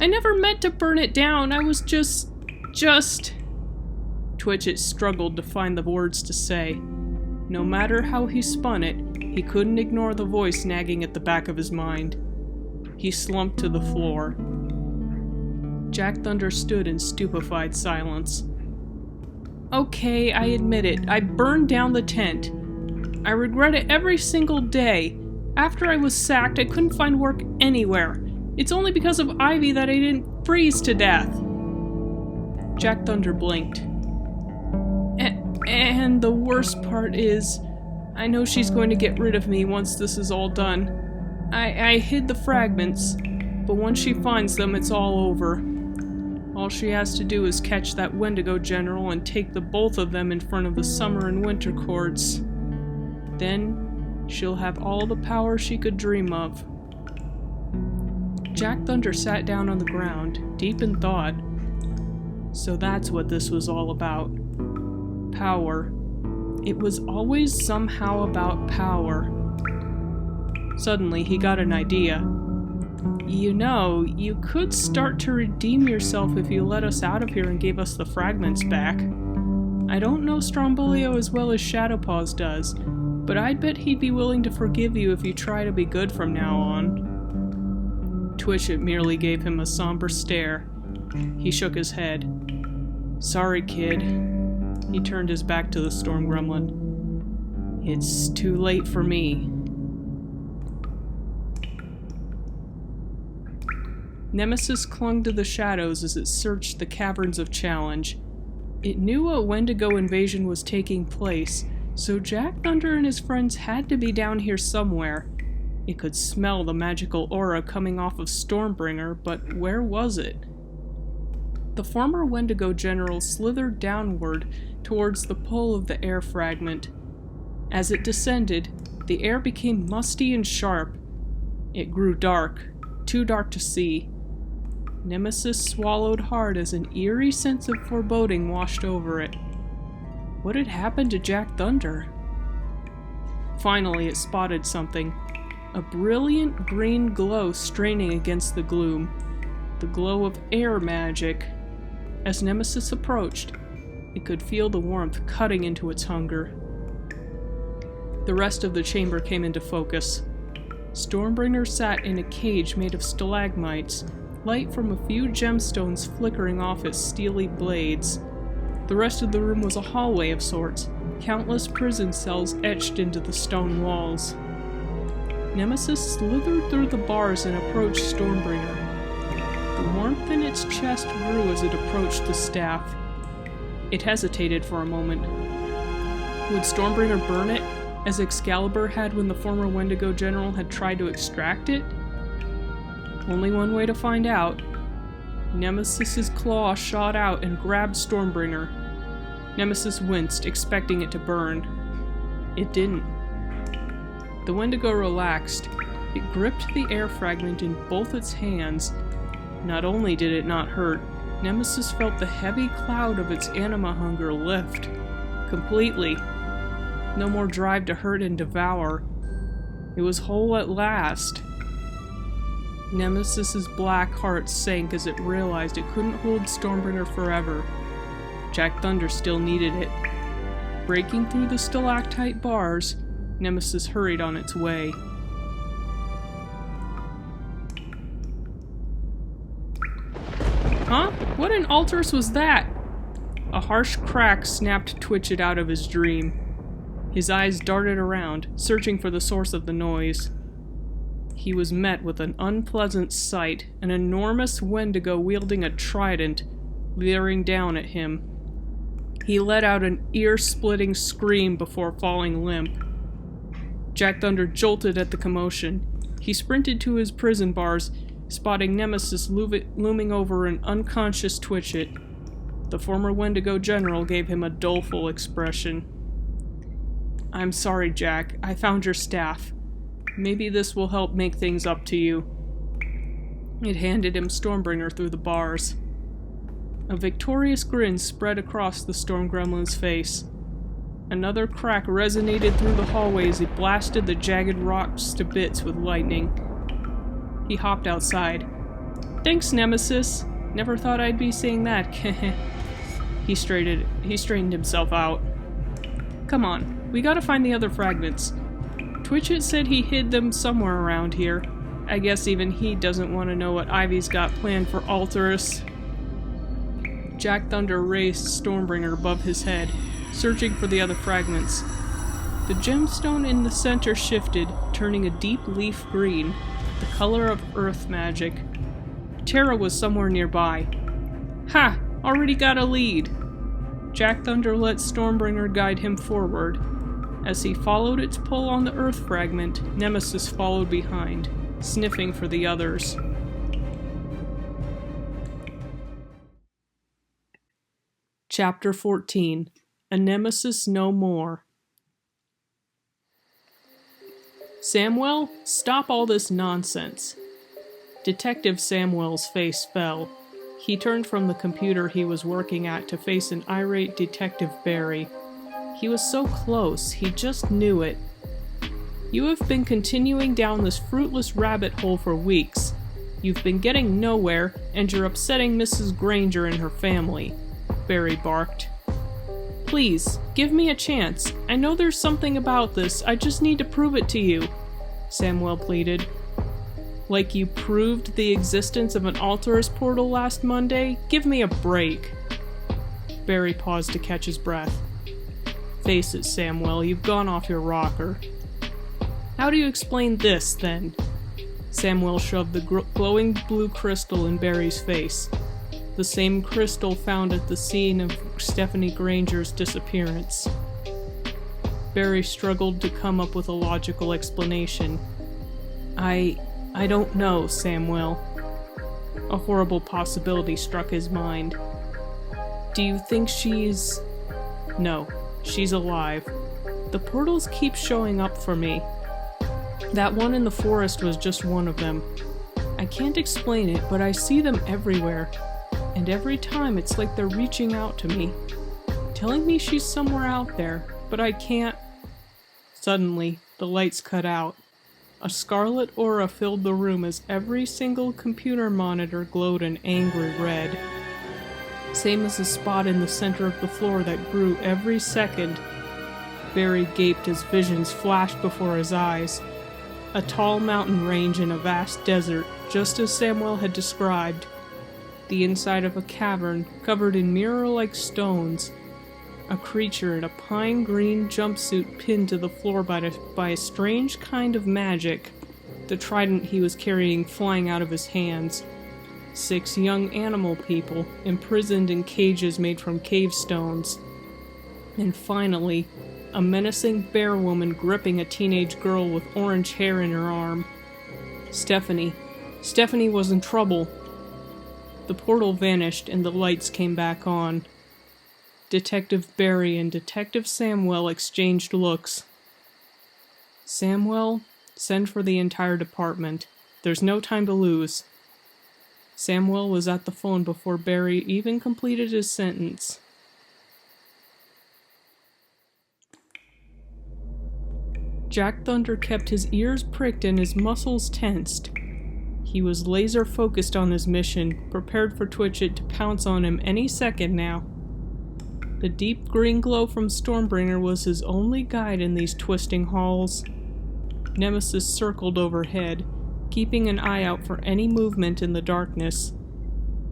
"I never meant to burn it down. I was just... Twitchit struggled to find the words to say. No matter how he spun it, he couldn't ignore the voice nagging at the back of his mind. He slumped to the floor. Jack Thunder stood in stupefied silence. "Okay, I admit it. I burned down the tent. I regret it every single day. After I was sacked, I couldn't find work anywhere. It's only because of Ivy that I didn't freeze to death." Jack Thunder blinked. And the worst part is, I know she's going to get rid of me once this is all done. I hid the fragments, but once she finds them, it's all over. All she has to do is catch that Wendigo general and take the both of them in front of the summer and winter courts. Then she'll have all the power she could dream of. Jack Thunder sat down on the ground, deep in thought. So that's what this was all about. Power. It was always somehow about power. Suddenly, he got an idea. You know, you could start to redeem yourself if you let us out of here and gave us the fragments back. I don't know Strombolio as well as Shadowpaws does, but I'd bet he'd be willing to forgive you if you try to be good from now on. Twitchett merely gave him a somber stare. He shook his head. Sorry, kid. He turned his back to the storm gremlin. It's too late for me. Nemesis clung to the shadows as it searched the caverns of challenge. It knew a Wendigo invasion was taking place, so Jack Thunder and his friends had to be down here somewhere. It could smell the magical aura coming off of Stormbringer, but where was it? The former Wendigo general slithered downward towards the pole of the air fragment. As it descended, the air became musty and sharp. It grew dark, too dark to see. Nemesis swallowed hard as an eerie sense of foreboding washed over it. What had happened to Jack Thunder? Finally, it spotted something. A brilliant green glow straining against the gloom. The glow of air magic. As Nemesis approached, it could feel the warmth cutting into its hunger. The rest of the chamber came into focus. Stormbringer sat in a cage made of stalagmites, light from a few gemstones flickering off its steely blades. The rest of the room was a hallway of sorts, countless prison cells etched into the stone walls. Nemesis slithered through the bars and approached Stormbringer. The warmth in its chest grew as it approached the staff. It hesitated for a moment. Would Stormbringer burn it, as Excalibur had when the former Wendigo general had tried to extract it? Only one way to find out. Nemesis's claw shot out and grabbed Stormbringer. Nemesis winced, expecting it to burn. It didn't. The Wendigo relaxed. It gripped the air fragment in both its hands. Not only did it not hurt, Nemesis felt the heavy cloud of its anima hunger lift. Completely. No more drive to hurt and devour. It was whole at last. Nemesis's black heart sank as it realized it couldn't hold Stormbringer forever. Jack Thunder still needed it. Breaking through the stalactite bars, Nemesis hurried on its way. Huh? What in Altairus was that? A harsh crack snapped Twitchett out of his dream. His eyes darted around, searching for the source of the noise. He was met with an unpleasant sight, an enormous Wendigo wielding a trident, leering down at him. He let out an ear-splitting scream before falling limp. Jack Thunder jolted at the commotion. He sprinted to his prison bars, spotting Nemesis looming over an unconscious Twitchett. The former Wendigo general gave him a doleful expression. I'm sorry, Jack. I found your staff. Maybe this will help make things up to you. It handed him Stormbringer through the bars. A victorious grin spread across the Storm Gremlin's face. Another crack resonated through the hallway as he blasted the jagged rocks to bits with lightning. He hopped outside. Thanks, Nemesis. Never thought I'd be saying that. He straightened himself out. Come on, we gotta find the other fragments. Twitchett said he hid them somewhere around here. I guess even he doesn't want to know what Ivy's got planned for Altairus. Jack Thunder raised Stormbringer above his head, searching for the other fragments. The gemstone in the center shifted, turning a deep leaf green, the color of earth magic. Terra was somewhere nearby. Ha! Already got a lead! Jack Thunder let Stormbringer guide him forward. As he followed its pull on the earth fragment, Nemesis followed behind, sniffing for the others. Chapter 14. A Nemesis No More. Samuel, stop all this nonsense. Detective Samuel's face fell. He turned from the computer he was working at to face an irate Detective Barry. He was so close, he just knew it. You have been continuing down this fruitless rabbit hole for weeks. You've been getting nowhere, and you're upsetting Mrs. Granger and her family, Barry barked. Please, give me a chance. I know there's something about this, I just need to prove it to you, Samuel pleaded. Like you proved the existence of an Altairus portal last Monday? Give me a break. Barry paused to catch his breath. Face it, Samuel, you've gone off your rocker. How do you explain this, then? Samuel shoved the glowing blue crystal in Barry's face. The same crystal found at the scene of Stephanie Granger's disappearance. Barry struggled to come up with a logical explanation. I don't know, Samuel. A horrible possibility struck his mind. Do you think she's... No, she's alive. The portals keep showing up for me. That one in the forest was just one of them. I can't explain it, but I see them everywhere. And every time it's like they're reaching out to me, telling me she's somewhere out there, but I can't... Suddenly, the lights cut out. A scarlet aura filled the room as every single computer monitor glowed an angry red. Same as the spot in the center of the floor that grew every second. Barry gaped as visions flashed before his eyes. A tall mountain range in a vast desert, just as Samuel had described. The inside of a cavern covered in mirror-like stones. A creature in a pine green jumpsuit pinned to the floor by a strange kind of magic, the trident he was carrying flying out of his hands. 6 young animal people, imprisoned in cages made from cave stones. And finally, a menacing bear woman gripping a teenage girl with orange hair in her arm. Stephanie was in trouble. The portal vanished and the lights came back on. Detective Barry and Detective Samuel exchanged looks. Samuel, send for the entire department. There's no time to lose. Samuel was at the phone before Barry even completed his sentence. Jack Thunder kept his ears pricked and his muscles tensed. He was laser focused on his mission, prepared for Twitchett to pounce on him any second now. The deep green glow from Stormbringer was his only guide in these twisting halls. Nemesis circled overhead, keeping an eye out for any movement in the darkness.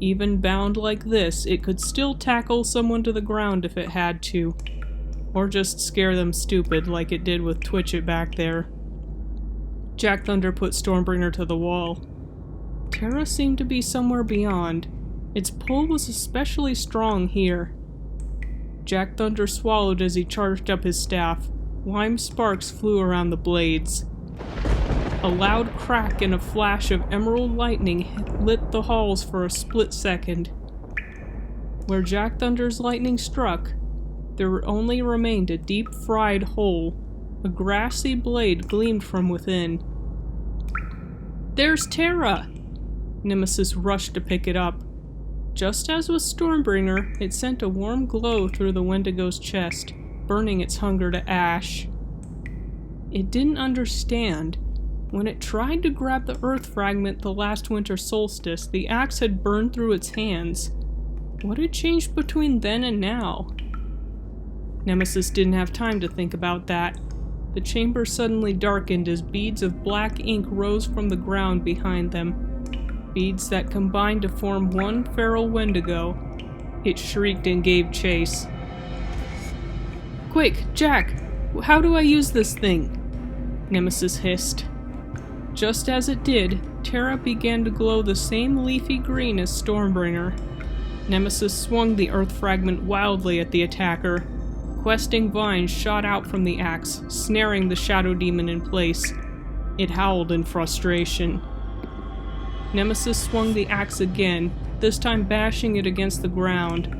Even bound like this, it could still tackle someone to the ground if it had to. Or just scare them stupid like it did with Twitchett back there. Jack Thunder put Stormbringer to the wall. Terra seemed to be somewhere beyond. Its pull was especially strong here. Jack Thunder swallowed as he charged up his staff. Lime sparks flew around the blades. A loud crack and a flash of emerald lightning lit the halls for a split second. Where Jack Thunder's lightning struck, there only remained a deep fried hole. A grassy blade gleamed from within. There's Terra! Nemesis rushed to pick it up. Just as with Stormbringer, it sent a warm glow through the Wendigo's chest, burning its hunger to ash. It didn't understand. When it tried to grab the earth fragment the last winter solstice, the axe had burned through its hands. What had changed between then and now? Nemesis didn't have time to think about that. The chamber suddenly darkened as beads of black ink rose from the ground behind them. Beads that combined to form one feral wendigo. It shrieked and gave chase. Quick, Jack! How do I use this thing? Nemesis hissed. Just as it did, Terra began to glow the same leafy green as Stormbringer. Nemesis swung the earth fragment wildly at the attacker. Questing vines shot out from the axe, snaring the shadow demon in place. It howled in frustration. Nemesis swung the axe again, this time bashing it against the ground.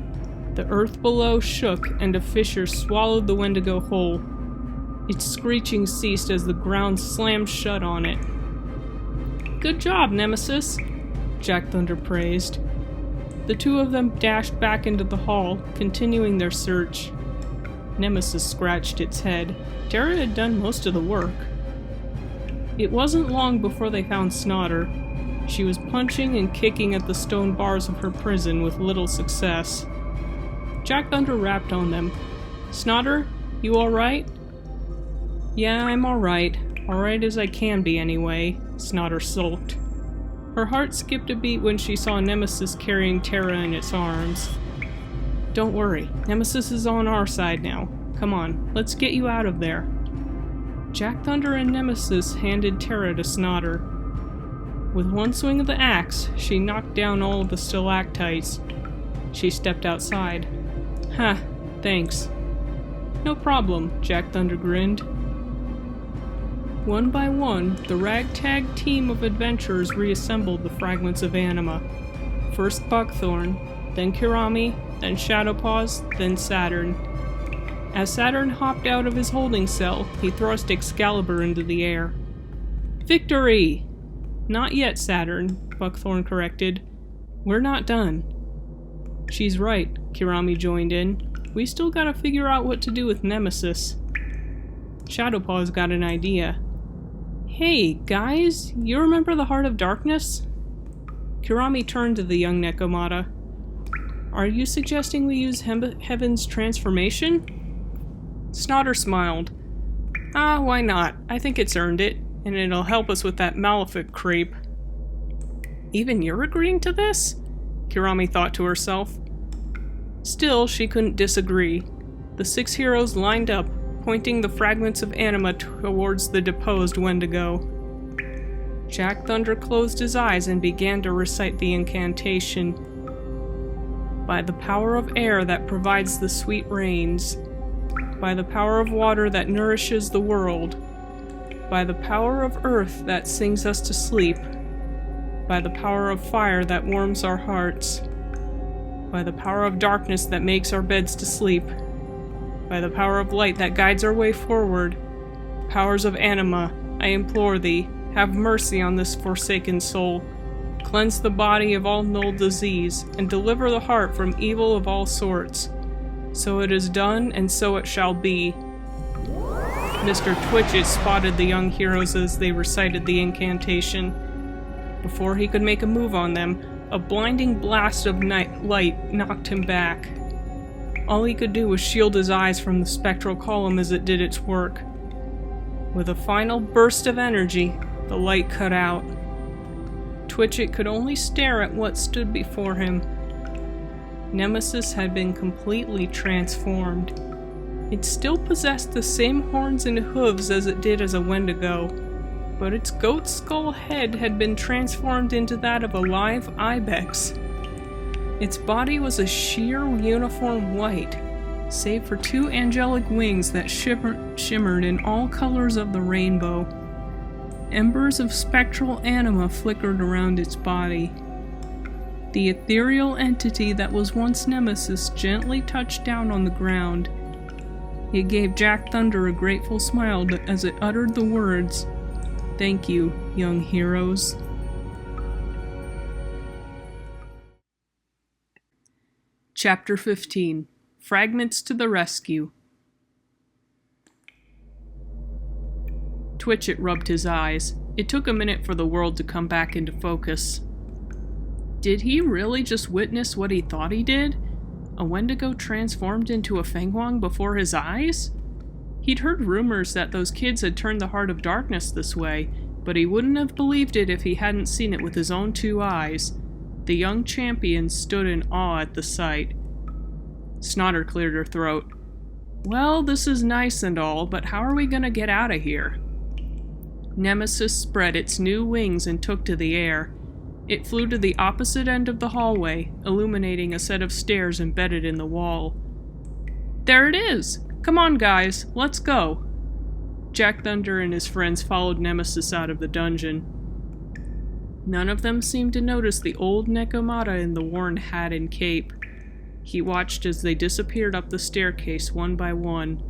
The earth below shook, and a fissure swallowed the wendigo whole. Its screeching ceased as the ground slammed shut on it. "Good job, Nemesis," Jack Thunder praised. The two of them dashed back into the hall, continuing their search. Nemesis scratched its head. Tara had done most of the work. It wasn't long before they found Snodder. She was punching and kicking at the stone bars of her prison with little success. Jack Thunder rapped on them. "Snodder, you alright?" "Yeah, I'm alright. Alright as I can be, anyway," Snodder sulked. Her heart skipped a beat when she saw Nemesis carrying Tara in its arms. "Don't worry, Nemesis is on our side now. Come on, let's get you out of there." Jack Thunder and Nemesis handed Tara to Snodder. With one swing of the axe, she knocked down all of the stalactites. She stepped outside. "Ha, thanks." "No problem," Jack Thunder grinned. One by one, the ragtag team of adventurers reassembled the Fragments of Anima. First Buckthorn, then Kirami, then Shadowpaws, then Saturn. As Saturn hopped out of his holding cell, he thrust Excalibur into the air. "Victory!" "Not yet, Saturn," Buckthorn corrected. "We're not done." "She's right," Kirami joined in. "We still gotta figure out what to do with Nemesis." Shadowpaw's got an idea. "Hey, guys, you remember the Heart of Darkness?" Kirami turned to the young Nekomata. "Are you suggesting we use Heaven's transformation?" Snodder smiled. Why not? I think it's earned it, and it'll help us with that Malefic creep." "Even you're agreeing to this?" Kirami thought to herself. Still, she couldn't disagree. The 6 heroes lined up, pointing the Fragments of Anima towards the deposed Wendigo. Jack Thunder closed his eyes and began to recite the incantation. "By the power of air that provides the sweet rains, by the power of water that nourishes the world, by the power of earth that sings us to sleep, by the power of fire that warms our hearts, by the power of darkness that makes our beds to sleep, by the power of light that guides our way forward, powers of Anima, I implore thee, have mercy on this forsaken soul. Cleanse the body of all null disease, and deliver the heart from evil of all sorts. So it is done, and so it shall be." Mr. Twitchett spotted the young heroes as they recited the incantation. Before he could make a move on them, a blinding blast of light knocked him back. All he could do was shield his eyes from the spectral column as it did its work. With a final burst of energy, the light cut out. Twitchett could only stare at what stood before him. Nemesis had been completely transformed. It still possessed the same horns and hooves as it did as a Wendigo, but its goat skull head had been transformed into that of a live ibex. Its body was a sheer uniform white, save for 2 angelic wings that shimmered in all colors of the rainbow. Embers of spectral anima flickered around its body. The ethereal entity that was once Nemesis gently touched down on the ground. It gave Jack Thunder a grateful smile as it uttered the words, "Thank you, young heroes." Chapter 15. Fragments to the Rescue. Twitchett rubbed his eyes. It took a minute for the world to come back into focus. Did he really just witness what he thought he did? A Wendigo transformed into a Fenghuang before his eyes? He'd heard rumors that those kids had turned the Heart of Darkness this way, but he wouldn't have believed it if he hadn't seen it with his own 2 eyes. The young champion stood in awe at the sight. Snodder cleared her throat. "Well, this is nice and all, but how are we gonna get out of here?" Nemesis spread its new wings and took to the air. It flew to the opposite end of the hallway, illuminating a set of stairs embedded in the wall. "There it is!" Come on, guys, let's go. Jack Thunder and his friends followed Nemesis out of the dungeon. None of them seemed to notice the old Nekomata in the worn hat and cape. He watched as they disappeared up the staircase one by one.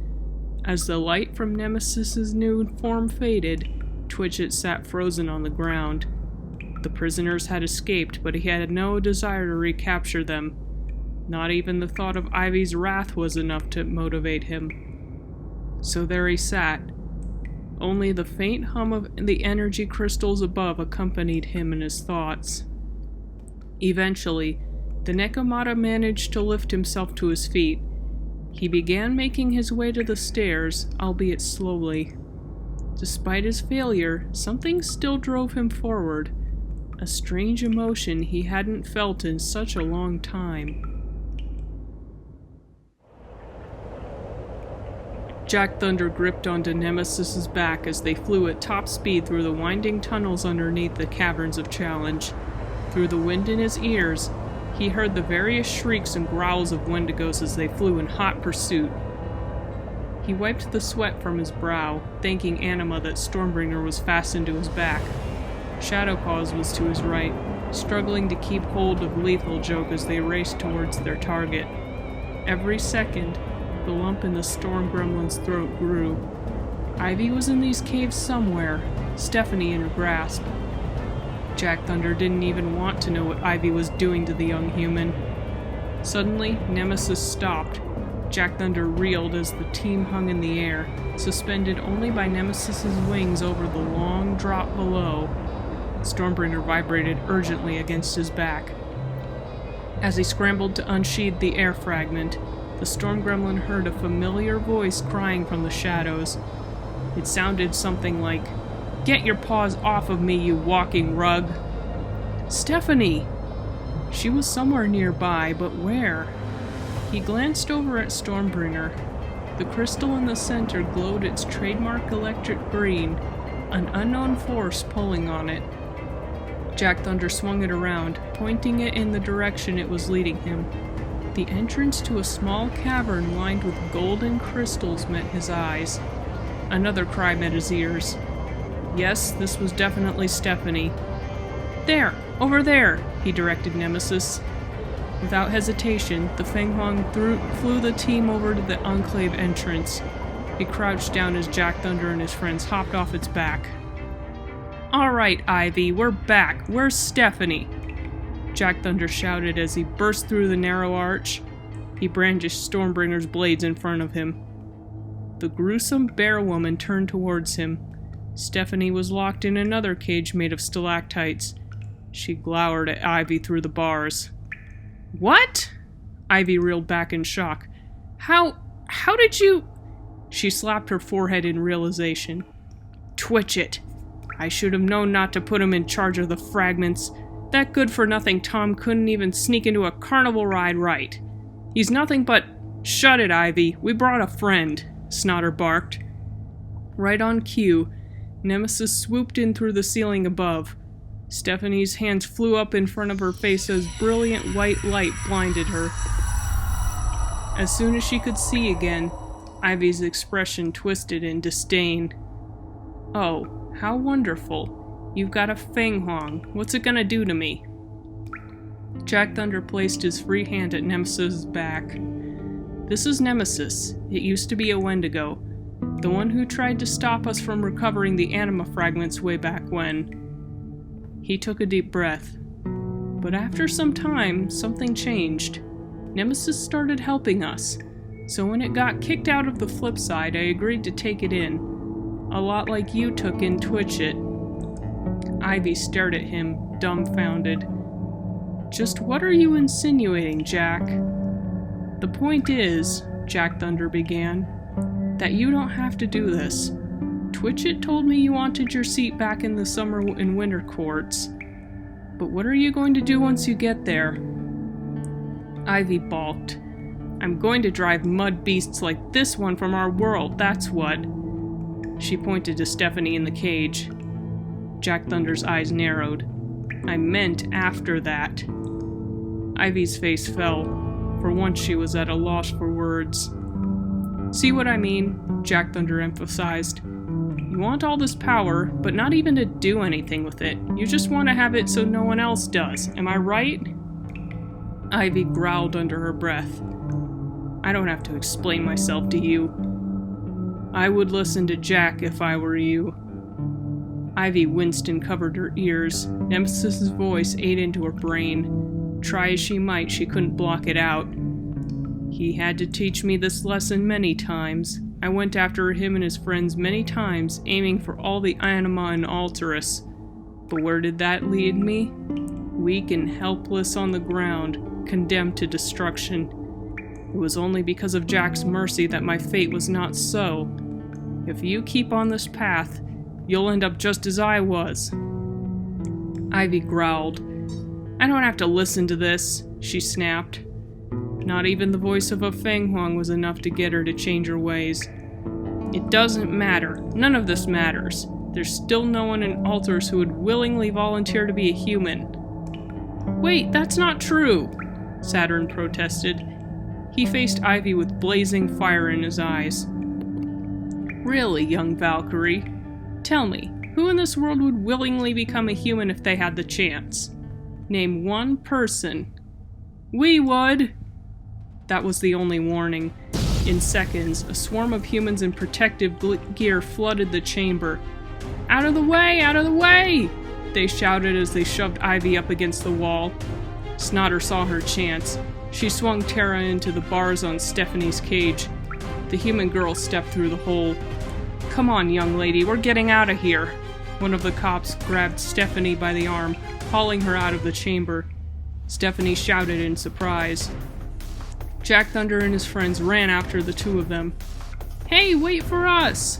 As the light from Nemesis's new form faded, Twitchett sat frozen on the ground. The prisoners had escaped, but he had no desire to recapture them. Not even the thought of Ivy's wrath was enough to motivate him. So there he sat. Only the faint hum of the energy crystals above accompanied him in his thoughts. Eventually, the Nekomata managed to lift himself to his feet. He began making his way to the stairs, albeit slowly. Despite his failure, something still drove him forward, a strange emotion he hadn't felt in such a long time. Jack Thunder gripped onto Nemesis's back as they flew at top speed through the winding tunnels underneath the Caverns of Challenge. Through the wind in his ears, he heard the various shrieks and growls of wendigos as they flew in hot pursuit. He wiped the sweat from his brow, thanking Anima that Stormbringer was fastened to his back. Shadowpaws was to his right, struggling to keep hold of Lethal Joke as they raced towards their target. Every second, the lump in the storm gremlin's throat grew. Ivy was in these caves somewhere, Stephanie in her grasp. Jack Thunder didn't even want to know what Ivy was doing to the young human. Suddenly, Nemesis stopped. Jack Thunder reeled as the team hung in the air, suspended only by Nemesis's wings over the long drop below. Stormbringer vibrated urgently against his back. As he scrambled to unsheathe the air fragment, the storm gremlin heard a familiar voice crying from the shadows. It sounded something like, "Get your paws off of me, you walking rug!" Stephanie! She was somewhere nearby, but where? He glanced over at Stormbringer. The crystal in the center glowed its trademark electric green, an unknown force pulling on it. Jack Thunder swung it around, pointing it in the direction it was leading him. The entrance to a small cavern lined with golden crystals met his eyes. Another cry met his ears. Yes, this was definitely Stephanie. "There! Over there!" he directed Nemesis. Without hesitation, the Feng Huang flew the team over to the Enclave entrance. He crouched down as Jack Thunder and his friends hopped off its back. "All right, Ivy, we're back. Where's Stephanie?" Jack Thunder shouted as he burst through the narrow arch. He brandished Stormbringer's blades in front of him. The gruesome bear woman turned towards him. Stephanie was locked in another cage made of stalactites. She glowered at Ivy through the bars. "What?" Ivy reeled back in shock. How did you..." She slapped her forehead in realization. "Twitchett! I should have known not to put him in charge of the fragments. That good-for-nothing Tom couldn't even sneak into a carnival ride right. He's nothing but..." "Shut it, Ivy. We brought a friend," Snotter barked. Right on cue, Nemesis swooped in through the ceiling above. Stephanie's hands flew up in front of her face as brilliant white light blinded her. As soon as she could see again, Ivy's expression twisted in disdain. "Oh, how wonderful. You've got a Feng Huang. What's it gonna do to me?" Jack Thunder placed his free hand at Nemesis's back. "This is Nemesis. It used to be a wendigo. The one who tried to stop us from recovering the anima fragments way back when." He took a deep breath. But after some time, something changed. Nemesis started helping us. So when it got kicked out of the flip side, I agreed to take it in. A lot like you took in Twitchett. Ivy stared at him, dumbfounded. "Just what are you insinuating, Jack?" "The point is," Jack Thunder began, "that you don't have to do this. Twitchett told me you wanted your seat back in the summer and winter courts. But what are you going to do once you get there?" Ivy balked. "I'm going to drive mud beasts like this one from our world, that's what." She pointed to Stephanie in the cage. Jack Thunder's eyes narrowed. "I meant after that." Ivy's face fell. For once she was at a loss for words. See what I mean? Jack Thunder emphasized. You want all this power, but not even to do anything with it. You just want to have it so no one else does. Am I right? Ivy growled under her breath. I don't have to explain myself to you. I would listen to Jack if I were you. Ivy winced and covered her ears. Nemesis's voice ate into her brain. Try as she might, she couldn't block it out. He had to teach me this lesson many times. I went after him and his friends many times, aiming for all the anima in Altairus. But where did that lead me? Weak and helpless on the ground, condemned to destruction. It was only because of Jack's mercy that my fate was not so. If you keep on this path, you'll end up just as I was. Ivy growled. I don't have to listen to this, she snapped. Not even the voice of a Feng Huang was enough to get her to change her ways. It doesn't matter. None of this matters. There's still no one in Altairus who would willingly volunteer to be a human. Wait, that's not true, Saturn protested. He faced Ivy with blazing fire in his eyes. Really, young Valkyrie? Tell me, who in this world would willingly become a human if they had the chance? Name one person. We would! That was the only warning. In seconds, a swarm of humans in protective gear flooded the chamber. Out of the way! Out of the way! They shouted as they shoved Ivy up against the wall. Snotter saw her chance. She swung Terra into the bars on Stephanie's cage. The human girl stepped through the hole. Come on, young lady, we're getting out of here. One of the cops grabbed Stephanie by the arm, hauling her out of the chamber. Stephanie shouted in surprise. Jack Thunder and his friends ran after the two of them. Hey, wait for us!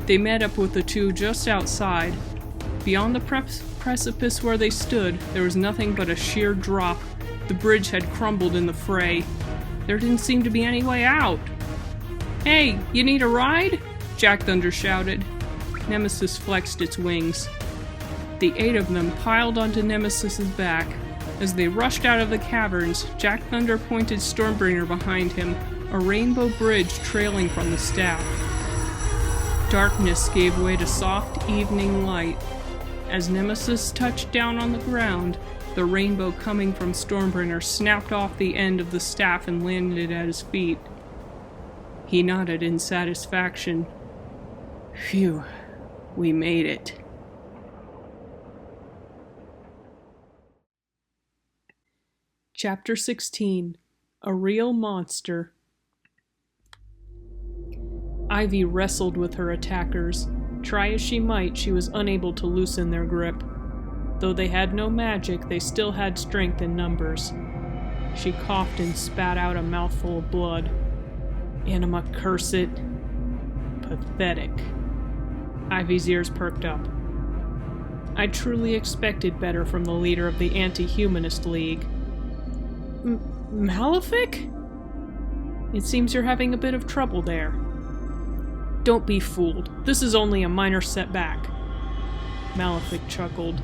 They met up with the two just outside. Beyond the precipice where they stood, there was nothing but a sheer drop. The bridge had crumbled in the fray. There didn't seem to be any way out. Hey, you need a ride? Jack Thunder shouted. Nemesis flexed its wings. The 8 of them piled onto Nemesis's back. As they rushed out of the caverns, Jack Thunder pointed Stormbringer behind him, a rainbow bridge trailing from the staff. Darkness gave way to soft evening light. As Nemesis touched down on the ground, the rainbow coming from Stormbringer snapped off the end of the staff and landed at his feet. He nodded in satisfaction. Phew, we made it. Chapter 16. A Real Monster. Ivy wrestled with her attackers. Try as she might, she was unable to loosen their grip. Though they had no magic, they still had strength in numbers. She coughed and spat out a mouthful of blood. Anima, curse it. Pathetic. Ivy's ears perked up. I truly expected better from the leader of the Anti-Humanist League. Malefic? It seems you're having a bit of trouble there. Don't be fooled. This is only a minor setback. Malefic chuckled.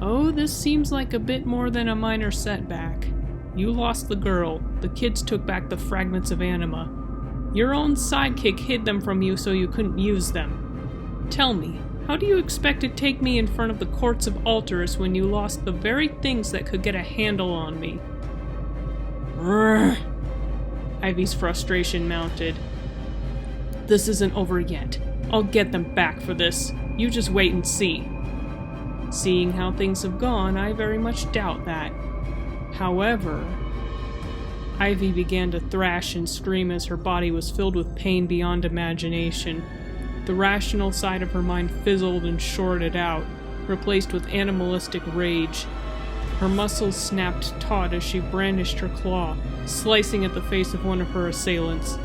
Oh, this seems like a bit more than a minor setback. You lost the girl. The kids took back the Fragments of Anima. Your own sidekick hid them from you so you couldn't use them. Tell me, how do you expect to take me in front of the courts of Altairus when you lost the very things that could get a handle on me? Brrr. Ivy's frustration mounted. This isn't over yet. I'll get them back for this. You just wait and see. Seeing how things have gone, I very much doubt that. However... Ivy began to thrash and scream as her body was filled with pain beyond imagination. The rational side of her mind fizzled and shorted out, replaced with animalistic rage. Her muscles snapped taut as she brandished her claw, slicing at the face of one of her assailants.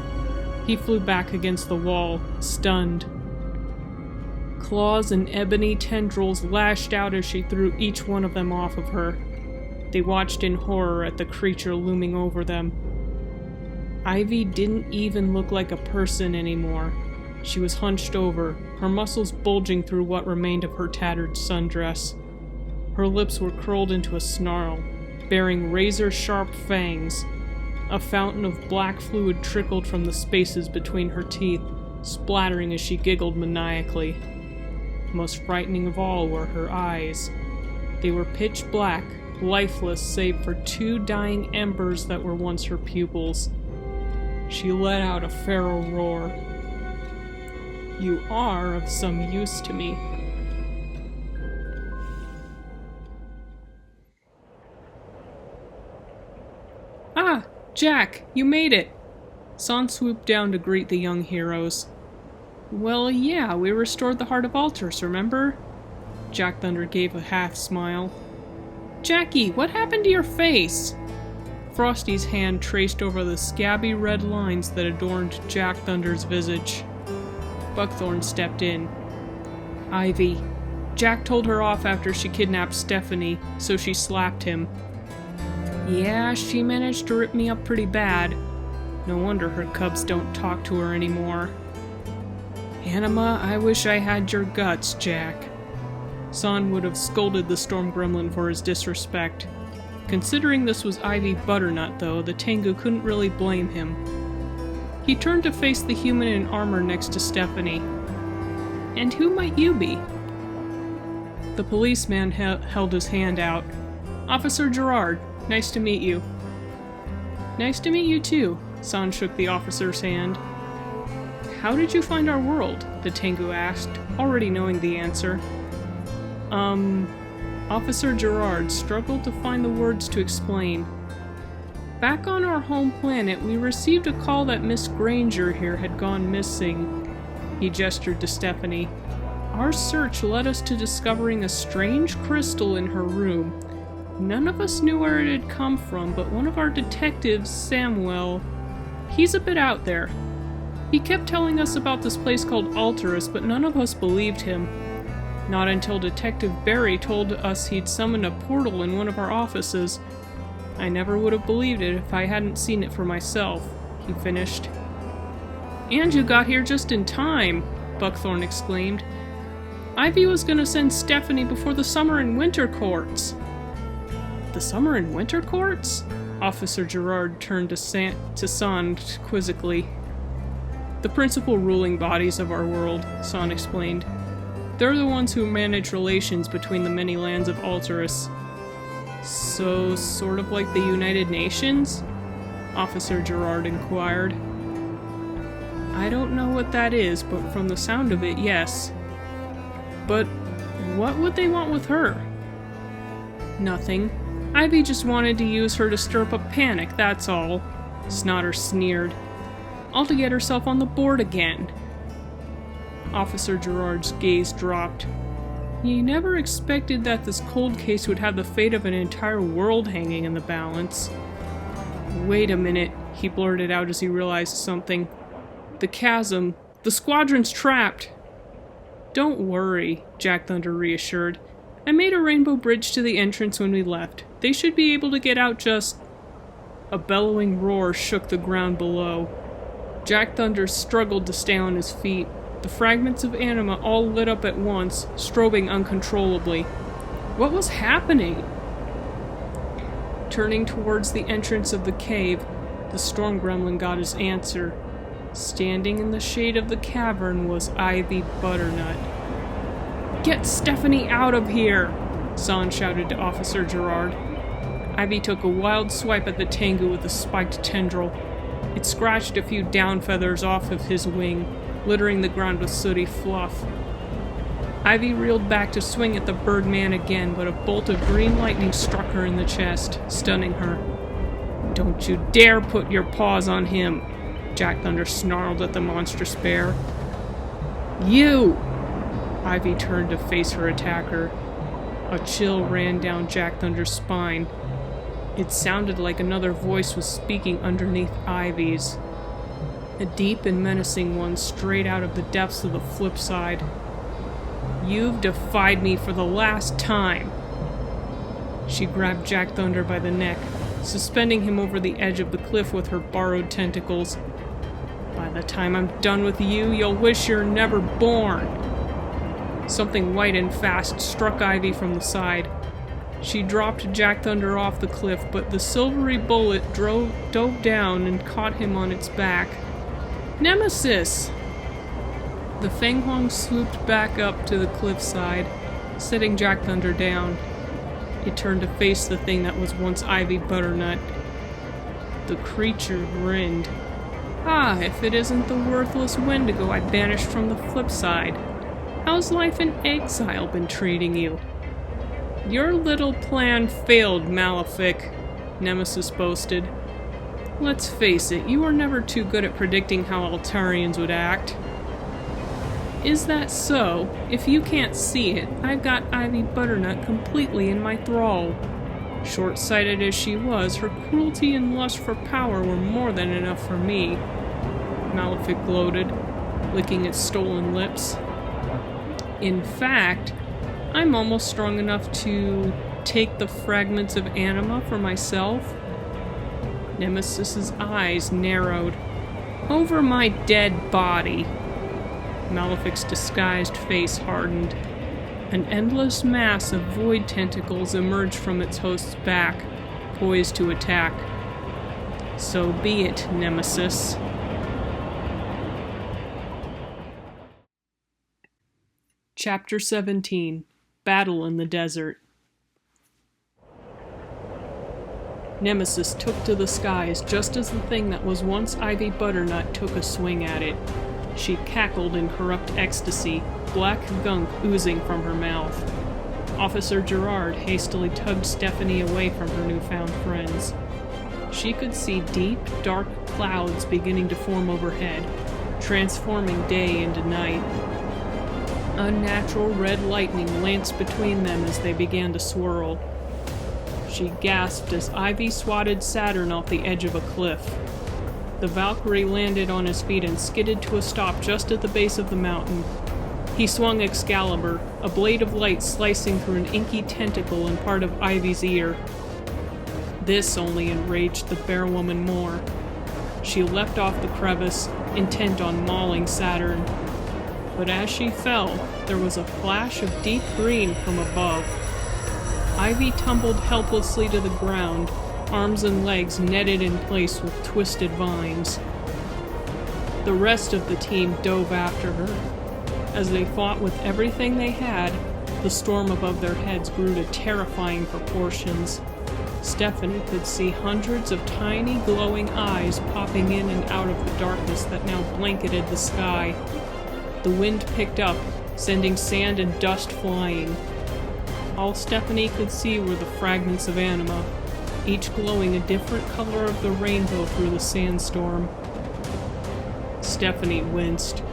He flew back against the wall, stunned. Claws and ebony tendrils lashed out as she threw each one of them off of her. They watched in horror at the creature looming over them. Ivy didn't even look like a person anymore. She was hunched over, her muscles bulging through what remained of her tattered sundress. Her lips were curled into a snarl, bearing razor-sharp fangs. A fountain of black fluid trickled from the spaces between her teeth, splattering as she giggled maniacally. Most frightening of all were her eyes. They were pitch black, lifeless save for 2 dying embers that were once her pupils. She let out a feral roar. "You are of some use to me." "Ah, Jack, you made it!" San swooped down to greet the young heroes. "Well, yeah, we restored the heart of Altairus, remember?" Jack Thunder gave a half-smile. "Jackie, what happened to your face?" Frosty's hand traced over the scabby red lines that adorned Jack Thunder's visage. Buckthorn stepped in. "Ivy. Jack told her off after she kidnapped Stephanie, so she slapped him. Yeah, she managed to rip me up pretty bad. No wonder her cubs don't talk to her anymore." "Anima, I wish I had your guts, Jack." San would have scolded the storm gremlin for his disrespect. Considering this was Ivy Butternut, though, the Tengu couldn't really blame him. He turned to face the human in armor next to Stephanie. "And who might you be?" The policeman held his hand out. "Officer Gerard, nice to meet you." "Nice to meet you too." San shook the officer's hand. "How did you find our world?" the Tengu asked, already knowing the answer. Officer Gerard struggled to find the words to explain. "Back on our home planet, we received a call that Miss Granger here had gone missing." He gestured to Stephanie. "Our search led us to discovering a strange crystal in her room. None of us knew where it had come from, but one of our detectives, Samuel, he's a bit out there. He kept telling us about this place called Altairus, but none of us believed him. Not until Detective Barry told us he'd summoned a portal in one of our offices. I never would have believed it if I hadn't seen it for myself," he finished. "And you got here just in time," Buckthorn exclaimed. "Ivy was gonna send Stephanie before the summer and winter courts." "The summer and winter courts?" Officer Gerard turned to San quizzically. "The principal ruling bodies of our world," San explained. "They're the ones who manage relations between the many lands of Altairus." "So, sort of like the United Nations?" Officer Gerard inquired. "I don't know what that is, but from the sound of it, yes." "But what would they want with her?" "Nothing. Ivy just wanted to use her to stir up a panic, that's all," Snotter sneered. "All to get herself on the board again." Officer Gerard's gaze dropped. He never expected that this cold case would have the fate of an entire world hanging in the balance. "Wait a minute," he blurted out as he realized something. "The chasm. The squadron's trapped." "Don't worry," Jack Thunder reassured. "I made a rainbow bridge to the entrance when we left. They should be able to get out just—" A bellowing roar shook the ground below. Jack Thunder struggled to stay on his feet. The fragments of anima all lit up at once, strobing uncontrollably. What was happening? Turning towards the entrance of the cave, the storm gremlin got his answer. Standing in the shade of the cavern was Ivy Butternut. "Get Stephanie out of here!" San shouted to Officer Gerard. Ivy took a wild swipe at the Tengu with a spiked tendril. It scratched a few down feathers off of his wing, littering the ground with sooty fluff. Ivy reeled back to swing at the birdman again, but a bolt of green lightning struck her in the chest, stunning her. "Don't you dare put your paws on him!" Jack Thunder snarled at the monstrous bear. "You!" Ivy turned to face her attacker. A chill ran down Jack Thunder's spine. It sounded like another voice was speaking underneath Ivy's. A deep and menacing one straight out of the depths of the flip side. "You've defied me for the last time!" She grabbed Jack Thunder by the neck, suspending him over the edge of the cliff with her borrowed tentacles. "By the time I'm done with you, you'll wish you're never born!" Something white and fast struck Ivy from the side. She dropped Jack Thunder off the cliff, but the silvery bullet dove down and caught him on its back. Nemesis! The Feng Huang swooped back up to the cliffside, setting Jack Thunder down. It turned to face the thing that was once Ivy Butternut. The creature grinned. Ah, if it isn't the worthless wendigo I banished from the flip side. How's life in exile been treating you? Your little plan failed, Malefic, Nemesis boasted. Let's face it, you were never too good at predicting how Altairians would act. Is that so? If you can't see it, I've got Ivy Butternut completely in my thrall. Short-sighted as she was, her cruelty and lust for power were more than enough for me. Malefic gloated, licking its stolen lips. In fact, I'm almost strong enough to take the Fragments of Anima for myself. Nemesis's eyes narrowed. Over my dead body. Malefic's disguised face hardened. An endless mass of void tentacles emerged from its host's back, poised to attack. So be it, Nemesis. Chapter 17. Battle in the Desert. Nemesis took to the skies just as the thing that was once Ivy Butternut took a swing at it. She cackled in corrupt ecstasy, black gunk oozing from her mouth. Officer Gerard hastily tugged Stephanie away from her newfound friends. She could see deep, dark clouds beginning to form overhead, transforming day into night. Unnatural red lightning lanced between them as they began to swirl. She gasped as Ivy swatted Saturn off the edge of a cliff. The Valkyrie landed on his feet and skidded to a stop just at the base of the mountain. He swung Excalibur, a blade of light slicing through an inky tentacle in part of Ivy's ear. This only enraged the bear woman more. She leapt off the crevice, intent on mauling Saturn. But as she fell, there was a flash of deep green from above. Ivy tumbled helplessly to the ground, arms and legs netted in place with twisted vines. The rest of the team dove after her. As they fought with everything they had, the storm above their heads grew to terrifying proportions. Stephanie could see hundreds of tiny glowing eyes popping in and out of the darkness that now blanketed the sky. The wind picked up, sending sand and dust flying. All Stephanie could see were the fragments of anima, each glowing a different color of the rainbow through the sandstorm. Stephanie winced.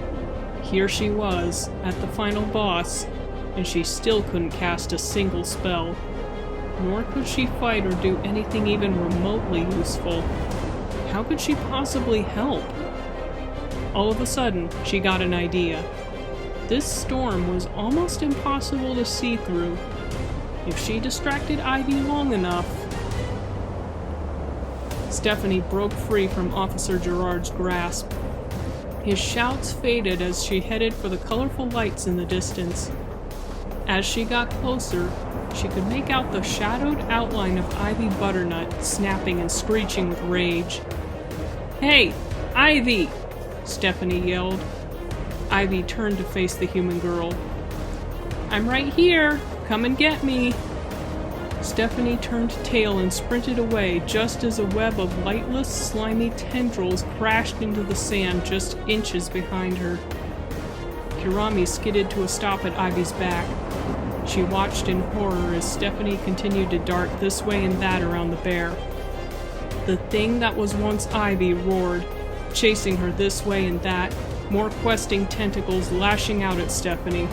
Here she was, at the final boss, and she still couldn't cast a single spell. Nor could she fight or do anything even remotely useful. How could she possibly help? All of a sudden, she got an idea. This storm was almost impossible to see through. If she distracted Ivy long enough... Stephanie broke free from Officer Gerard's grasp. His shouts faded as she headed for the colorful lights in the distance. As she got closer, she could make out the shadowed outline of Ivy Butternut snapping and screeching with rage. "Hey, Ivy!" Stephanie yelled. Ivy turned to face the human girl. "I'm right here! Come and get me!" Stephanie turned tail and sprinted away just as a web of lightless, slimy tendrils crashed into the sand just inches behind her. Kirami skidded to a stop at Ivy's back. She watched in horror as Stephanie continued to dart this way and that around the bear. The thing that was once Ivy roared, chasing her this way and that, more questing tentacles lashing out at Stephanie.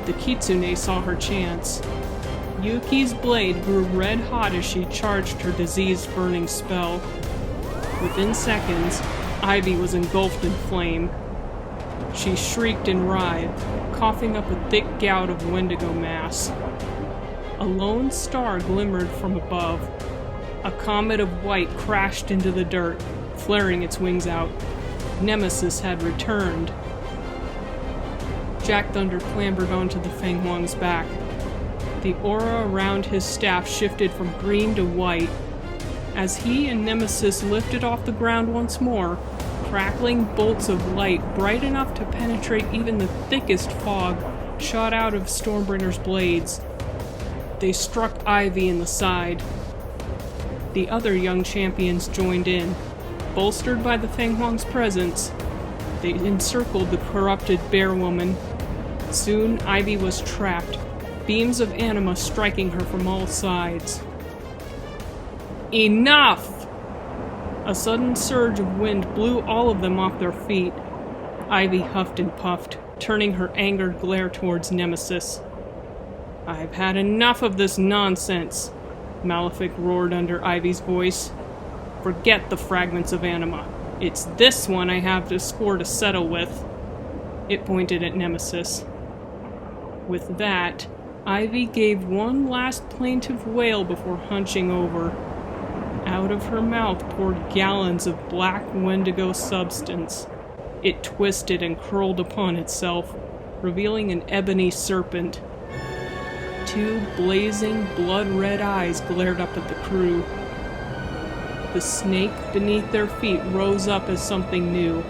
The Kitsune saw her chance. Yuki's blade grew red hot as she charged her disease-burning spell. Within seconds, Ivy was engulfed in flame. She shrieked and writhed, coughing up a thick gout of wendigo mass. A lone star glimmered from above. A comet of white crashed into the dirt, flaring its wings out. Nemesis had returned. Jack Thunder clambered onto the Feng Huang's back. The aura around his staff shifted from green to white. As he and Nemesis lifted off the ground once more, crackling bolts of light bright enough to penetrate even the thickest fog shot out of Stormbringer's blades. They struck Ivy in the side. The other young champions joined in. Bolstered by the Feng Huang's presence, they encircled the corrupted bear woman. Soon, Ivy was trapped, beams of anima striking her from all sides. Enough! A sudden surge of wind blew all of them off their feet. Ivy huffed and puffed, turning her angered glare towards Nemesis. "I've had enough of this nonsense," Malefic roared under Ivy's voice. "Forget the Fragments of Anima. It's this one I have a score to settle with." It pointed at Nemesis. With that, Ivy gave one last plaintive wail before hunching over. Out of her mouth poured gallons of black wendigo substance. It twisted and curled upon itself, revealing an ebony serpent. Two blazing, blood-red eyes glared up at the crew. The snake beneath their feet rose up as something new.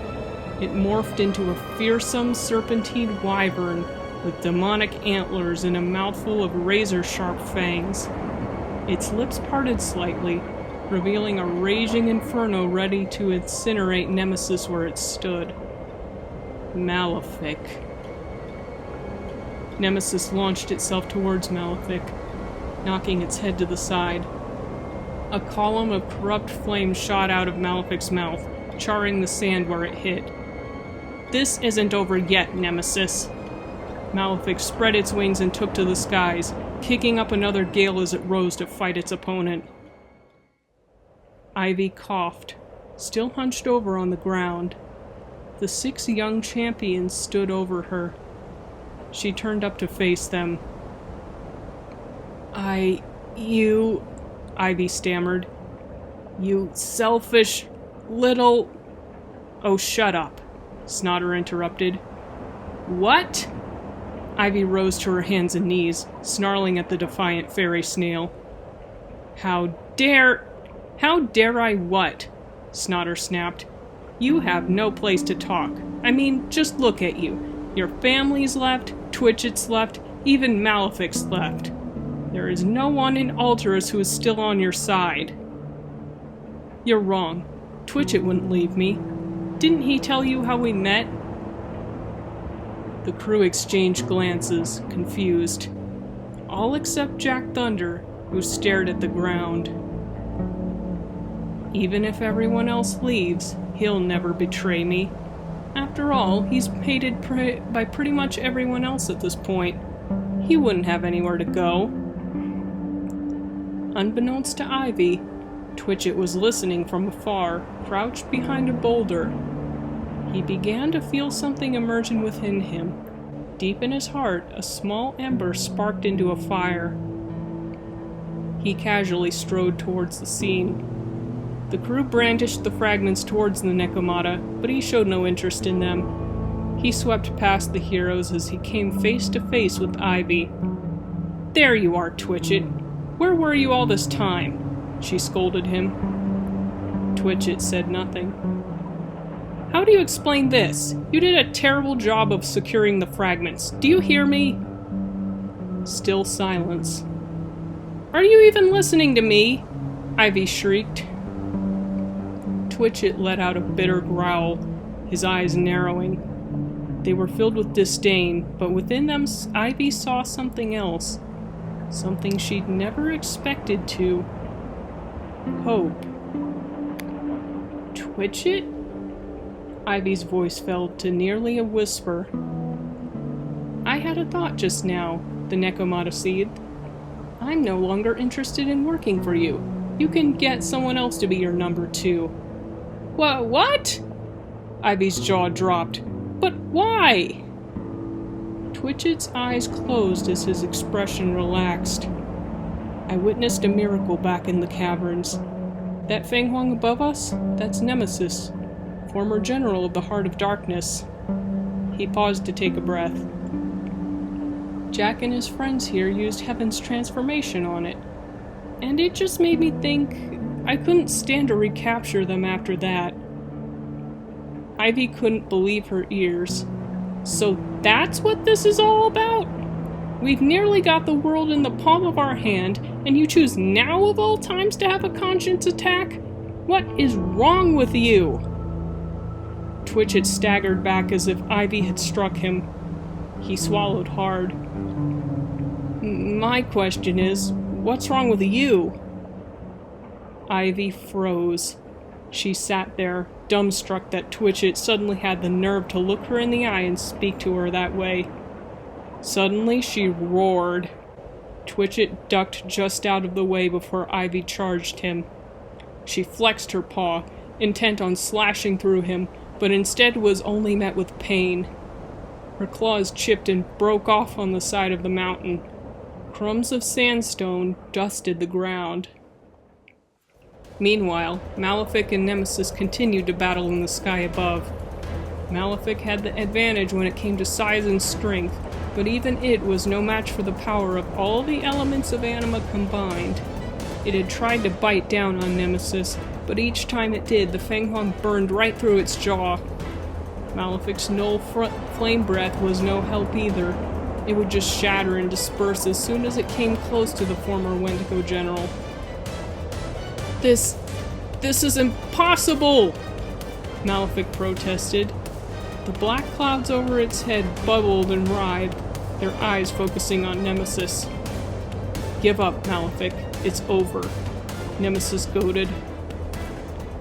It morphed into a fearsome serpentine wyvern with demonic antlers and a mouthful of razor-sharp fangs. Its lips parted slightly, revealing a raging inferno ready to incinerate Nemesis where it stood. Malefic. Nemesis launched itself towards Malefic, knocking its head to the side. A column of corrupt flame shot out of Malefic's mouth, charring the sand where it hit. "This isn't over yet, Nemesis." Malefic spread its wings and took to the skies, kicking up another gale as it rose to fight its opponent. Ivy coughed, still hunched over on the ground. The 6 young champions stood over her. She turned up to face them. You... Ivy stammered. "You selfish little..." "Oh, shut up," Snotter interrupted. "What?" Ivy rose to her hands and knees, snarling at the defiant fairy snail. How dare I what?" Snotter snapped. "You have no place to talk. I mean, just look at you. Your family's left, Twitchett's left, even Malefic's left. There is no one in Altairus who is still on your side." "You're wrong. Twitchett wouldn't leave me. Didn't he tell you how we met?" The crew exchanged glances, confused. All except Jack Thunder, who stared at the ground. "Even if everyone else leaves, he'll never betray me. After all, he's hated by pretty much everyone else at this point. He wouldn't have anywhere to go." Unbeknownst to Ivy, Twitchett was listening from afar, crouched behind a boulder. He began to feel something emerging within him. Deep in his heart, a small ember sparked into a fire. He casually strode towards the scene. The crew brandished the fragments towards the Nekomata, but he showed no interest in them. He swept past the heroes as he came face to face with Ivy. "There you are, Twitchett. Where were you all this time?" she scolded him. Twitchett said nothing. "How do you explain this? You did a terrible job of securing the fragments. Do you hear me?" Still silence. "Are you even listening to me?" Ivy shrieked. Twitchett let out a bitter growl, his eyes narrowing. They were filled with disdain, but within them Ivy saw something else. Something she'd never expected to. Hope. "Twitchett?" Ivy's voice fell to nearly a whisper. "I had a thought just now," the Nekomata seethed. "I'm no longer interested in working for you. You can get someone else to be your number 2. What? Ivy's jaw dropped. "But why?" Twitchett's eyes closed as his expression relaxed. "I witnessed a miracle back in the caverns. That Feng Huang above us, that's Nemesis, former general of the Heart of Darkness." He paused to take a breath. Jack and his friends here used Heaven's transformation on it. And it just made me think I couldn't stand to recapture them after that. Ivy couldn't believe her ears. So that's what this is all about? We've nearly got the world in the palm of our hand, and you choose now of all times to have a conscience attack? What is wrong with you? Twitchett staggered back as if Ivy had struck him. He swallowed hard. My question is, what's wrong with you? Ivy froze. She sat there, dumbstruck that Twitchett suddenly had the nerve to look her in the eye and speak to her that way. Suddenly she roared. Twitchett ducked just out of the way before Ivy charged him. She flexed her paw, intent on slashing through him, but instead was only met with pain. Her claws chipped and broke off on the side of the mountain. Crumbs of sandstone dusted the ground. Meanwhile, Malefic and Nemesis continued to battle in the sky above. Malefic had the advantage when it came to size and strength, but even it was no match for the power of all the elements of Anima combined. It had tried to bite down on Nemesis, but each time it did, the Fenghuang burned right through its jaw. Malefic's null flame breath was no help either. It would just shatter and disperse as soon as it came close to the former Wendigo general. This is impossible! Malefic protested. The black clouds over its head bubbled and writhed, their eyes focusing on Nemesis. Give up, Malefic. It's over. Nemesis goaded.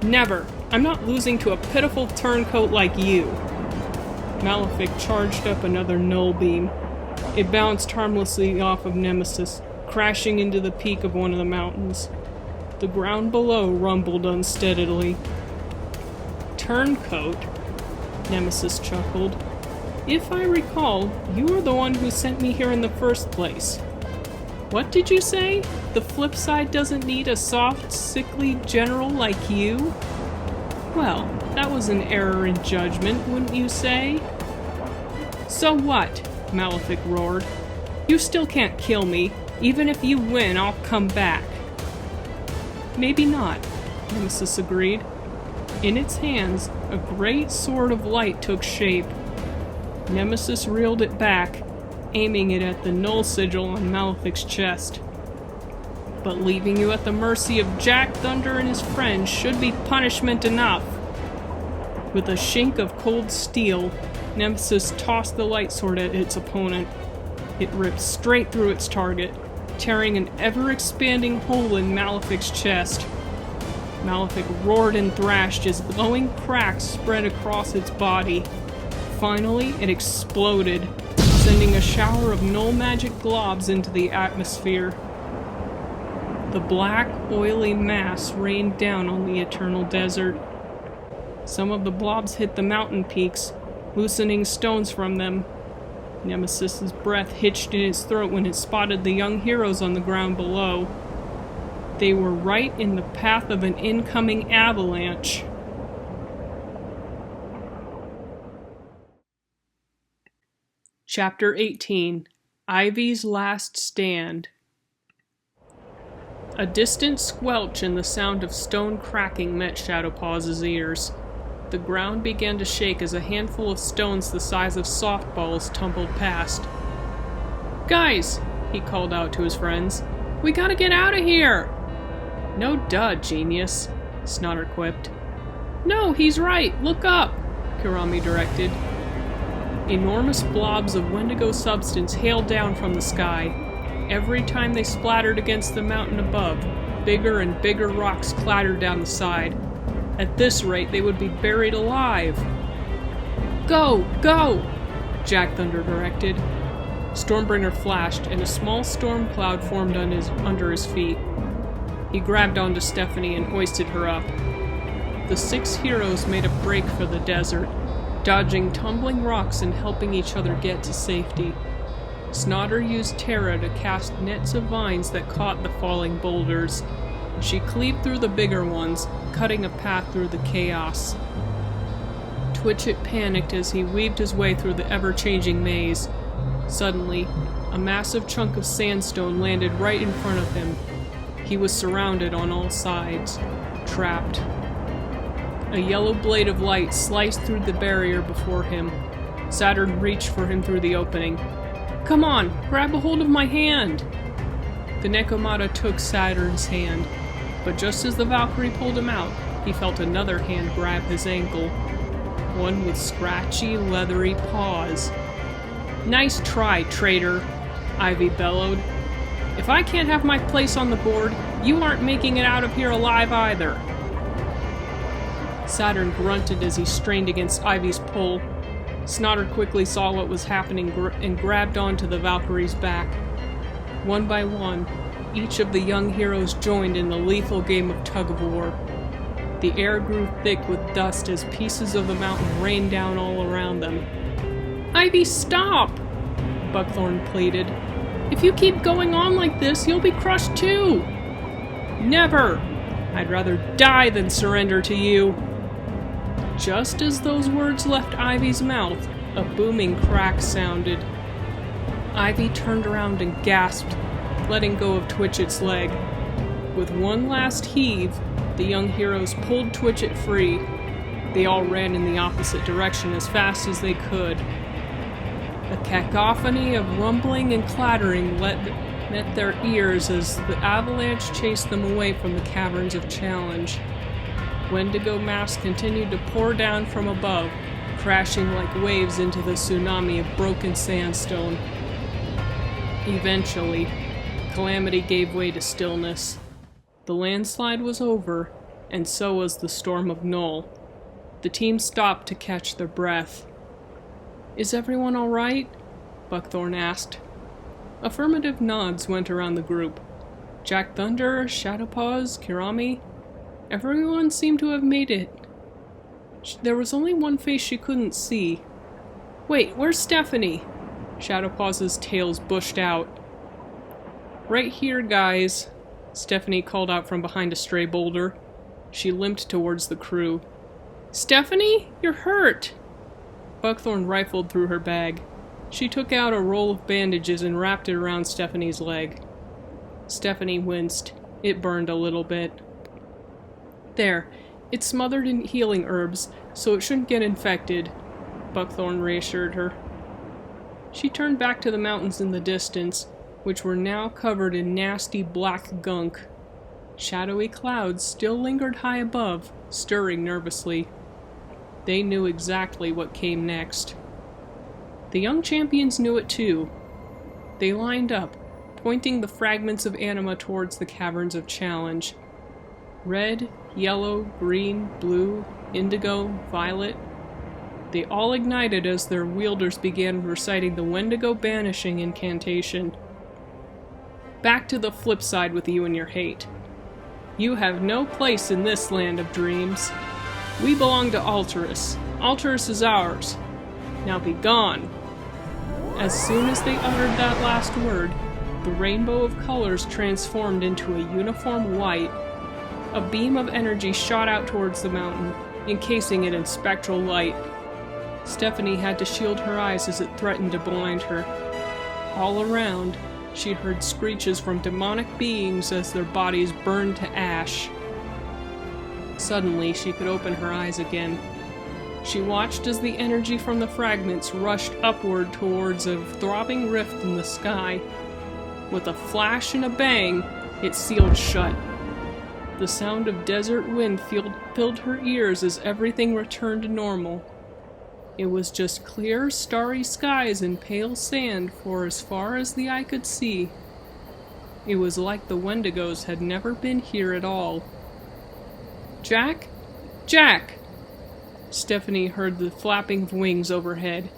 Never! I'm not losing to a pitiful turncoat like you! Malefic charged up another null beam. It bounced harmlessly off of Nemesis, crashing into the peak of one of the mountains. The ground below rumbled unsteadily. Turncoat? Nemesis chuckled. If I recall, you were the one who sent me here in the first place. What did you say? The flip side doesn't need a soft, sickly general like you? Well, that was an error in judgment, wouldn't you say? So what? Malefic roared. You still can't kill me. Even if you win, I'll come back. Maybe not, Nemesis agreed. In its hands, a great sword of light took shape. Nemesis reeled it back, aiming it at the null sigil on Malefic's chest. But leaving you at the mercy of Jack Thunder and his friends should be punishment enough. With a shink of cold steel, Nemesis tossed the light sword at its opponent. It ripped straight through its target, tearing an ever-expanding hole in Malefic's chest. Malefic roared and thrashed as glowing cracks spread across its body. Finally, it exploded, sending a shower of null magic globs into the atmosphere. The black, oily mass rained down on the eternal desert. Some of the blobs hit the mountain peaks, loosening stones from them. Nemesis's breath hitched in its throat when it spotted the young heroes on the ground below. They were right in the path of an incoming avalanche. Chapter 18. Ivy's Last Stand. A distant squelch and the sound of stone cracking met Shadowpaw's ears. The ground began to shake as a handful of stones the size of softballs tumbled past. "Guys!" he called out to his friends. "We gotta get out of here!" "No duh, genius," Snotter quipped. "No, he's right! Look up!" Kirami directed. Enormous blobs of wendigo substance hailed down from the sky. Every time they splattered against the mountain above, bigger and bigger rocks clattered down the side. At this rate, they would be buried alive. "Go! Go!" Jack Thunder directed. Stormbringer flashed, and a small storm cloud formed under his feet. He grabbed onto Stephanie and hoisted her up. The 6 heroes made a break for the desert, dodging tumbling rocks and helping each other get to safety. Snotter used Terra to cast nets of vines that caught the falling boulders. She cleaved through the bigger ones, cutting a path through the chaos. Twitchett panicked as he weaved his way through the ever-changing maze. Suddenly, a massive chunk of sandstone landed right in front of him. He was surrounded on all sides, trapped. A yellow blade of light sliced through the barrier before him. Saturn reached for him through the opening. "Come on, grab a hold of my hand!" The Nekomata took Saturn's hand, but just as the Valkyrie pulled him out, he felt another hand grab his ankle. One with scratchy, leathery paws. "Nice try, traitor," Ivy bellowed. "If I can't have my place on the board, you aren't making it out of here alive either." Saturn grunted as he strained against Ivy's pull. Snotter quickly saw what was happening and grabbed onto the Valkyrie's back. One by one, each of the young heroes joined in the lethal game of tug-of-war. The air grew thick with dust as pieces of the mountain rained down all around them. "Ivy, stop!" Buckthorn pleaded. "If you keep going on like this, you'll be crushed too!" "Never! I'd rather die than surrender to you!" Just as those words left Ivy's mouth, a booming crack sounded. Ivy turned around and gasped, letting go of Twitchett's leg. With one last heave, the young heroes pulled Twitchett free. They all ran in the opposite direction as fast as they could. A cacophony of rumbling and clattering met their ears as the avalanche chased them away from the caverns of challenge. Wendigo mass continued to pour down from above, crashing like waves into the tsunami of broken sandstone. Eventually, calamity gave way to stillness. The landslide was over, and so was the storm of Null. The team stopped to catch their breath. "Is everyone all right?" Buckthorn asked. Affirmative nods went around the group. Jack Thunder, Shadowpaws, Kirami, everyone seemed to have made it. There was only one face she couldn't see. "Wait, where's Stephanie?" Shadowpaws' tails bushed out. "Right here, guys," Stephanie called out from behind a stray boulder. She limped towards the crew. "Stephanie, you're hurt!" Buckthorn rifled through her bag. She took out a roll of bandages and wrapped it around Stephanie's leg. Stephanie winced. It burned a little bit. "There, it's smothered in healing herbs, so it shouldn't get infected," Buckthorn reassured her. She turned back to the mountains in the distance, which were now covered in nasty black gunk. Shadowy clouds still lingered high above, stirring nervously. They knew exactly what came next. The young champions knew it too. They lined up, pointing the fragments of anima towards the caverns of challenge. Red, yellow, green, blue, indigo, violet. They all ignited as their wielders began reciting the Wendigo banishing incantation. "Back to the flip side with you and your hate. You have no place in this land of dreams. We belong to Altairus. Altairus is ours. Now be gone." As soon as they uttered that last word, the rainbow of colors transformed into a uniform white. A beam of energy shot out towards the mountain, encasing it in spectral light. Stephanie had to shield her eyes as it threatened to blind her. All around, she heard screeches from demonic beings as their bodies burned to ash. Suddenly, she could open her eyes again. She watched as the energy from the fragments rushed upward towards a throbbing rift in the sky. With a flash and a bang, it sealed shut. The sound of desert wind filled her ears as everything returned to normal. It was just clear, starry skies and pale sand for as far as the eye could see. It was like the Wendigos had never been here at all. "Jack? Jack!" Stephanie heard the flapping of wings overhead.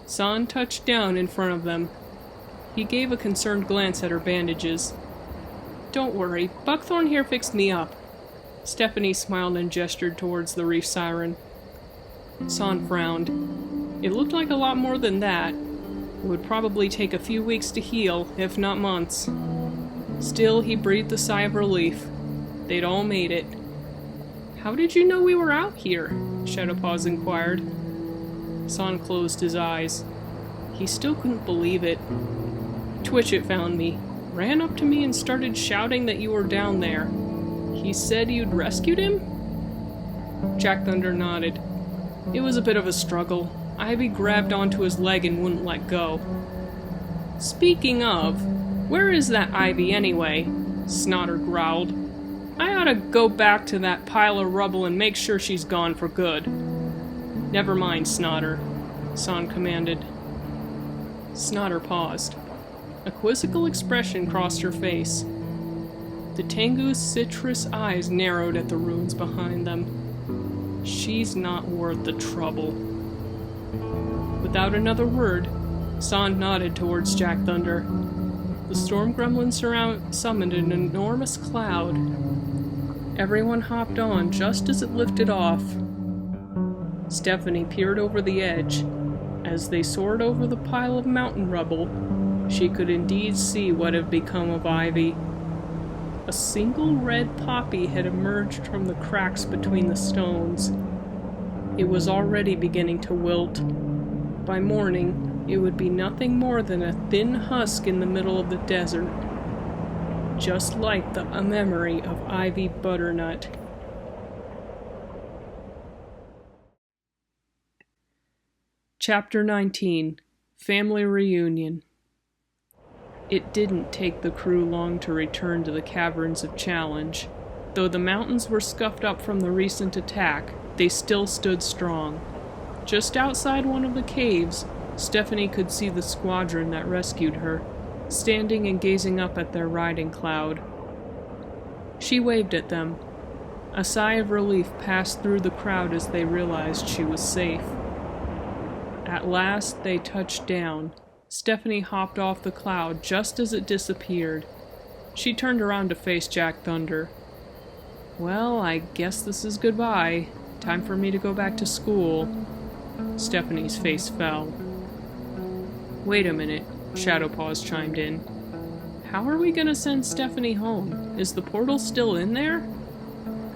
San touched down in front of them. He gave a concerned glance at her bandages. "Don't worry, Buckthorn here fixed me up." Stephanie smiled and gestured towards the reef siren. San frowned. It looked like a lot more than that. It would probably take a few weeks to heal, if not months. Still, he breathed a sigh of relief. They'd all made it. "How did you know we were out here?" Shadowpaws inquired. San closed his eyes. He still couldn't believe it. Twitchett found me, ran up to me and started shouting that you were down there. He said you'd rescued him? Jack Thunder nodded. It was a bit of a struggle. Ivy grabbed onto his leg and wouldn't let go. Speaking of, where is that Ivy anyway? Snotter growled. I ought to go back to that pile of rubble and make sure she's gone for good. Never mind, Snotter, Son commanded. Snotter paused. A quizzical expression crossed her face. The Tengu's citrus eyes narrowed at the ruins behind them. She's not worth the trouble. Without another word, Son nodded towards Jack Thunder. The storm gremlin summoned an enormous cloud. Everyone hopped on just as it lifted off. Stephanie peered over the edge. As they soared over the pile of mountain rubble, she could indeed see what had become of Ivy. A single red poppy had emerged from the cracks between the stones. It was already beginning to wilt. By morning, it would be nothing more than a thin husk in the middle of the desert, just like the memory of Ivy Butternut. Chapter 19. Family Reunion. It didn't take the crew long to return to the Caverns of Challenge. Though the mountains were scuffed up from the recent attack, they still stood strong. Just outside one of the caves, Stephanie could see the squadron that rescued her, standing and gazing up at their riding cloud. She waved at them. A sigh of relief passed through the crowd as they realized she was safe. At last they touched down. Stephanie hopped off the cloud just as it disappeared. She turned around to face Jack Thunder. Well, I guess this is goodbye. Time for me to go back to school. Stephanie's face fell. Wait a minute, Shadowpaws chimed in. How are we gonna send Stephanie home? Is the portal still in there?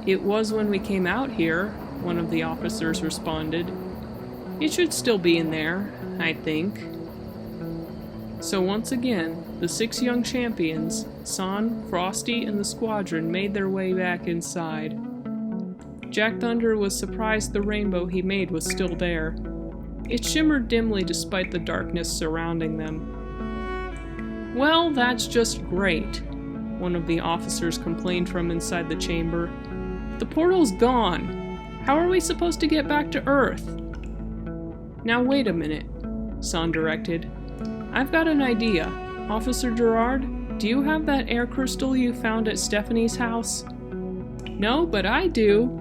It was when we came out here, one of the officers responded. It should still be in there, I think. So once again, the 6 young champions, Son, Frosty, and the squadron made their way back inside. Jack Thunder was surprised the rainbow he made was still there. It shimmered dimly despite the darkness surrounding them. Well, that's just great, one of the officers complained from inside the chamber. The portal's gone. How are we supposed to get back to Earth? Now wait a minute, Son directed. I've got an idea. Officer Gerard, do you have that air crystal you found at Stephanie's house? No, but I do,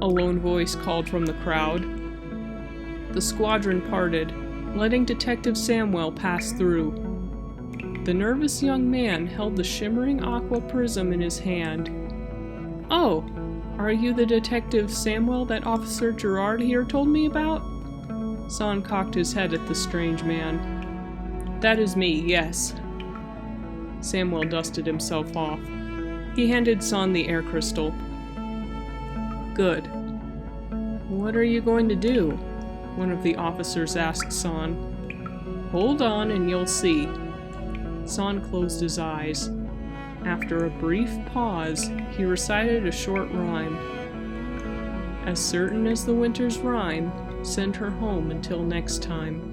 a lone voice called from the crowd. The squadron parted, letting Detective Samwell pass through. The nervous young man held the shimmering aqua prism in his hand. Oh, are you the Detective Samwell that Officer Gerard here told me about? Son cocked his head at the strange man. That is me, yes. Samwell dusted himself off. He handed Son the air crystal. Good. What are you going to do? One of the officers asked Son. Hold on and you'll see. Son closed his eyes. After a brief pause, he recited a short rhyme. As certain as the winter's rime, send her home until next time.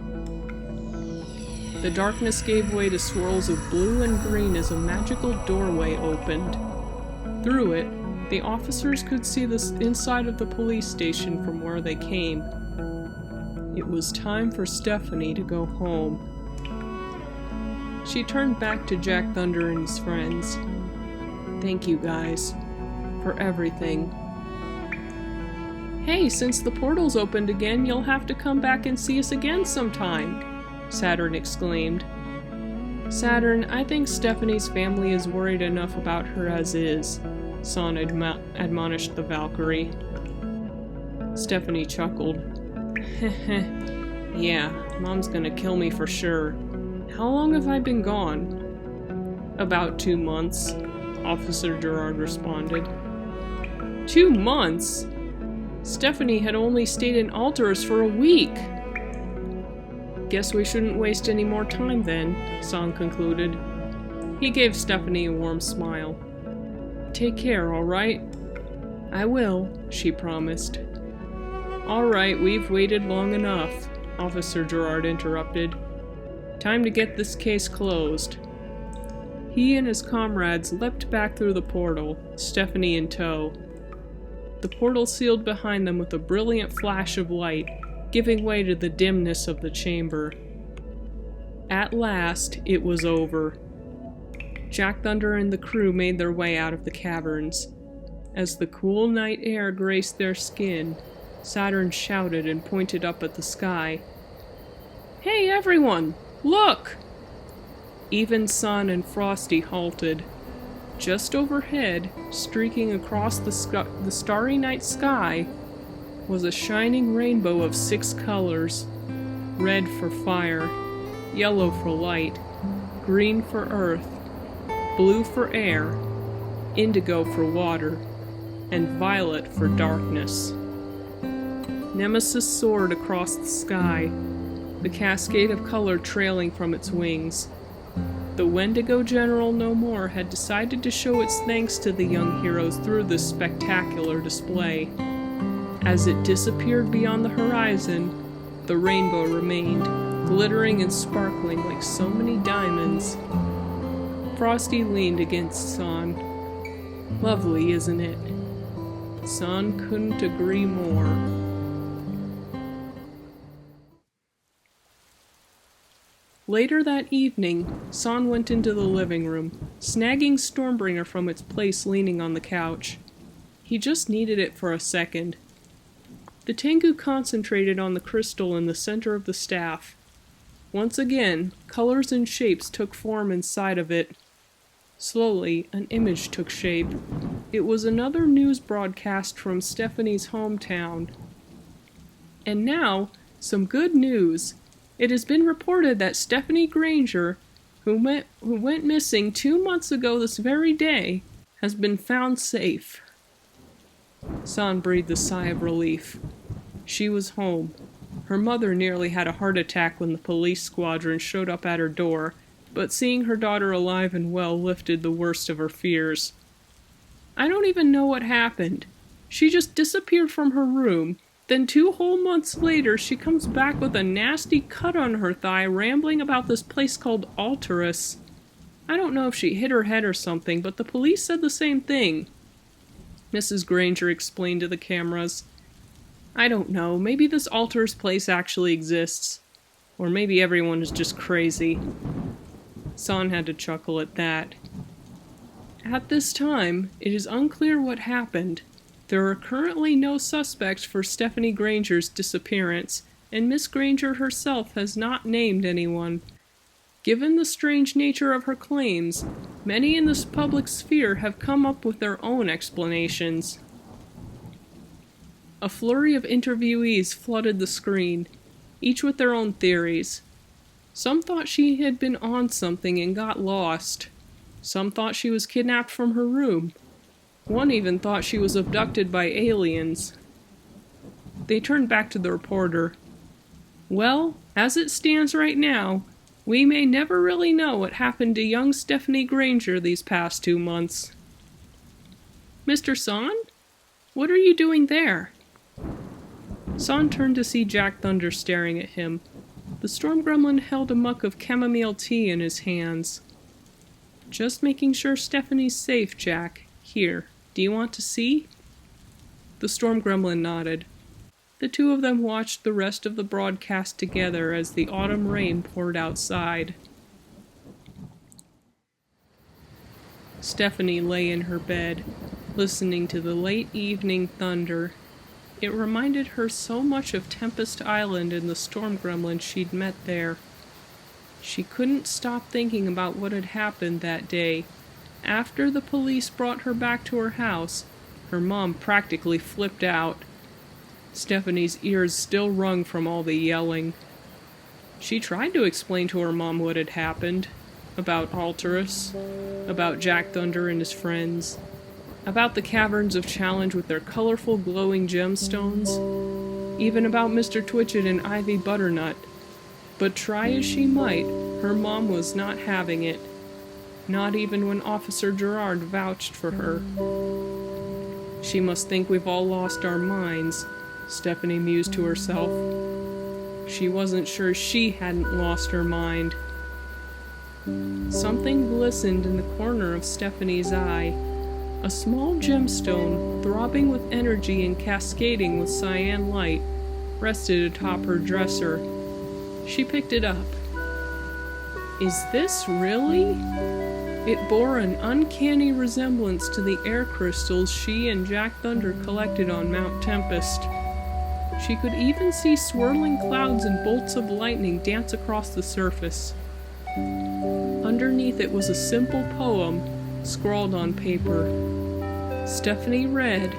The darkness gave way to swirls of blue and green as a magical doorway opened. Through it, the officers could see the inside of the police station from where they came. It was time for Stephanie to go home. She turned back to Jack Thunder and his friends. Thank you guys, for everything. Hey, since the portal's opened again, you'll have to come back and see us again sometime, Saturn exclaimed. Saturn, I think Stephanie's family is worried enough about her as is, Son admonished the Valkyrie. Stephanie chuckled. Yeah, Mom's gonna kill me for sure. How long have I been gone? About 2 months, Officer Gerard responded. 2 months? Stephanie had only stayed in Altairus for a week. Guess we shouldn't waste any more time then, San concluded. He gave Stephanie a warm smile. Take care, all right? I will, she promised. All right, we've waited long enough, Officer Gerard interrupted. Time to get this case closed. He and his comrades leapt back through the portal, Stephanie in tow. The portal sealed behind them with a brilliant flash of light, giving way to the dimness of the chamber. At last, it was over. Jack Thunder and the crew made their way out of the caverns. As the cool night air graced their skin, Saturn shouted and pointed up at the sky. Hey everyone, look! Even Sun and Frosty halted. Just overhead, streaking across the starry night sky, was a shining rainbow of 6 colors. Red for fire, yellow for light, green for earth, blue for air, indigo for water, and violet for darkness. Nemesis soared across the sky, the cascade of color trailing from its wings. The Wendigo General No More had decided to show its thanks to the young heroes through this spectacular display. As it disappeared beyond the horizon, the rainbow remained, glittering and sparkling like so many diamonds. Frosty leaned against San. Lovely, isn't it? San couldn't agree more. Later that evening, San went into the living room, snagging Stormbringer from its place leaning on the couch. He just needed it for a second. The Tengu concentrated on the crystal in the center of the staff. Once again, colors and shapes took form inside of it. Slowly, an image took shape. It was another news broadcast from Stephanie's hometown. And now, some good news. It has been reported that Stephanie Granger, who went missing 2 months ago this very day, has been found safe. San breathed a sigh of relief. She was home. Her mother nearly had a heart attack when the police squadron showed up at her door, but seeing her daughter alive and well lifted the worst of her fears. I don't even know what happened. She just disappeared from her room. Then 2 whole months later, she comes back with a nasty cut on her thigh, rambling about this place called Altairus. I don't know if she hit her head or something, but the police said the same thing. Mrs. Granger explained to the cameras. I don't know, maybe this Altairus place actually exists. Or maybe everyone is just crazy. San had to chuckle at that. At this time, it is unclear what happened. There are currently no suspects for Stephanie Granger's disappearance, and Miss Granger herself has not named anyone. Given the strange nature of her claims, many in this public sphere have come up with their own explanations. A flurry of interviewees flooded the screen, each with their own theories. Some thought she had been on something and got lost. Some thought she was kidnapped from her room. One even thought she was abducted by aliens. They turned back to the reporter. Well, as it stands right now, we may never really know what happened to young Stephanie Granger these past 2 months. Mr. San? What are you doing there? San turned to see Jack Thunder staring at him. The storm gremlin held a mug of chamomile tea in his hands. Just making sure Stephanie's safe, Jack. Here, do you want to see? The storm gremlin nodded. The two of them watched the rest of the broadcast together as the autumn rain poured outside. Stephanie lay in her bed, listening to the late evening thunder. It reminded her so much of Tempest Island and the storm gremlin she'd met there. She couldn't stop thinking about what had happened that day. After the police brought her back to her house, her mom practically flipped out. Stephanie's ears still rung from all the yelling. She tried to explain to her mom what had happened, about Altairus, about Jack Thunder and his friends, about the Caverns of Challenge with their colorful glowing gemstones, even about Mr. Twitchett and Ivy Butternut. But try as she might, her mom was not having it. Not even when Officer Gerard vouched for her. She must think we've all lost our minds, Stephanie mused to herself. She wasn't sure she hadn't lost her mind. Something glistened in the corner of Stephanie's eye. A small gemstone, throbbing with energy and cascading with cyan light, rested atop her dresser. She picked it up. Is this really? It bore an uncanny resemblance to the air crystals she and Jack Thunder collected on Mount Tempest. She could even see swirling clouds and bolts of lightning dance across the surface. Underneath it was a simple poem, scrawled on paper. Stephanie read,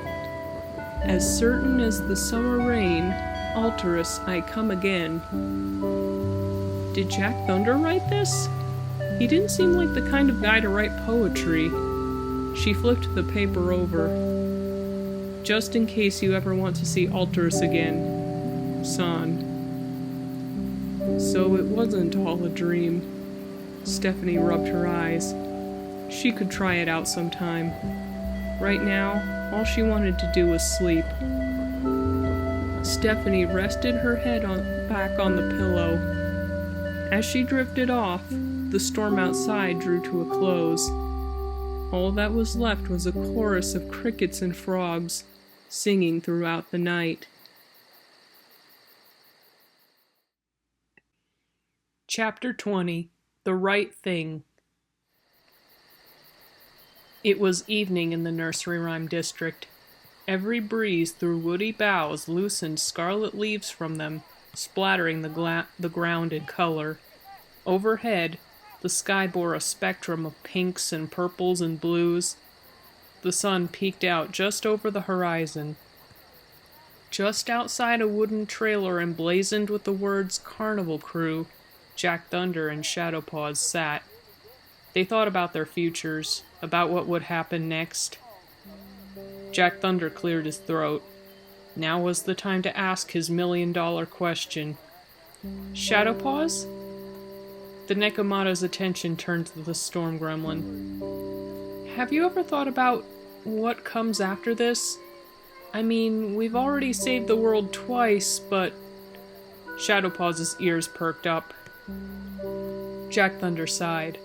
"As certain as the summer rain, Altairus, I come again." Did Jack Thunder write this? He didn't seem like the kind of guy to write poetry. She flipped the paper over. "Just in case you ever want to see Altairus again, son." So it wasn't all a dream. Stephanie rubbed her eyes. She could try it out sometime. Right now, all she wanted to do was sleep. Stephanie rested her head back on the pillow. As she drifted off, the storm outside drew to a close. All that was left was a chorus of crickets and frogs, singing throughout the night. Chapter 20. The Right Thing. It was evening in the nursery rhyme district. Every breeze through woody boughs loosened scarlet leaves from them, splattering the ground in color. Overhead, the sky bore a spectrum of pinks and purples and blues. The sun peeked out just over the horizon. Just outside a wooden trailer emblazoned with the words Carnival Crew, Jack Thunder and Shadowpaws sat. They thought about their futures, about what would happen next. Jack Thunder cleared his throat. Now was the time to ask his $1,000,000 question. "Shadowpaws?" The Nekomata's attention turned to the storm gremlin. "Have you ever thought about what comes after this? I mean, we've already saved the world twice, but..." Shadowpaws' ears perked up. Jack Thunder sighed.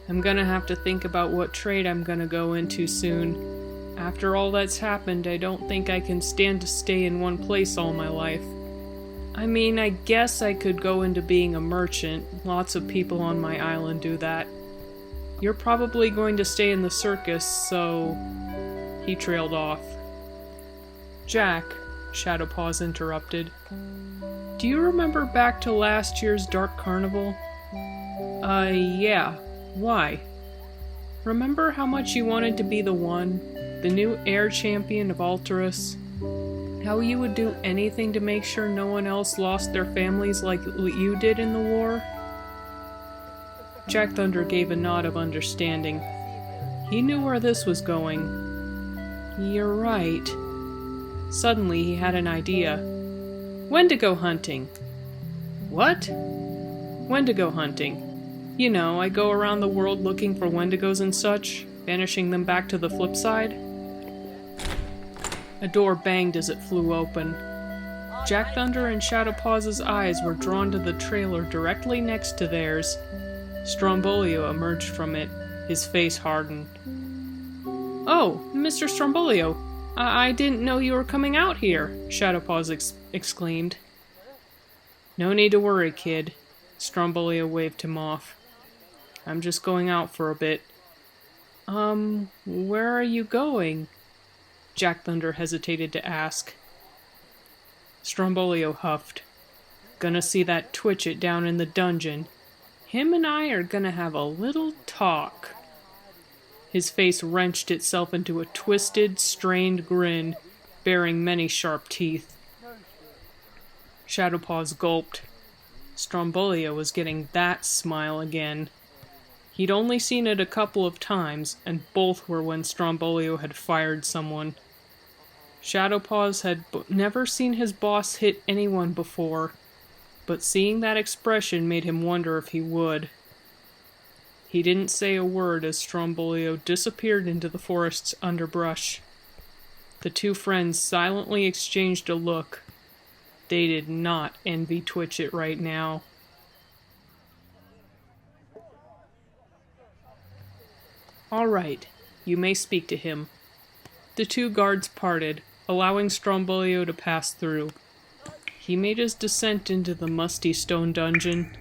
"I'm gonna have to think about what trade I'm gonna go into soon. After all that's happened, I don't think I can stand to stay in one place all my life. I mean, I guess I could go into being a merchant. Lots of people on my island do that. You're probably going to stay in the circus, so..." He trailed off. "Jack," Shadowpaws interrupted, "do you remember back to last year's Dark Carnival?" Yeah. Why?" "Remember how much you wanted to be the one, the new air champion of Altairus? How you would do anything to make sure no one else lost their families like you did in the war?" Jack Thunder gave a nod of understanding. He knew where this was going. "You're right." Suddenly he had an idea. "Wendigo hunting." "What?" "Wendigo hunting. You know, I go around the world looking for wendigos and such, banishing them back to the flip side." A door banged as it flew open. Jack Thunder and Shadowpaws' eyes were drawn to the trailer directly next to theirs. Strombolio emerged from it, his face hardened. "Oh, Mr. Strombolio, I didn't know you were coming out here," Shadowpaws exclaimed. "No need to worry, kid." Strombolio waved him off. "I'm just going out for a bit." Where are you going?" Jack Thunder hesitated to ask. Strombolio huffed. "Gonna see that Twitchit down in the dungeon. Him and I are gonna have a little talk." His face wrenched itself into a twisted, strained grin, bearing many sharp teeth. Shadowpaws gulped. Strombolio was getting that smile again. He'd only seen it a couple of times, and both were when Strombolio had fired someone. Shadowpaws had never seen his boss hit anyone before. but seeing that expression made him wonder if he would. He didn't say a word as Strombolio disappeared into the forest's underbrush. The two friends silently exchanged a look. They did not envy Twitchett right now. "All right, you may speak to him." The two guards parted, allowing Strombolio to pass through. He made his descent into the musty stone dungeon.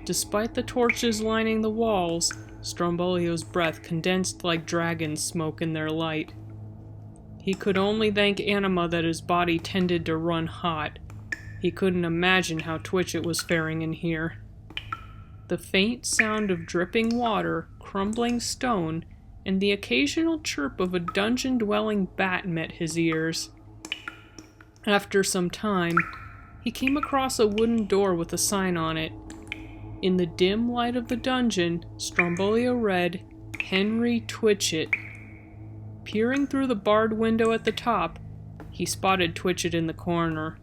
Despite the torches lining the walls, Strombolio's breath condensed like dragon smoke in their light. He could only thank Anima that his body tended to run hot. He couldn't imagine how Twitchett was faring in here. The faint sound of dripping water, crumbling stone, and the occasional chirp of a dungeon-dwelling bat met his ears. After some time, he came across a wooden door with a sign on it. In the dim light of the dungeon, Strombolio read, "Henry Twitchett." Peering through the barred window at the top, he spotted Twitchett in the corner.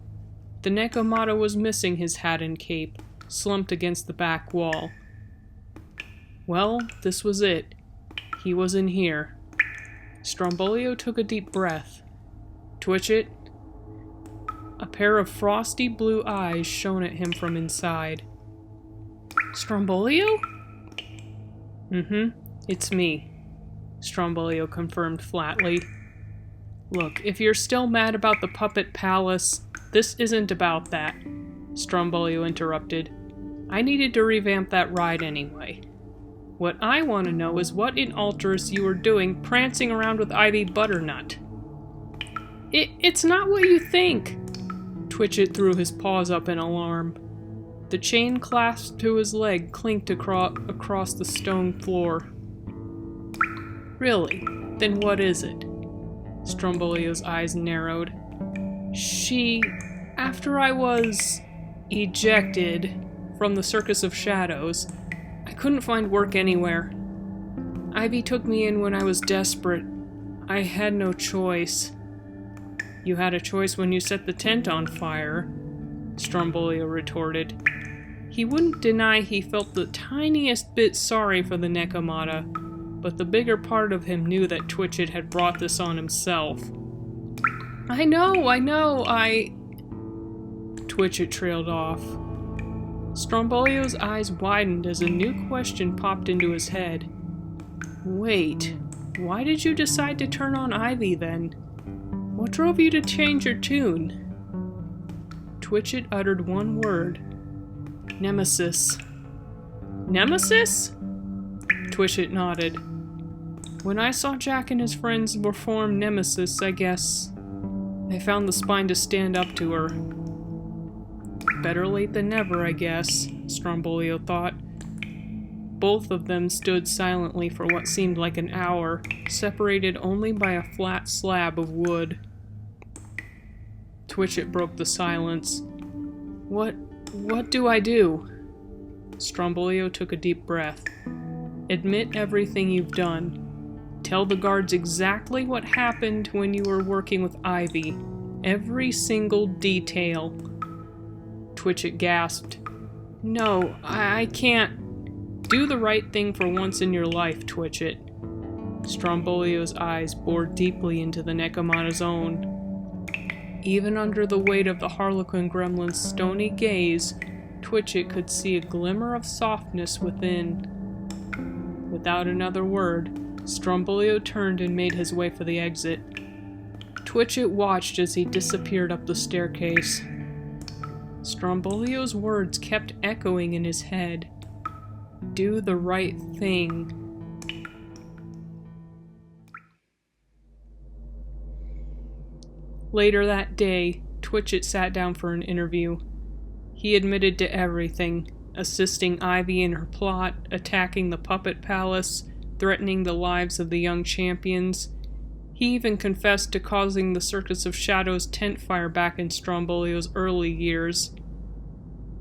The Nekomata was missing his hat and cape, slumped against the back wall. Well, this was it. He was in here. Strombolio took a deep breath. "Twitchett?" A pair of frosty blue eyes shone at him from inside. "Strombolio?" It's me," Strombolio confirmed flatly. "Look, if you're still mad about the puppet palace, this isn't about that," Strombolio interrupted. "I needed to revamp that ride anyway. What I want to know is what in Altairus you were doing prancing around with Ivy Butternut." It's not what you think." Twitchett threw his paws up in alarm. The chain clasped to his leg clinked across the stone floor. "Really? Then what is it?" Strombolio's eyes narrowed. After I was ejected from the Circus of Shadows, I couldn't find work anywhere. Ivy took me in when I was desperate. I had no choice." "You had a choice when you set the tent on fire," Strombolio retorted. He wouldn't deny he felt the tiniest bit sorry for the Nekomata, but the bigger part of him knew that Twitchett had brought this on himself. I know, Twitchett trailed off. Strombolio's eyes widened as a new question popped into his head. "Wait, why did you decide to turn on Ivy then? What drove you to change your tune?" Twitchett uttered one word. "Nemesis." "Nemesis?" Twitchett nodded. "When I saw Jack and his friends were formed Nemesis, I guess I found the spine to stand up to her." Better late than never, I guess, Strombolio thought. Both of them stood silently for what seemed like an hour, separated only by a flat slab of wood. Twitchett broke the silence. What do I do?" Strombolio took a deep breath. "Admit everything you've done. Tell the guards exactly what happened when you were working with Ivy. Every single detail." Twitchett gasped. "No, I can't." "Do the right thing for once in your life, Twitchett." Strombolio's eyes bored deeply into the Nekomata's own. Even under the weight of the Harlequin gremlin's stony gaze, Twitchett could see a glimmer of softness within. Without another word, Strombolio turned and made his way for the exit. Twitchett watched as he disappeared up the staircase. Strombolio's words kept echoing in his head. Do the right thing. Later that day, Twitchett sat down for an interview. He admitted to everything, assisting Ivy in her plot, attacking the puppet palace, threatening the lives of the young champions. He even confessed to causing the Circus of Shadows tent fire back in Strombolio's early years.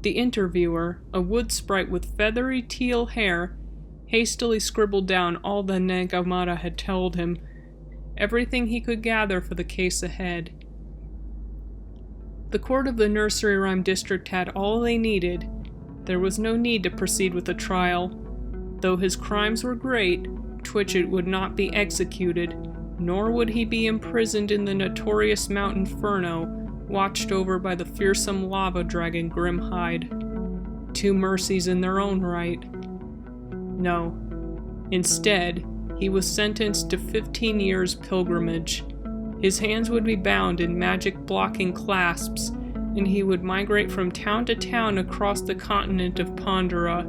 The interviewer, a wood sprite with feathery teal hair, hastily scribbled down all the Nekomata had told him, everything he could gather for the case ahead. The court of the nursery rhyme district had all they needed. There was no need to proceed with a trial. Though his crimes were great, Twitchett would not be executed, nor would he be imprisoned in the notorious Mount Inferno, watched over by the fearsome lava dragon Grimhide. Two mercies in their own right. No. Instead, he was sentenced to 15 years' pilgrimage. His hands would be bound in magic-blocking clasps, and he would migrate from town to town across the continent of Pandora.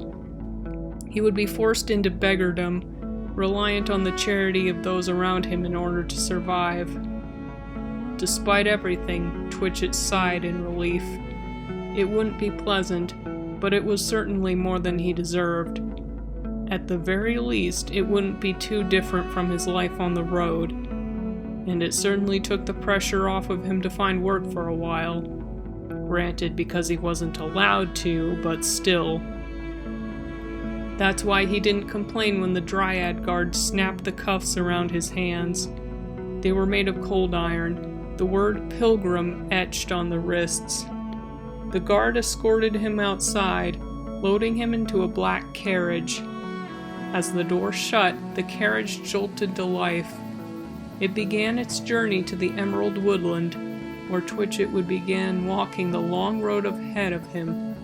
He would be forced into beggardom, reliant on the charity of those around him in order to survive. Despite everything, Twitchett sighed in relief. It wouldn't be pleasant, but it was certainly more than he deserved. At the very least, it wouldn't be too different from his life on the road, and it certainly took the pressure off of him to find work for a while. Granted, because he wasn't allowed to, but still. That's why he didn't complain when the Dryad guard snapped the cuffs around his hands. They were made of cold iron, the word pilgrim etched on the wrists. The guard escorted him outside, loading him into a black carriage. As the door shut, the carriage jolted to life. It began its journey to the Emerald Woodland, where Twitchett would begin walking the long road ahead of him.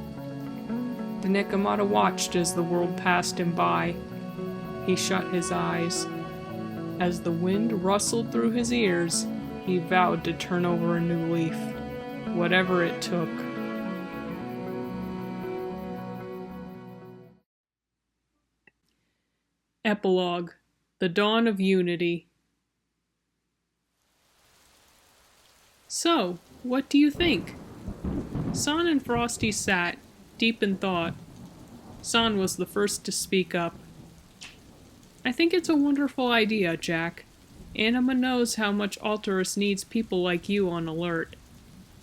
The Nekomata watched as the world passed him by. He shut his eyes. As the wind rustled through his ears, he vowed to turn over a new leaf, whatever it took. Epilogue: The Dawn of Unity. So, what do you think? San and Frosty sat, deep in thought. San was the first to speak up. I think it's a wonderful idea, Jack. Anima knows how much Altairus needs people like you on alert.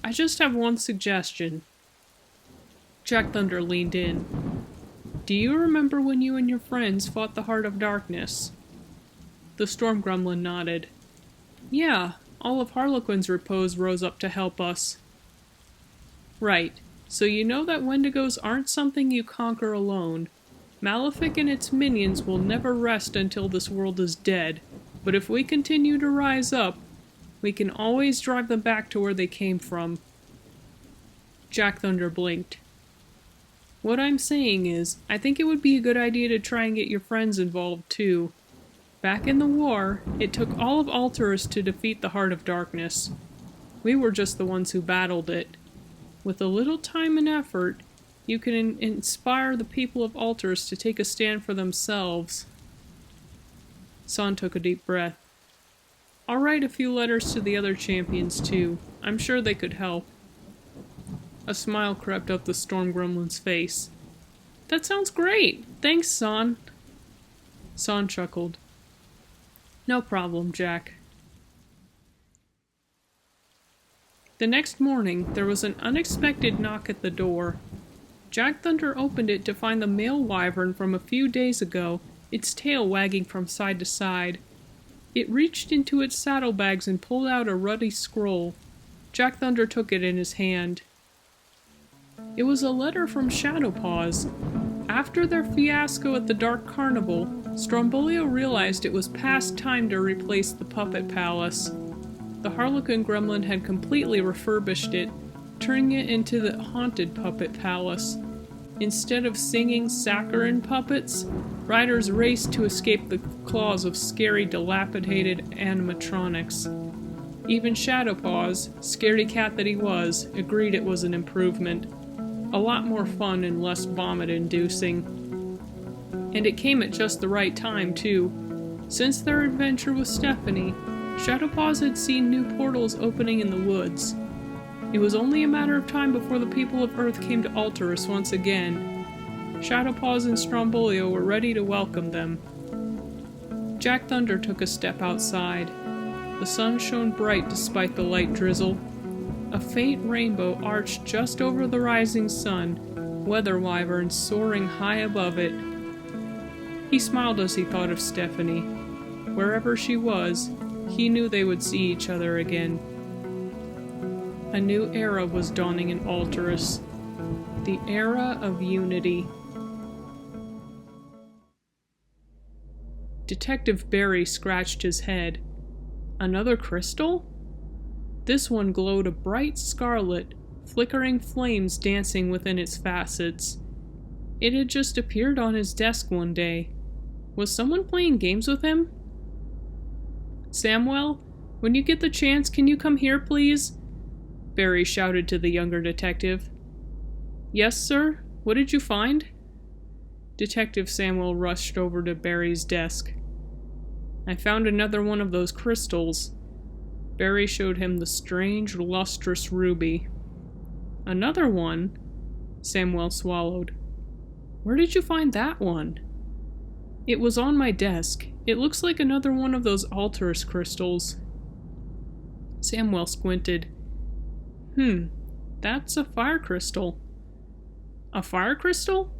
I just have one suggestion. Jack Thunder leaned in. Do you remember when you and your friends fought the Heart of Darkness? The Storm Gremlin nodded. Yeah, all of Harlequin's repose rose up to help us. Right, so you know that wendigos aren't something you conquer alone. Malefic and its minions will never rest until this world is dead, but if we continue to rise up, we can always drive them back to where they came from. Jack Thunder blinked. What I'm saying is, I think it would be a good idea to try and get your friends involved too. Back in the war, it took all of Altairus to defeat the Heart of Darkness. We were just the ones who battled it. With a little time and effort, you can inspire the people of Altairus to take a stand for themselves. San took a deep breath. I'll write a few letters to the other champions too. I'm sure they could help. A smile crept up the Storm Gremlin's face. That sounds great! Thanks, San. San chuckled. No problem, Jack. The next morning, there was an unexpected knock at the door. Jack Thunder opened it to find the male wyvern from a few days ago, its tail wagging from side to side. It reached into its saddlebags and pulled out a ruddy scroll. Jack Thunder took it in his hand. It was a letter from Shadowpaws. After their fiasco at the Dark Carnival, Strombolio realized it was past time to replace the Puppet Palace. The Harlequin Gremlin had completely refurbished it, turning it into the Haunted Puppet Palace. Instead of singing saccharine puppets, riders raced to escape the claws of scary, dilapidated animatronics. Even Shadowpaws, scaredy cat that he was, agreed it was an improvement. A lot more fun and less vomit-inducing. And it came at just the right time, too. Since their adventure with Stephanie, Shadowpaws had seen new portals opening in the woods. It was only a matter of time before the people of Earth came to Altairus once again. Shadowpaws and Strombolio were ready to welcome them. Jack Thunder took a step outside. The sun shone bright despite the light drizzle. A faint rainbow arched just over the rising sun, weather wyverns soaring high above it. He smiled as he thought of Stephanie. Wherever she was, he knew they would see each other again. A new era was dawning in Altairus. The era of unity. Detective Barry scratched his head. Another crystal? This one glowed a bright scarlet, flickering flames dancing within its facets. It had just appeared on his desk one day. Was someone playing games with him? Samuel, when you get the chance, can you come here, please? Barry shouted to the younger detective. Yes, sir? What did you find? Detective Samuel rushed over to Barry's desk. I found another one of those crystals. Barry showed him the strange, lustrous ruby. Another one? Samuel swallowed. Where did you find that one? It was on my desk. It looks like another one of those Altairus crystals. Samuel squinted. That's a fire crystal. A fire crystal?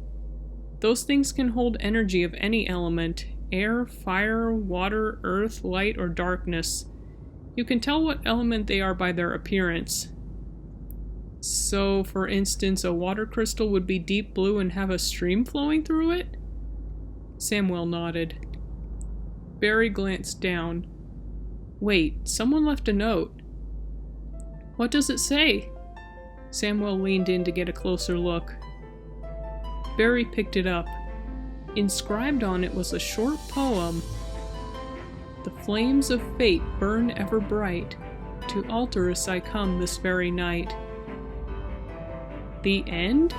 Those things can hold energy of any element: air, fire, water, earth, light, or darkness. You can tell what element they are by their appearance. So, for instance, a water crystal would be deep blue and have a stream flowing through it? Samuel nodded. Barry glanced down. Wait, someone left a note. What does it say? Samuel leaned in to get a closer look. Barry picked it up. Inscribed on it was a short poem. The flames of fate burn ever bright. To Altairus I come this very night. The end?